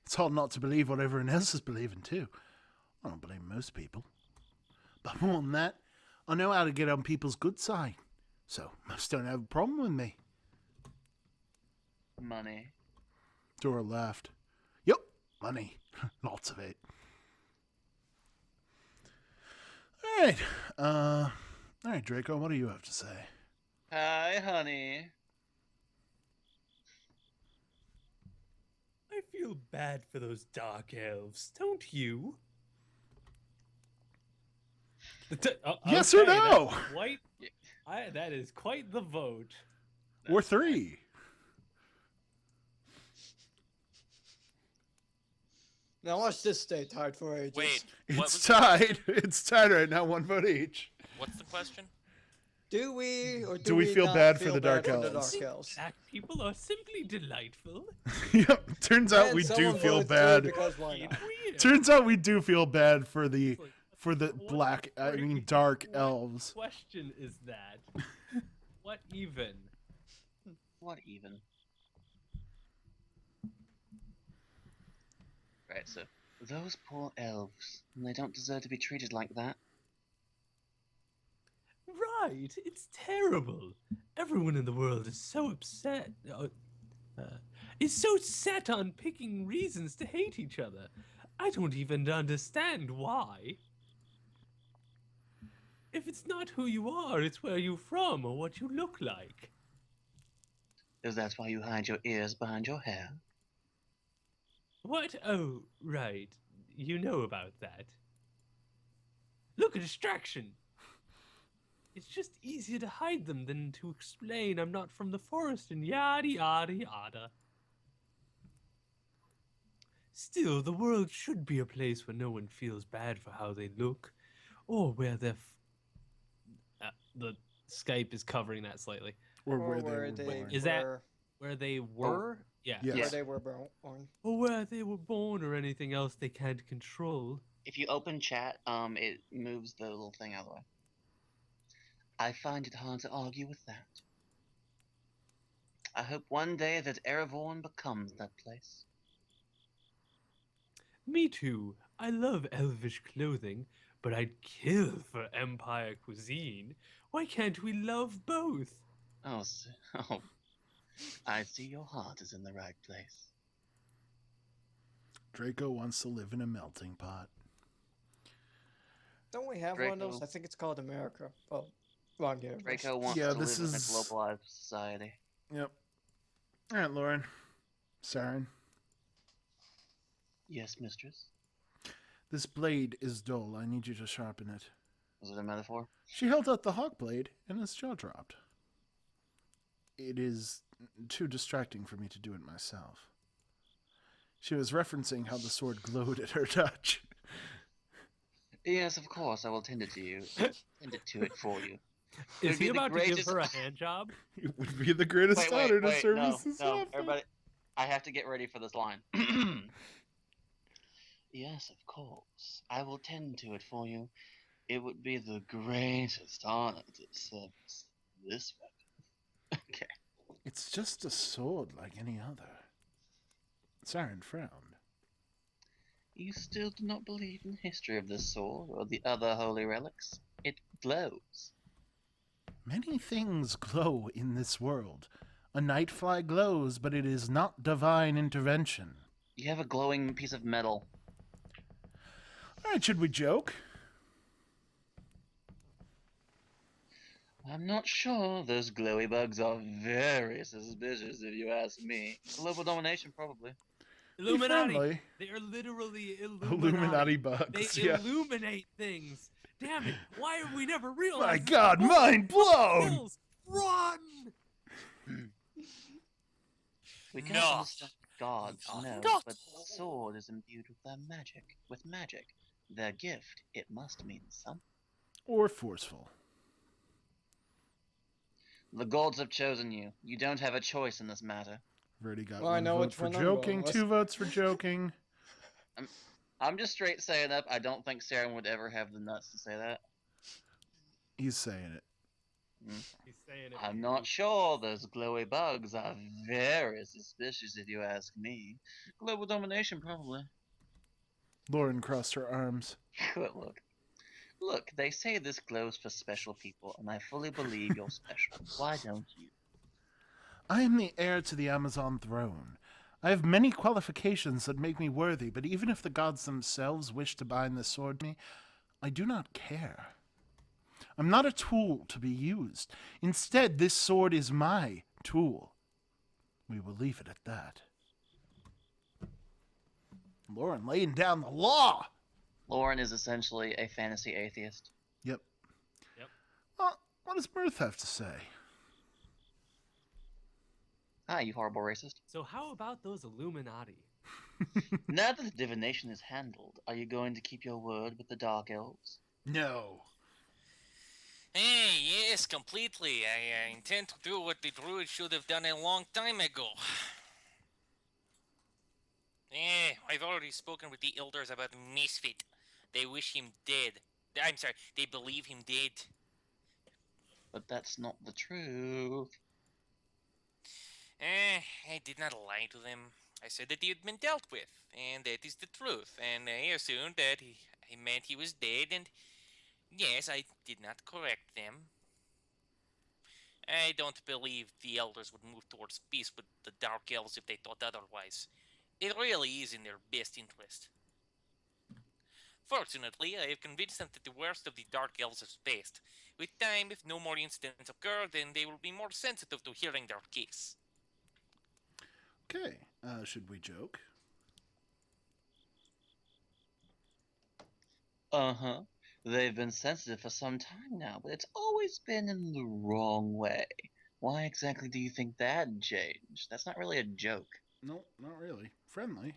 it's hard not to believe what everyone else is believing, too. I don't blame most people. But more than that, I know how to get on people's good side. So, most don't have a problem with me. Money. Dora laughed. Yup, money. Lots of it. All right, Draco, what do you have to say? Hi, honey. I feel bad for those dark elves, don't you? Yes or no? That is quite the vote. Or 3. Now watch this stay tied for ages. Wait, It's tied. It's tied right now, 1 vote each. What's the question? Do we or Do we feel not bad for feel the bad Dark for the Elves? Dark Elves? Black people are simply delightful. Yep. Turns out And we do someone feel voted three bad. because why not? Weird. Turns out we do feel bad for the It's like, black, dark what elves. question is that? What even? What even? Right, so those poor elves, they don't deserve to be treated like that. Right, it's terrible. Everyone in the world is so upset. Is so set on picking reasons to hate each other. I don't even understand why. If it's not who you are, it's where you're from or what you look like. Is that why you hide your ears behind your hair? What? Oh, right. You know about that. Look, a distraction. It's just easier to hide them than to explain I'm not from the forest and yada yada yada. Still, the world should be a place where no one feels bad for how they look, or where they're. The Skype is covering that slightly. Or Or where they were born. Is that where they were? Yeah. Yes. Where they were born. Or where they were born, or anything else they can't control. If you open chat, it moves the little thing out of the way. I find it hard to argue with that. I hope one day that Erevorn becomes that place. Me too. I love elvish clothing, but I'd kill for empire cuisine. Why can't we love both? Oh, oh, I see your heart is in the right place. Draco wants to live in a melting pot. Don't we have one of those? I think it's called America. Oh, wrong universe. Draco wants to live in a globalized society. Yep. All right, Lauren. Saren. Yes, mistress. This blade is dull. I need you to sharpen it. Was it a metaphor? She held out the hawk blade, and his jaw dropped. It is too distracting for me to do it myself. She was referencing how the sword glowed at her touch. Yes, of course. I will tend it to you. Tend it to it for you. Is he about to give her a hand job? It would be the greatest honor to service this no, office. everybody. I have to get ready for this line. Yes, of course. I will tend to it for you. It would be the greatest honor to service this weapon. Okay. It's just a sword like any other. Saren frowned. You still do not believe in the history of this sword or the other holy relics? It glows. Many things glow in this world. A nightfly glows, but it is not divine intervention. You have a glowing piece of metal. All right, should we joke? I'm not sure. Those glowy bugs are very suspicious, if you ask me. Global domination, probably. Illuminati. They are literally Illuminati bugs. They illuminate things. Damn it! Why have we never realized? My God, mind blown! Run! We can't No. understand gods, no, Not. but the sword is imbued with their magic. With magic. Their gift, it must mean something. Or forceful. The gods have chosen you. You don't have a choice in this matter. Verdi got Well, I one know vote which for one I'm joking, going with. 2 votes for joking. I'm just straight saying up. I don't think Saren would ever have the nuts to say that. He's saying it. He's saying it. I'm not sure. Those glowy bugs are very suspicious, if you ask me. Global domination, probably. Lauren crossed her arms. Good look. Look, they say this glows for special people, and I fully believe you're special. Why don't you? I am the heir to the Amazon throne. I have many qualifications that make me worthy, but even if the gods themselves wish to bind this sword to me, I do not care. I'm not a tool to be used. Instead, this sword is my tool. We will leave it at that. Lauren laying down the law. Lauren is essentially a fantasy atheist. Yep. Well, what does Mirth have to say? Ah, you horrible racist. So how about those Illuminati? Now that the divination is handled, are you going to keep your word with the Dark Elves? No. Hey, yes, completely. I intend to do what the druid should have done a long time ago. I've already spoken with the elders about the misfit. They wish him dead. I'm sorry, they believe him dead. But that's not the truth. I did not lie to them. I said that he had been dealt with, and that is the truth. And I assumed that he meant he was dead, and yes, I did not correct them. I don't believe the elders would move towards peace with the Dark Elves if they thought otherwise. It really is in their best interest. Fortunately, I have convinced them that the worst of the Dark Elves is past. With time, if no more incidents occur, then they will be more sensitive to hearing their case. Okay, should we joke? Uh-huh. They've been sensitive for some time now, but it's always been in the wrong way. Why exactly do you think that changed? That's not really a joke. Nope, not really. Friendly.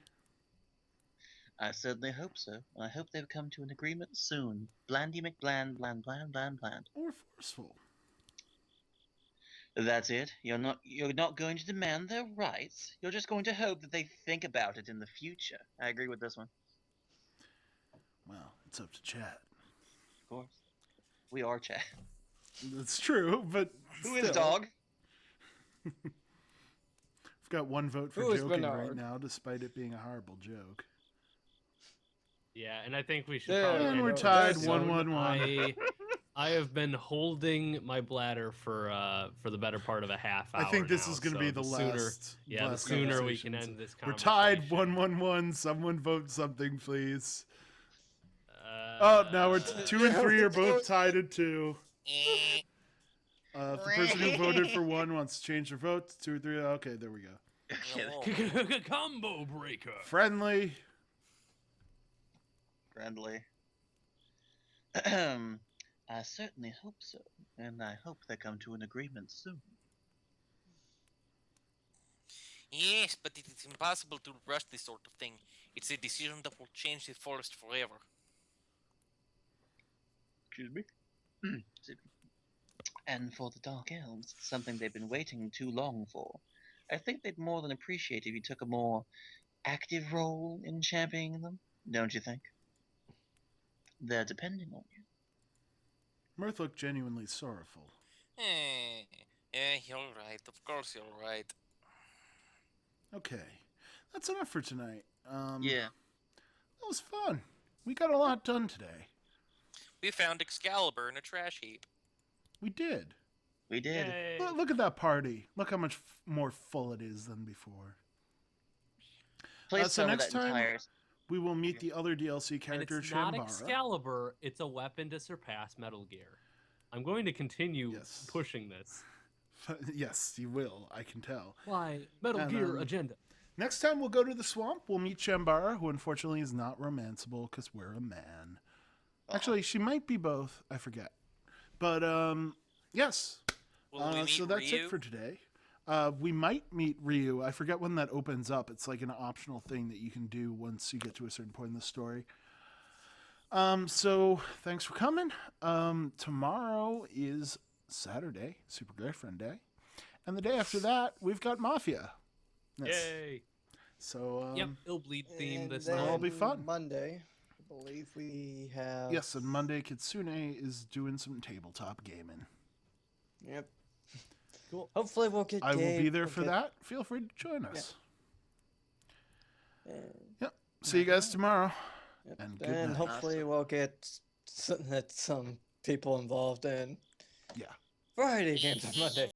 I certainly hope so, and I hope they come to an agreement soon. Blandy McBland, bland, bland, bland, bland. Or forceful. That's it. You're not going to demand their rights. You're just going to hope that they think about it in the future. I agree with this one. Well, it's up to Chad. Of course. We are Chad. That's true, but Who still. is dog? I've got one vote for Who is joking right Bernard? now, despite it being a horrible joke. Yeah, and I think we should There probably. And we we're go. tied There's 1-1-1. I have been holding my bladder for the better part of a half hour. I think this now, is going to so be the sooner, last. Yeah, the last sooner we can conversation. end this We're conversation. tied 1-1-1. Someone vote something, please. Uh, Oh, now we're 2 and 3 are both tied at 2. Eh, If the person who voted for 1 wants to change their vote to 2 or 3, okay, there we go. no. combo breaker. Friendly. Friendly. I certainly hope so, and I hope they come to an agreement soon. Yes, but it is impossible to rush this sort of thing. It's a decision that will change the forest forever. Excuse me? Excuse me. And for the Dark Elves, it's something they've been waiting too long for. I think they'd more than appreciate if you took a more active role in championing them, don't you think? They're depending on you. Mirth looked genuinely sorrowful. You're right. Of course you're right. Okay, that's enough for tonight. Yeah. That was fun. We got a lot done today. We found Excalibur in a trash heap. We did. We did. Yay. Look at that party. Look how much more full it is than before. Please So tell me next that time entire... we will meet the other DLC And character, it's not Shambara. Excalibur, it's a weapon to surpass Metal Gear. I'm going to continue Yes. pushing this. Yes, you will. I can tell. Why? Metal And, Gear agenda. Next time we'll go to the swamp. We'll meet Shambara, who unfortunately is not romanceable because we're a man. Actually, she might be both. I forget. But yes. Will we meet So that's Ryu? it for today. We might meet Ryu. I forget when that opens up. It's like an optional thing that you can do once you get to a certain point in the story. So thanks for coming. Tomorrow is Saturday, Super Girlfriend Day. And the day after that, we've got Mafia. Yes. Yay. So, Yep, it'll bleed theme And this then time. It'll be fun. Monday, I believe we have. yes, and Monday, Kitsune is doing some tabletop gaming. Yep. Cool. Hopefully we'll get. I will be Gabe, there we'll for get- that. Feel free to join us. and- Yep. See you guys tomorrow. Yep. And good And night. hopefully we'll get some people involved in Yeah. variety games on Monday.